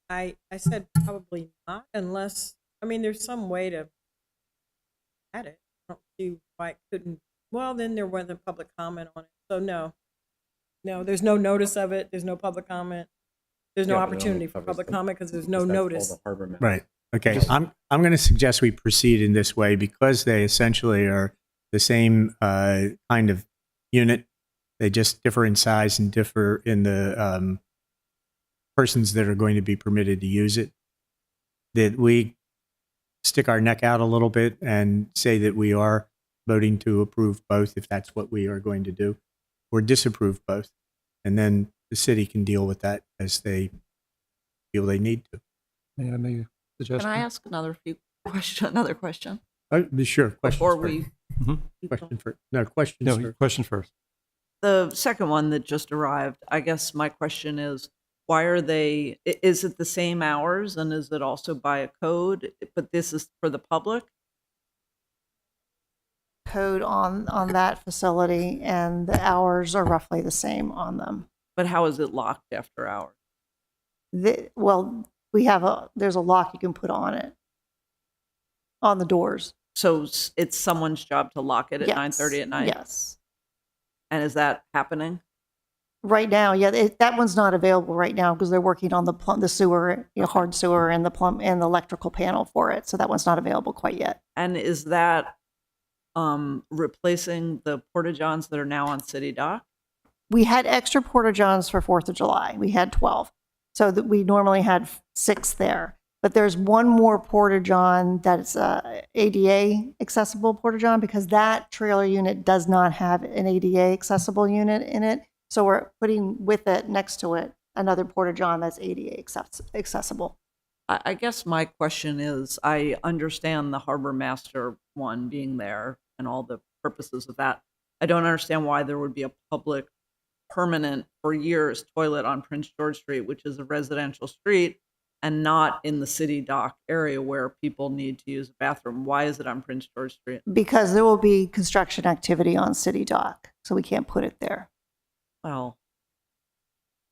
P: I said probably not, unless, I mean, there's some way to add it. I don't see why it couldn't. Well, then there wasn't public comment on it. So no, there's no notice of it. There's no public comment. There's no
B: Yeah, but it only
P: opportunity for
B: covers
P: public
B: the-
P: comment because there's no
B: because that's all
P: notice.
B: the Harbor Master.
A: Right. Okay. I'm going to suggest we proceed in this way because they essentially are the same kind of unit. They just differ in size and differ in the persons that are going to be permitted to use it. That we stick our neck out a little bit and say that we are voting to approve both if that's what we are going to do, or disapprove both. And then the city can deal with that as they feel they need to.
I: May I make a suggestion?
G: Can I ask another question?
A: Sure. Questions
G: Before
A: first.
G: we
A: Question first. No, questions
I: No,
A: first.
I: question first.
G: The second one that just arrived, I guess my question is, why are they, is it the same hours and is it also by a code, but this is for the public?
O: Code on that facility, and the hours are roughly the same on them.
G: But how is it locked after hours?
O: Well, there's a lock you can put on it, on the doors.
G: So it's someone's job to lock it at
O: Yes.
G: 9:30 at night?
O: Yes.
G: And is that happening?
O: Right now, yeah, that one's not available right now because they're working on the sewer, hard sewer, and the electrical panel for it. So that one's not available quite yet.
G: And is that replacing the porta-johns that are now on City Dock?
O: We had extra porta-johns for 4th of July. We had 12. So that we normally had 6 there. But there's one more porta-john that's ADA accessible porta-john because that trailer unit does not have an ADA accessible unit in it. So we're putting with it, next to it, another porta-john that's ADA accessible.
G: I guess my question is, I understand the harbor master one being there and all the purposes of that. I don't understand why there would be a public permanent for years toilet on Prince George Street, which is a residential street, and not in the City Dock area where people need to use a bathroom. Why is it on Prince George Street?
O: Because there will be construction activity on City Dock, so we can't put it there.
G: Well,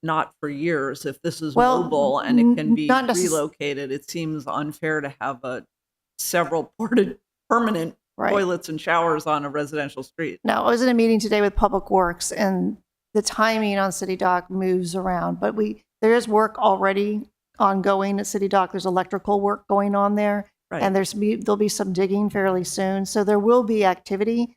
G: not for years. If this is
O: Well,
G: mobile and it can be
O: not necess-
G: relocated, it seems unfair to have several permanent
O: Right.
G: toilets and showers on a residential street.
O: Now, I was in a meeting today with Public Works, and the timing on City Dock moves around, but there is work already ongoing at City Dock. There's electrical work going on there,
G: Right.
O: and there'll be some digging fairly soon. So there will be activity.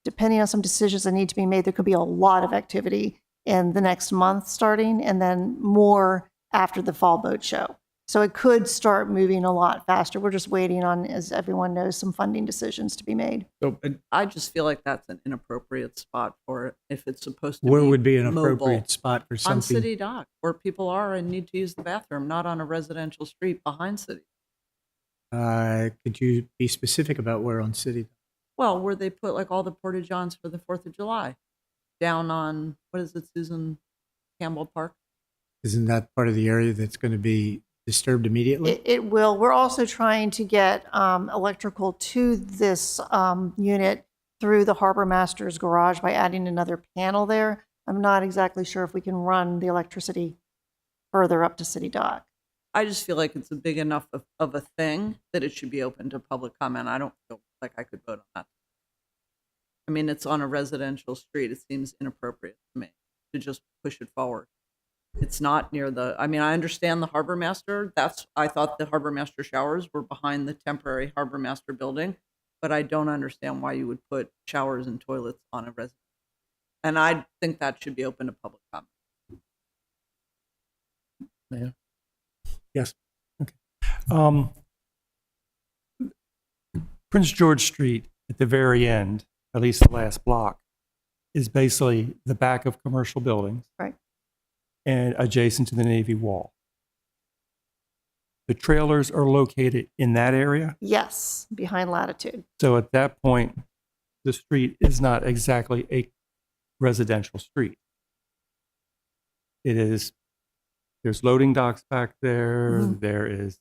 O: Depending on some decisions that need to be made, there could be a lot of activity in the next month starting, and then more after the fall boat show. So it could start moving a lot faster. We're just waiting on, as everyone knows, some funding decisions to be made.
A: So,
G: I just feel like that's an inappropriate spot for it if it's supposed to
A: where
G: be
A: would be an
G: mobile.
A: appropriate spot for
G: On
A: something?
G: City Dock, where people are and need to use the bathroom, not on a residential street behind City.
A: Could you be specific about where on City?
G: Well, where they put like all the porta-johns for the 4th of July, down on, what is it, Susan Campbell Park?
A: Isn't that part of the area that's going to be disturbed immediately?
O: It will. We're also trying to get electrical to this unit through the harbor master's garage by adding another panel there. I'm not exactly sure if we can run the electricity further up to City Dock.
G: I just feel like it's a big enough of a thing that it should be open to public comment. I don't feel like I could vote on that. I mean, it's on a residential street. It seems inappropriate to me to just push it forward. It's not near I understand the harbor master. I thought the harbor master showers were behind the temporary harbor master building, but I don't understand why you would put showers and toilets on a residence. And I think that should be open to public comment.
I: Yeah. Yes. Okay. Prince George Street at the very end, at least the last block, is basically the back of commercial buildings.
O: Right.
I: And adjacent to the Navy Wall. The trailers are located in that area.
O: Yes, behind Latitude.
I: So at that point, the street is not exactly a residential street. There's loading docks back there.
O: Mhm.
I: There's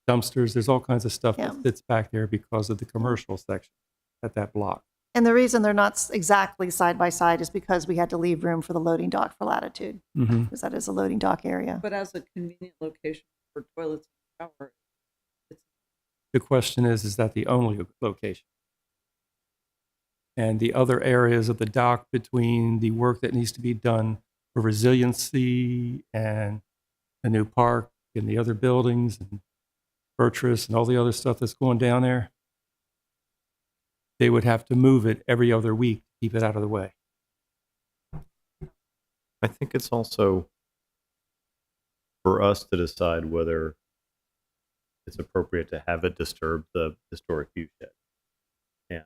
I: dumpsters. There's all kinds of stuff that sits back there because of the commercial section at that block.
O: And the reason they're not exactly side by side is because we had to leave room for the loading dock for Latitude, because that is a loading dock area.
G: But as a convenient location for toilets and showers,
I: The question is that the only location? And the other areas of the dock between the work that needs to be done for resiliency and the new park and the other buildings and Bertrus and all the other stuff that's going down there, they would have to move it every other week to keep it out of the way.
H: I think it's also for us to decide whether it's appropriate to have it disturb the historic view shed. And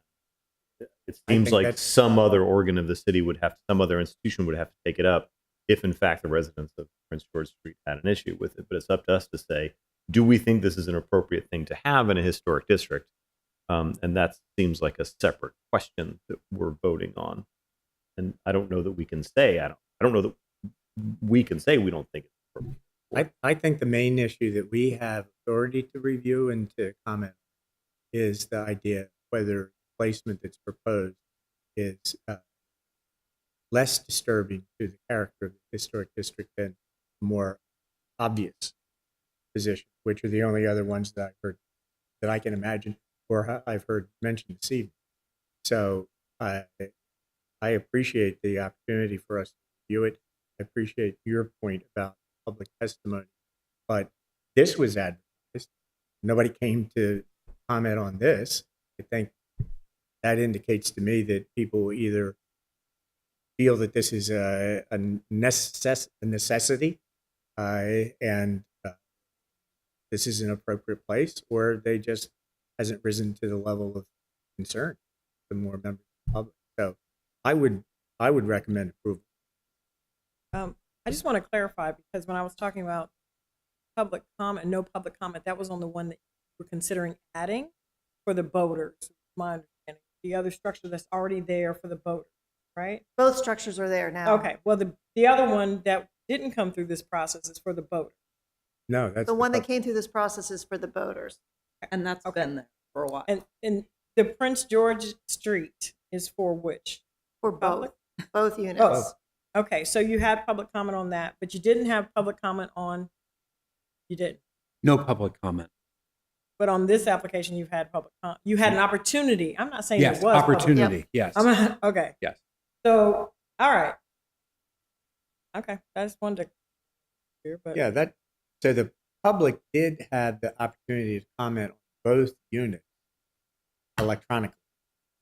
H: it
A: I
H: seems
A: think
H: like
A: that's-
H: some other organ of the city some other institution would have to take it up if in fact the residents of Prince George Street had an issue with it. But it's up to us to say, do we think this is an appropriate thing to have in a historic district? And that seems like a separate question that we're voting on. And I don't know that we can say, I don't know that we can say we don't think it's appropriate.
A: I think the main issue that we have authority to review and to comment is the idea of whether placement that's proposed is less disturbing to the character of the historic district than more obvious positions, which are the only other ones that I've heard that I can imagine or I've heard mentioned this evening. So I appreciate the opportunity for us to review it. I appreciate your point about public testimony, but this was advertised. Nobody came to comment on this. I think that indicates to me that people either feel that this is a necessity and this is an appropriate place, or they just hasn't risen to the level of concern to more members of the public. So I would recommend approval.
P: I just want to clarify, because when I was talking about public comment, no public comment, that was on the one that we're considering adding for the boaters. My understanding, the other structure that's already there for the boaters, right?
O: Both structures are there now.
P: Okay. Well, the other one that didn't come through this process is for the boaters.
A: No, that's
O: The one that came through this process is for the boaters.
G: And that's been there for a while.
P: And the Prince George Street is for which?
O: For both, both units.
P: Both. Okay, so you had public comment on that, but you didn't have public comment on, you didn't.
B: No public comment.
P: But on this application, you've had public comment. You had an opportunity. I'm not saying
B: Yes,
P: it was public.
B: opportunity. Yes.
P: Okay.
B: Yes.
P: So, all right. Okay, I just wanted to hear, but
A: Yeah, so the public did have the opportunity to comment on both units electronically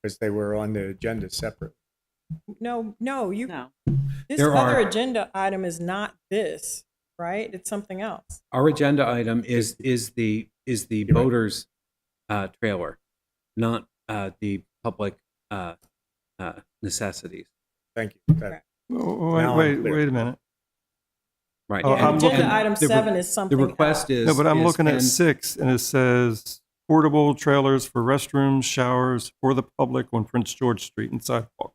A: because they were on the agenda separately.
P: no, this
B: There
P: other
B: are-
P: agenda item is not this, right? It's something else.
B: Our agenda item is the boaters trailer, not the public necessities.
A: Thank you.
P: Okay.
A: Now
I: Wait
A: I'm clear.
I: a minute.
B: Right.
I: Oh, I'm looking-
P: Agenda item 7 is something
B: The request is
I: No, but I'm looking at
B: and
I: 6, and it says portable trailers for restrooms, showers for the public on Prince George Street and sidewalk.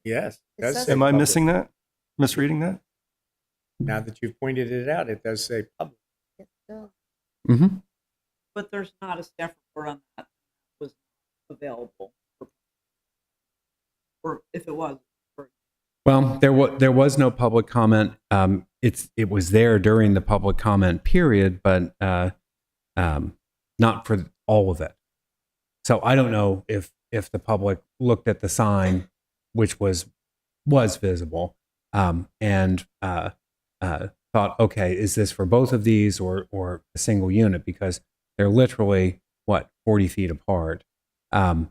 A: Yes.
O: It
A: does
O: says
A: say
I: Am I
A: public.
I: missing that? Misreading that?
A: Now that you've pointed it out, it does say public.
O: Yes, it does.
B: Mhm.
G: But there's not a staff report on that was available. Or if it was.
B: Well, there was no public comment. It was there during the public comment period, but not for all of it. So I don't know if the public looked at the sign, which was visible, and thought, okay, is this for both of these or a single unit? Because they're literally 40 feet apart. The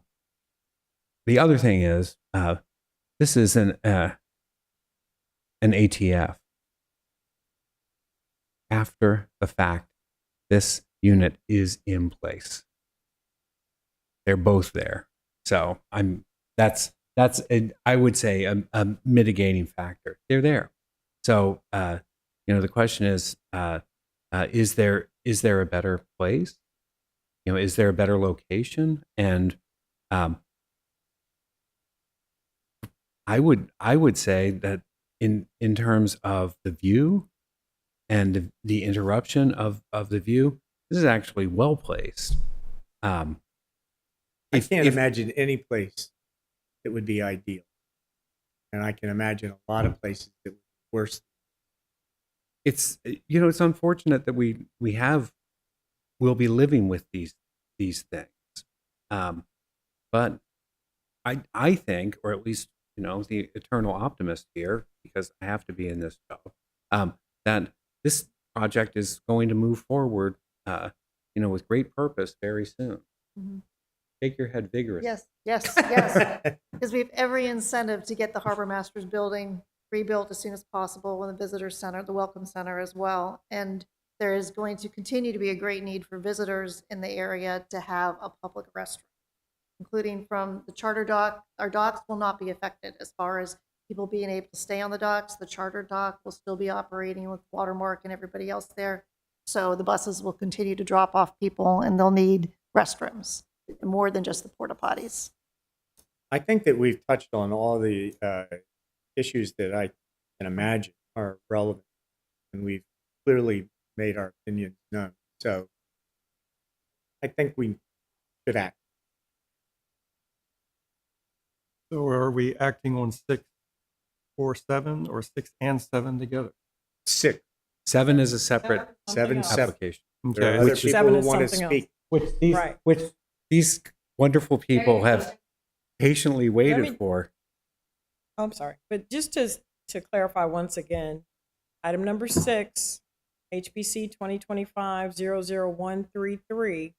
B: other thing is, this is an ATF. After the fact, this unit is in place. They're both there. So I would say a mitigating factor. They're there. So the question is there a better place? Is there a better location? And I would say that in terms of the view and the interruption of the view, this is actually well placed.
A: I can't imagine any place that would be ideal. And I can imagine a lot of places that would be worse.
B: It's unfortunate that we'll be living with these things. But I think, or at least the eternal optimist here, because I have to be in this job, that this project is going to move forward, with great purpose very soon.
O: Mhm.
B: Shake your head vigorously.
O: Yes, yes, yes. Because we have every incentive to get the Harbor Masters building rebuilt as soon as possible, and the visitor center, the welcome center as well. And there is going to continue to be a great need for visitors in the area to have a public restroom, including from the charter dock. Our docks will not be affected as far as people being able to stay on the docks. The charter dock will still be operating with Watermark and everybody else there. So the buses will continue to drop off people, and they'll need restrooms, more than just the porta potties.
A: I think that we've touched on all the issues that I can imagine are relevant, and we've clearly made our opinions known. So I think we should act.
I: So are we acting on 6 or 7 or 6 and 7 together?
A: 6.
B: 7 is a separate
A: Seven,
B: application.
A: There are
I: Okay.
A: other
B: Which-
A: people
P: Seven
A: who
P: is
A: want to
P: something
A: speak.
P: else.
B: Which these wonderful people have patiently waited for.
P: Oh, I'm sorry, but just to clarify once again, item number 6, HBC 2025-00133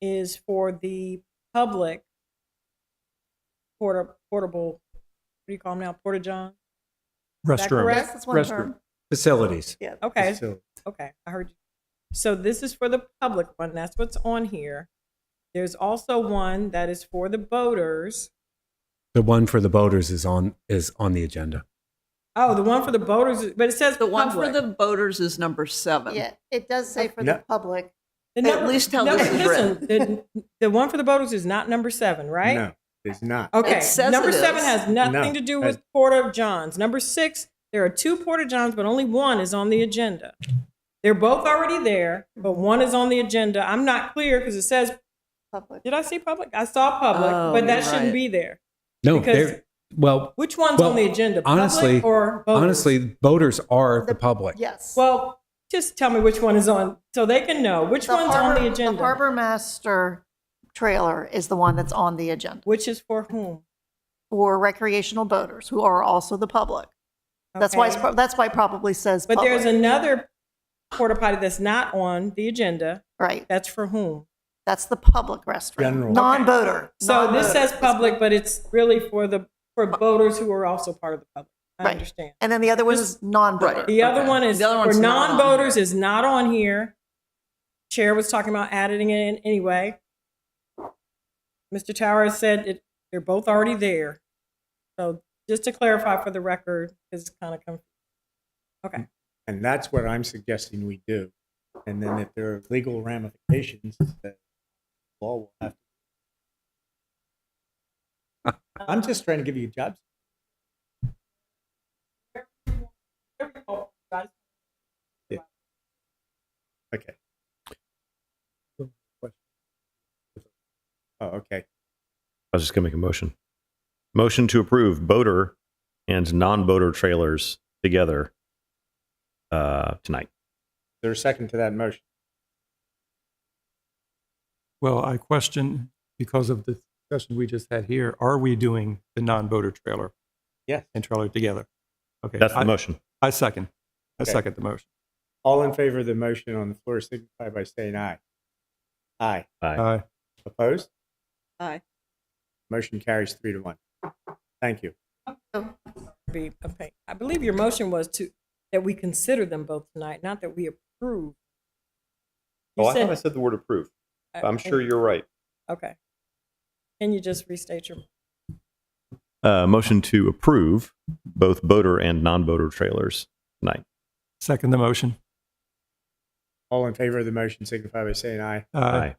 P: is for the public portable, what do you call them now, porta-john?
I: Restroom.
P: correct?
O: Yes, that's one
I: Restroom.
O: term.
B: Facilities.
O: Yeah.
P: Okay,
A: So
P: okay, I heard you. So this is for the public one, that's what's on here. There's also one that is for the boaters.
B: The one for the boaters is on the agenda.
P: Oh, the one for the boaters, but it says
G: The one for
P: public.
G: the boaters is number 7.
O: Yeah, it does say for
A: No.
O: the public.
P: The
G: At least how this is
P: listen, the one for the boaters is not number 7, right?
A: no, it's not.
P: Okay,
G: It says
P: number
G: it
P: 7
G: is.
P: has nothing
A: No,
P: to do
A: has-
P: with porta johns. Number 6, there are 2 porta johns, but only one is on the agenda. They're both already there, but one is on the agenda. I'm not clear because it says,
O: Public.
P: did I see public? I saw public,
G: Oh,
P: but that
G: you're
P: shouldn't
G: right.
P: be there.
B: No,
P: Because-
B: they're well.
P: Which one's
B: Well,
P: on the agenda?
B: honestly-
P: Public or boaters?
B: Honestly, boaters are the
O: The-
B: public.
O: Yes.
P: Well, just tell me which one is on, so they can know which
O: The
P: one's on
O: Harbor-
P: the agenda.
O: The Harbor Master trailer is the one that's on the agenda
P: Which is for whom?
O: for recreational boaters who are also the public. That's why
P: Okay.
O: that's why it probably says
P: But
O: public.
P: there's another porta potty that's not on the agenda.
O: Right.
P: That's for whom?
O: That's the public restroom.
A: General.
O: Non-boater.
P: So this
O: Non-boater.
P: says public, but it's really for boaters who are also part of the public. I
O: Right.
P: understand.
O: And then the other one is non-boater.
G: Right.
P: The other
G: Okay.
P: one is
G: The other
P: for
G: one's not on
P: non-boaters
G: here.
P: is not on here. Chair was talking about adding it in anyway. Mr. Towers said they're both already there. So just to clarify for the record, it's kind of confusing. Okay.
A: And that's what I'm suggesting we do. And then if there are legal ramifications, that law will have to. I'm just trying to give you jobs. Okay. Oh, okay.
H: I was just going to make a motion. Motion to approve boater and non-boater trailers together tonight.
A: Is there a second to that motion?
I: Well, I question, because of the discussion we just had here, are we doing the non-boater trailer
A: Yes.
I: and trailer together? Okay.
H: That's the motion.
I: I second. I
A: Okay.
I: second the motion.
A: All in favor of the motion on the floor signify by saying aye. Aye.
H: Aye.
A: Opposed?
G: Aye.
A: Motion carries 3-1. Thank you.
P: Okay. I believe your motion was that we consider them both tonight, not that we approve. You
H: Oh, I thought I said the word approve. I'm sure you're right.
P: Okay. Can you just restate your?
H: Motion to approve both boater and non-boater trailers tonight.
I: Second the motion.
A: All in favor of the motion signify by saying aye.
H: Aye.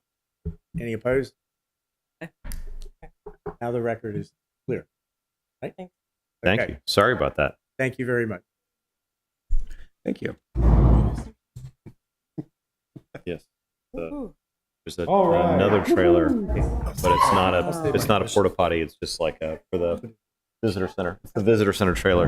A: Any opposed? Now the record is clear. Right?
H: Thank
A: Okay.
H: you. Sorry about that.
A: Thank you very much.
B: Thank you.
H: Yes.
P: Ooh.
H: There's
A: All right.
H: another trailer, but it's not a porta potty. It's just like for the visitor center. It's the visitor center trailer.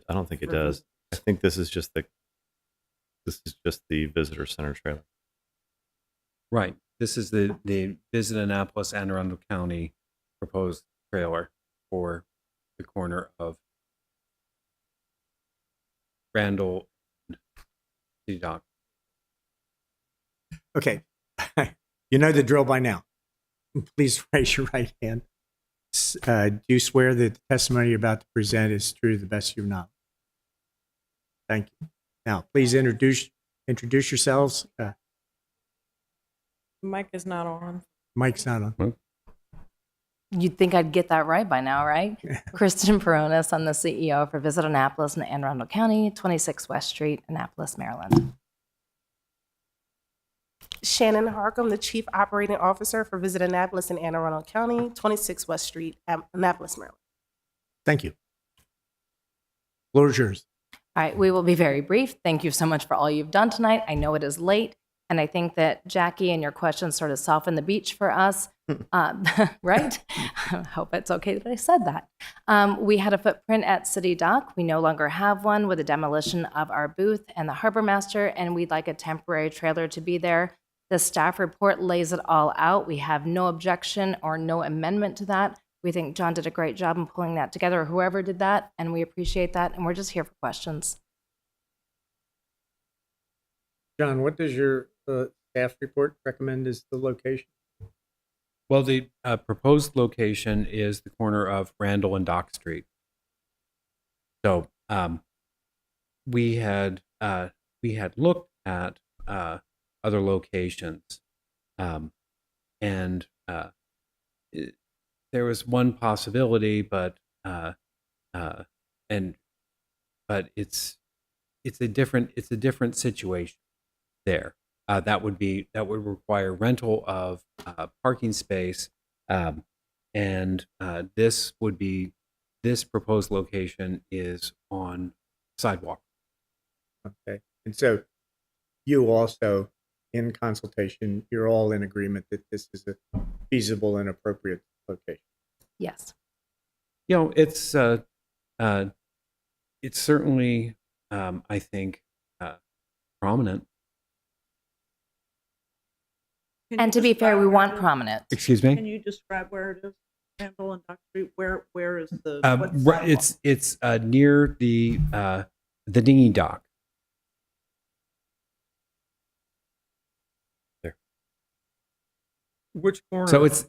H: I don't think it does. I think this is just the visitor center trailer.
B: Right. This is the Visit Annapolis, Anne Arundel County proposed trailer for the corner of Randall and City Dock.
A: Okay. You know the drill by now. Please raise your right hand. Do you swear that the testimony you're about to present is true to the best of your knowledge? Thank you. Now, please introduce yourselves.
P: Mic is not on.
A: Mike's not on.
Q: You'd think I'd get that right by now, right? Kristen Peronis, I'm the CEO for Visit Annapolis in Anne Arundel County, 26 West Street, Annapolis, Maryland.
R: Shannon Harcum, the Chief Operating Officer for Visit Annapolis in Anne Arundel County, 26 West Street, Annapolis, Maryland.
A: Thank you. Floor is yours.
Q: All right, we will be very brief. Thank you so much for all you've done tonight. I know it is late, and I think that Jackie and your questions sort of softened the beach for us, right? I hope it's okay that I said that. We had a footprint at City Dock. We no longer have one with the demolition of our booth and the harbor master, and we'd like a temporary trailer to be there. The staff report lays it all out. We have no objection or no amendment to that. We think John did a great job in pulling that together, or whoever did that, and we appreciate that, and we're just here for questions.
A: John, what does your staff report recommend as the location?
B: Well, the proposed location is the corner of Randall and Dock Street. So we had looked at other locations, and there was one possibility, but it's a different situation there. That would require rental of parking space, and this proposed location is on sidewalk.
A: Okay, and so you also, in consultation, you're all in agreement that this is a feasible and appropriate location.
Q: Yes.
B: You know, it's certainly, I think, prominent.
Q: And to be fair, we want prominent.
B: Excuse me?
G: Can you describe where it is? Randall and Dock Street. Where is the?
B: It's near the dinghy dock. There.
I: Which corner?
B: So it's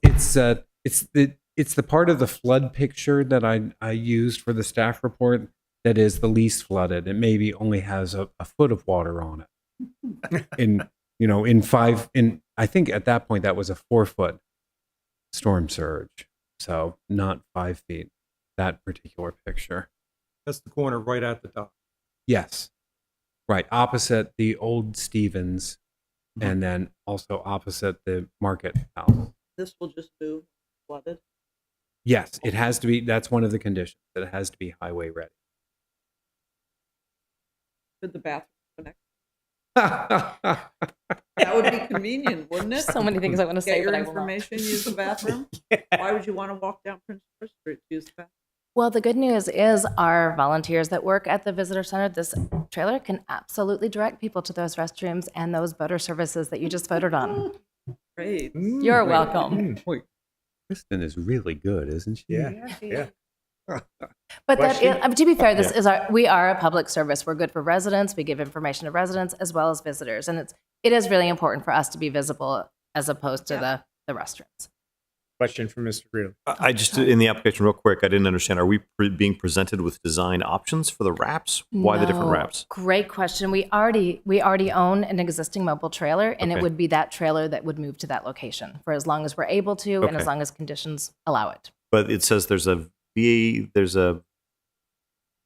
B: the part of the flood picture that I used for the staff report that is the least flooded. It maybe only has a foot of water on it. I think at that point that was a 4-foot storm surge. So not 5 feet, that particular picture.
I: That's the corner right at the dock.
B: Yes. Right. Opposite the old Stevens, and then also opposite the market house.
G: This will just move flooded.
B: Yes, it has to be. That's one of the conditions, that it has to be highway ready.
G: Could the bathroom connect? That would be convenient, wouldn't it?
Q: So many things I want to say,
G: Get your
Q: but I will not.
G: information, use the bathroom. Why would you want to walk down Prince George Street to use the bathroom?
Q: Well, the good news is our volunteers that work at the visitor center, this trailer can absolutely direct people to those restrooms and those voter services that you just voted on.
G: Great.
Q: You're welcome.
B: Wait, Kristen is really good, isn't she?
A: Yeah.
Q: But that is, to be fair, we are a public service. We're good for residents. We give information to residents as well as visitors, and it is really important for us to be visible as opposed to the restrooms.
A: Question from Mr. Real.
H: I just, in the application real quick, I didn't understand. Are we being presented with design options for the wraps? Why the different
Q: No.
H: wraps?
Q: Great question. We already own an existing mobile trailer, and it
H: Okay.
Q: would be that trailer that would move to that location for as long as we're able to, and as
H: Okay.
Q: long as conditions allow it.
H: But it says there's a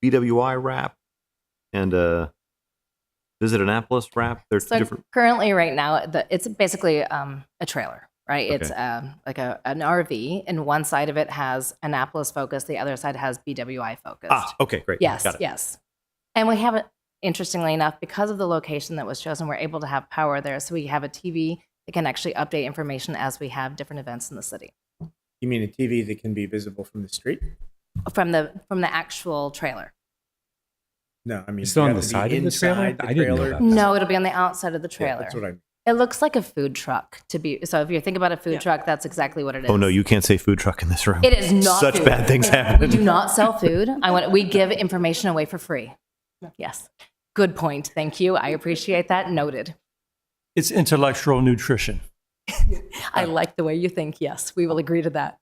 H: BWI wrap and a Visit Annapolis wrap. They're
Q: So
H: different.
Q: currently, right now, it's basically a trailer, right? It's
H: Okay.
Q: like an RV, and one side of it has Annapolis focus, the other side has BWI focused.
H: Okay, great.
Q: Yes,
H: Got it.
Q: yes. And we have it, interestingly enough, because of the location that was chosen, we're able to have power there. So we have a TV that can actually update information as we have different events in the city
A: You mean a TV that can be visible from the street?
Q: from the actual trailer.
A: No, I mean,
B: It's on
A: you
B: the
A: have to be
B: side of the trailer?
A: inside
B: I didn't know that.
Q: No, it'll be on the outside of the
A: Yeah,
Q: trailer.
A: that's what I mean.
Q: It looks like a food truck to be. So if you think about a food truck, that's exactly what it is.
H: Oh no, you can't say food truck in this room.
Q: It is not
H: Such
Q: food.
H: bad things
Q: We
H: happen.
Q: do not sell food. We give information away for free. Yes. Good point. Thank you. I appreciate that. Noted.
I: It's intellectual nutrition.
Q: I like the way you think. Yes, we will agree to that.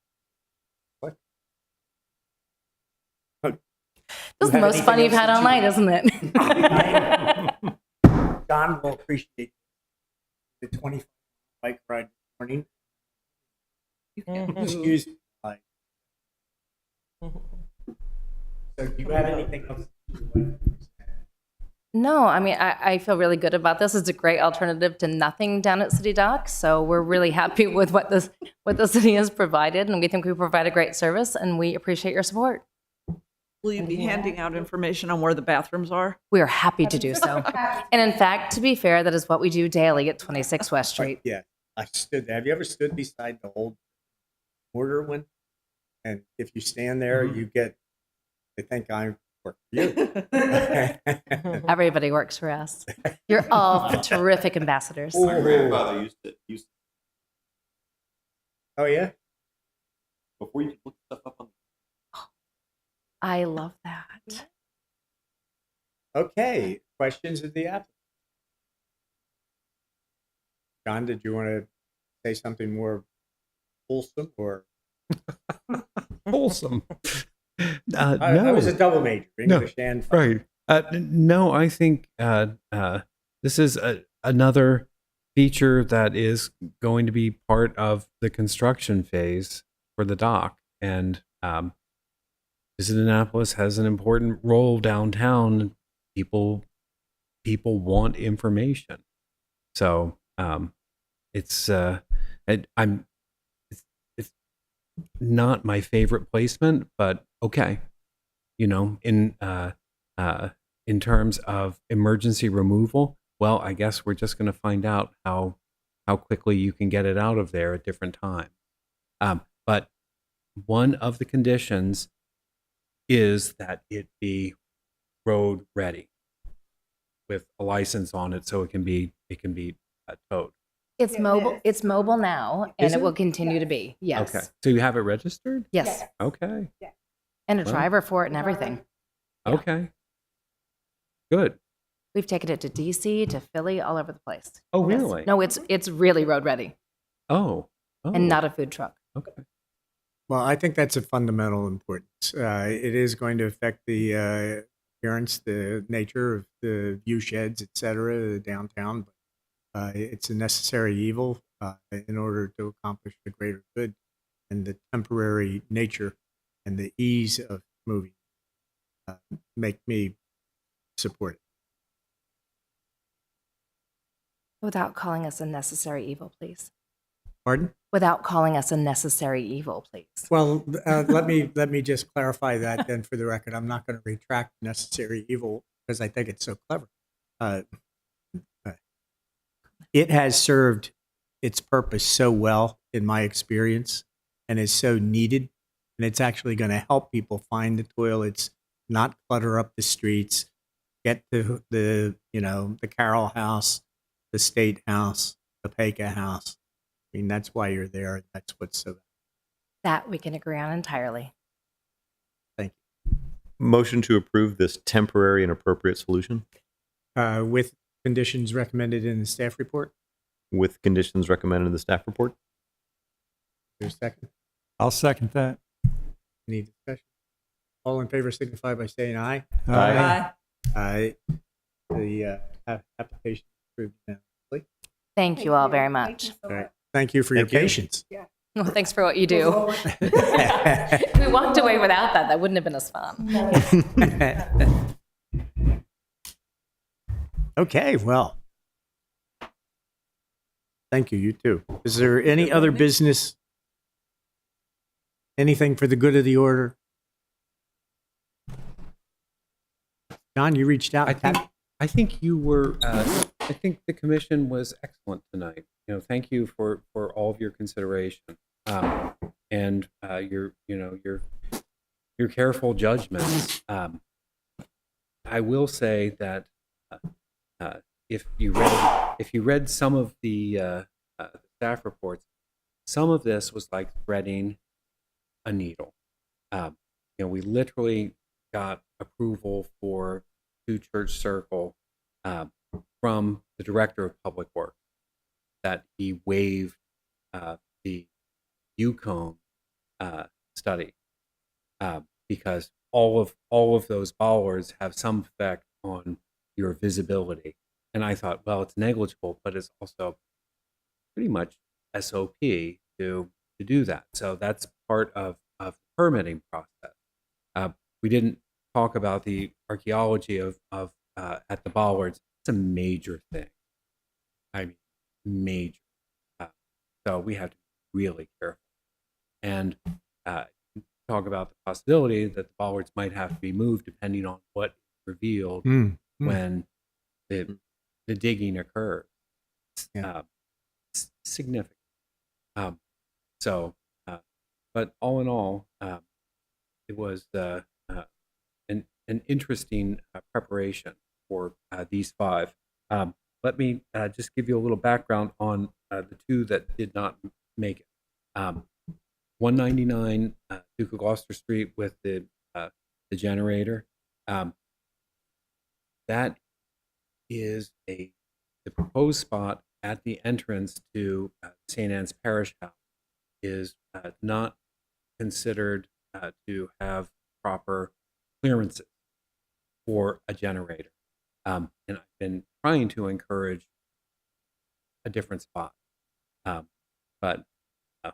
Q: This is the most fun you've had all night, isn't it?
A: John will appreciate the 25 bike ride this morning. You can excuse me. Like. So, do you have anything else?
Q: No, I mean, I feel really good about this. It's a great alternative to nothing down at City Dock. So we're really happy with what the city has provided, and we think we provide a great service, and we appreciate your support.
G: Will you be handing out information on where the bathrooms are?
Q: We are happy to do so. And in fact, to be fair, that is what we do daily at 26 West Street.
A: Yeah, I stood there. Have you ever stood beside the old mortar one? And if you stand there, you get, they think I work for you.
Q: Everybody works for us. You're all terrific ambassadors.
H: My grandfather used to.
A: Oh, yeah?
H: Before you could look stuff up on.
Q: I love that.
A: Okay, questions of the applicant? John, did you want to say something more wholesome or?
B: Wholesome.
A: I was a double major, English and
B: right. No, I think this is another feature that is going to be part of the construction phase for the dock, and Visit Annapolis has an important role downtown. People want information, so it's not my favorite placement, but okay. You know, in terms of emergency removal, well, I guess we're just going to find out how quickly you can get it out of there at different times. But one of the conditions is that it be road ready with a license on it, so it can be towed.
Q: It's mobile. It's mobile now, and
B: Is
Q: it
B: it?
Q: will continue to be. Yes.
B: Okay. So you have it registered?
Q: Yes.
B: Okay.
Q: And a
B: Well.
Q: driver for it and everything.
B: Okay. Good.
Q: We've taken it to DC, to Philly, all over the place.
B: Oh,
Q: Yes.
B: really?
Q: No, it's really road ready
B: Oh.
Q: and not a food truck.
B: Okay.
A: Well, I think that's of fundamental importance. It is going to affect the appearance, the nature of the view sheds, et cetera, downtown. But it's a necessary evil in order to accomplish the greater good, and the temporary nature and the ease of moving make me support it.
Q: Without calling us a necessary evil, please.
A: Pardon?
Q: Without calling us a necessary evil, please.
A: Well, let me just clarify that then for the record. I'm not going to retract necessary evil because I think it's so clever. It has served its purpose so well in my experience and is so needed. And it's actually going to help people find the toilets, not clutter up the streets, get to the Carroll House, the State House, the Pecca House. I mean, that's why you're there. That's what's so.
Q: That we can agree on entirely.
A: Thank you.
H: Motion to approve this temporary and appropriate solution
A: With conditions recommended in the staff report.
H: with conditions recommended in the staff report.
A: Is there a second?
I: I'll second that.
A: Any discussion? All in favor signify by saying aye.
I: Aye.
A: Aye. The application is approved unanimously.
Q: Thank you all very much.
A: All right. Thank you for your
H: Thank you.
A: patience.
Q: Well, thanks for what you do. We walked away without that. That wouldn't have been as fun.
A: Okay, well. Thank you, you too. Is there any other business? Anything for the good of the order? John, you reached out.
B: I think you were. I think the commission was excellent tonight. You know, thank you for all of your consideration and your careful judgments. I will say that if you read some of the staff reports, some of this was like threading a needle. We literally got approval for 2 Church Circle from the director of public works that he waived the UCOMB study because all of those bollards have some effect on your visibility. And I thought, well, it's negligible, but it's also pretty much SOP to do that. So that's part of the permitting process. We didn't talk about the archaeology of at the bollards. It's a major thing. I mean, major. So we have to be really careful. And talk about the possibility that the bollards might have to be moved depending on what is revealed when the digging occurs. It's significant. But all in all, it was an interesting preparation for these 5. Let me just give you a little background on the 2 that did not make it. 199 Duke of Gloucester Street with the generator. That is the proposed spot at the entrance to St. Anne's Parish House is not considered to have proper clearances for a generator. And I've been trying to encourage a different spot. But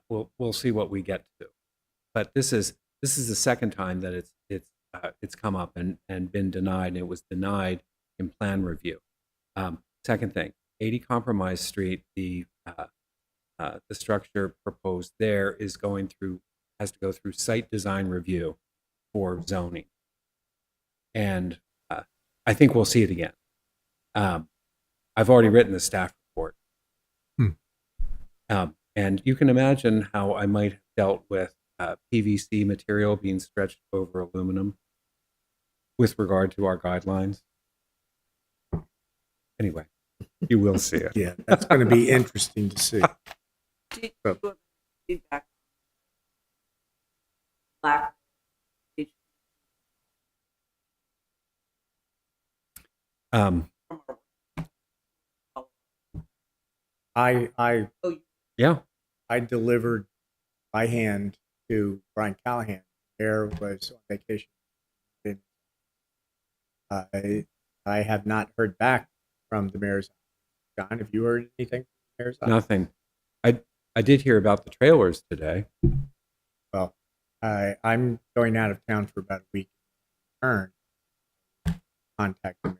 B: we'll see what we get to. But this is the second time that it's come up and been denied, and it was denied in plan review. Second thing, 80 Compromise Street, the structure proposed there has to go through site design review for zoning, and I think we'll see it again. I've already written the staff report. And you can imagine how I might have dealt with PVC material being stretched over aluminum with regard to our guidelines. Anyway, you will see it.
A: Yeah, that's going to be interesting to see. So,
G: Feedback.
A: I delivered by hand to Brian Callahan. Mayor was on vacation. I have not heard back from the mayor's office. John, have you heard anything from the mayor's office?
B: Nothing. I did hear about the trailers today.
A: Well, I'm going out of town for about a week. Return. Contact the mayor.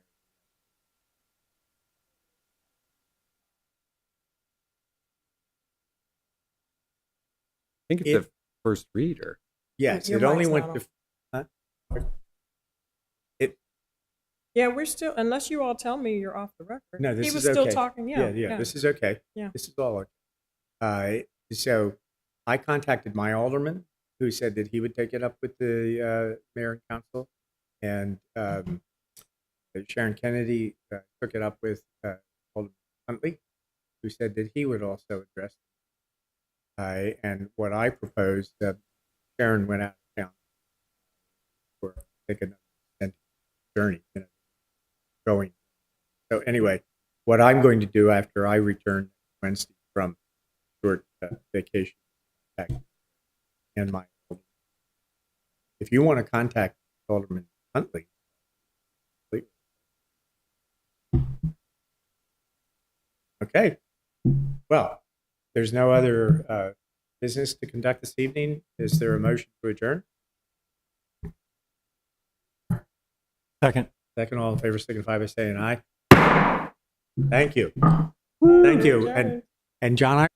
B: I think it's a first reader.
A: Yes,
P: Your
A: it only
P: mic's
A: went
P: not
A: to. Huh?
P: Yeah, we're still, unless you all tell me you're off the record.
A: No, this
P: he was
A: is
P: still
A: okay.
P: talking. Yeah,
A: This is okay.
P: Yeah.
A: This is all okay. So I contacted my alderman, who said that he would take it up with the mayor and council, and Sharon Kennedy took it up with Alderman Huntley, who said that he would also address it. And what I proposed, Sharon went out of town for another journey, going. So anyway, what I'm going to do after I return Wednesday from short vacation, and my, if you want to contact Alderman Huntley, please. Okay. Well, there's no other business to conduct this evening. Is there a motion to adjourn?
I: Second.
A: Second, all in favor, signify by saying aye. Thank you. Thank you. And John,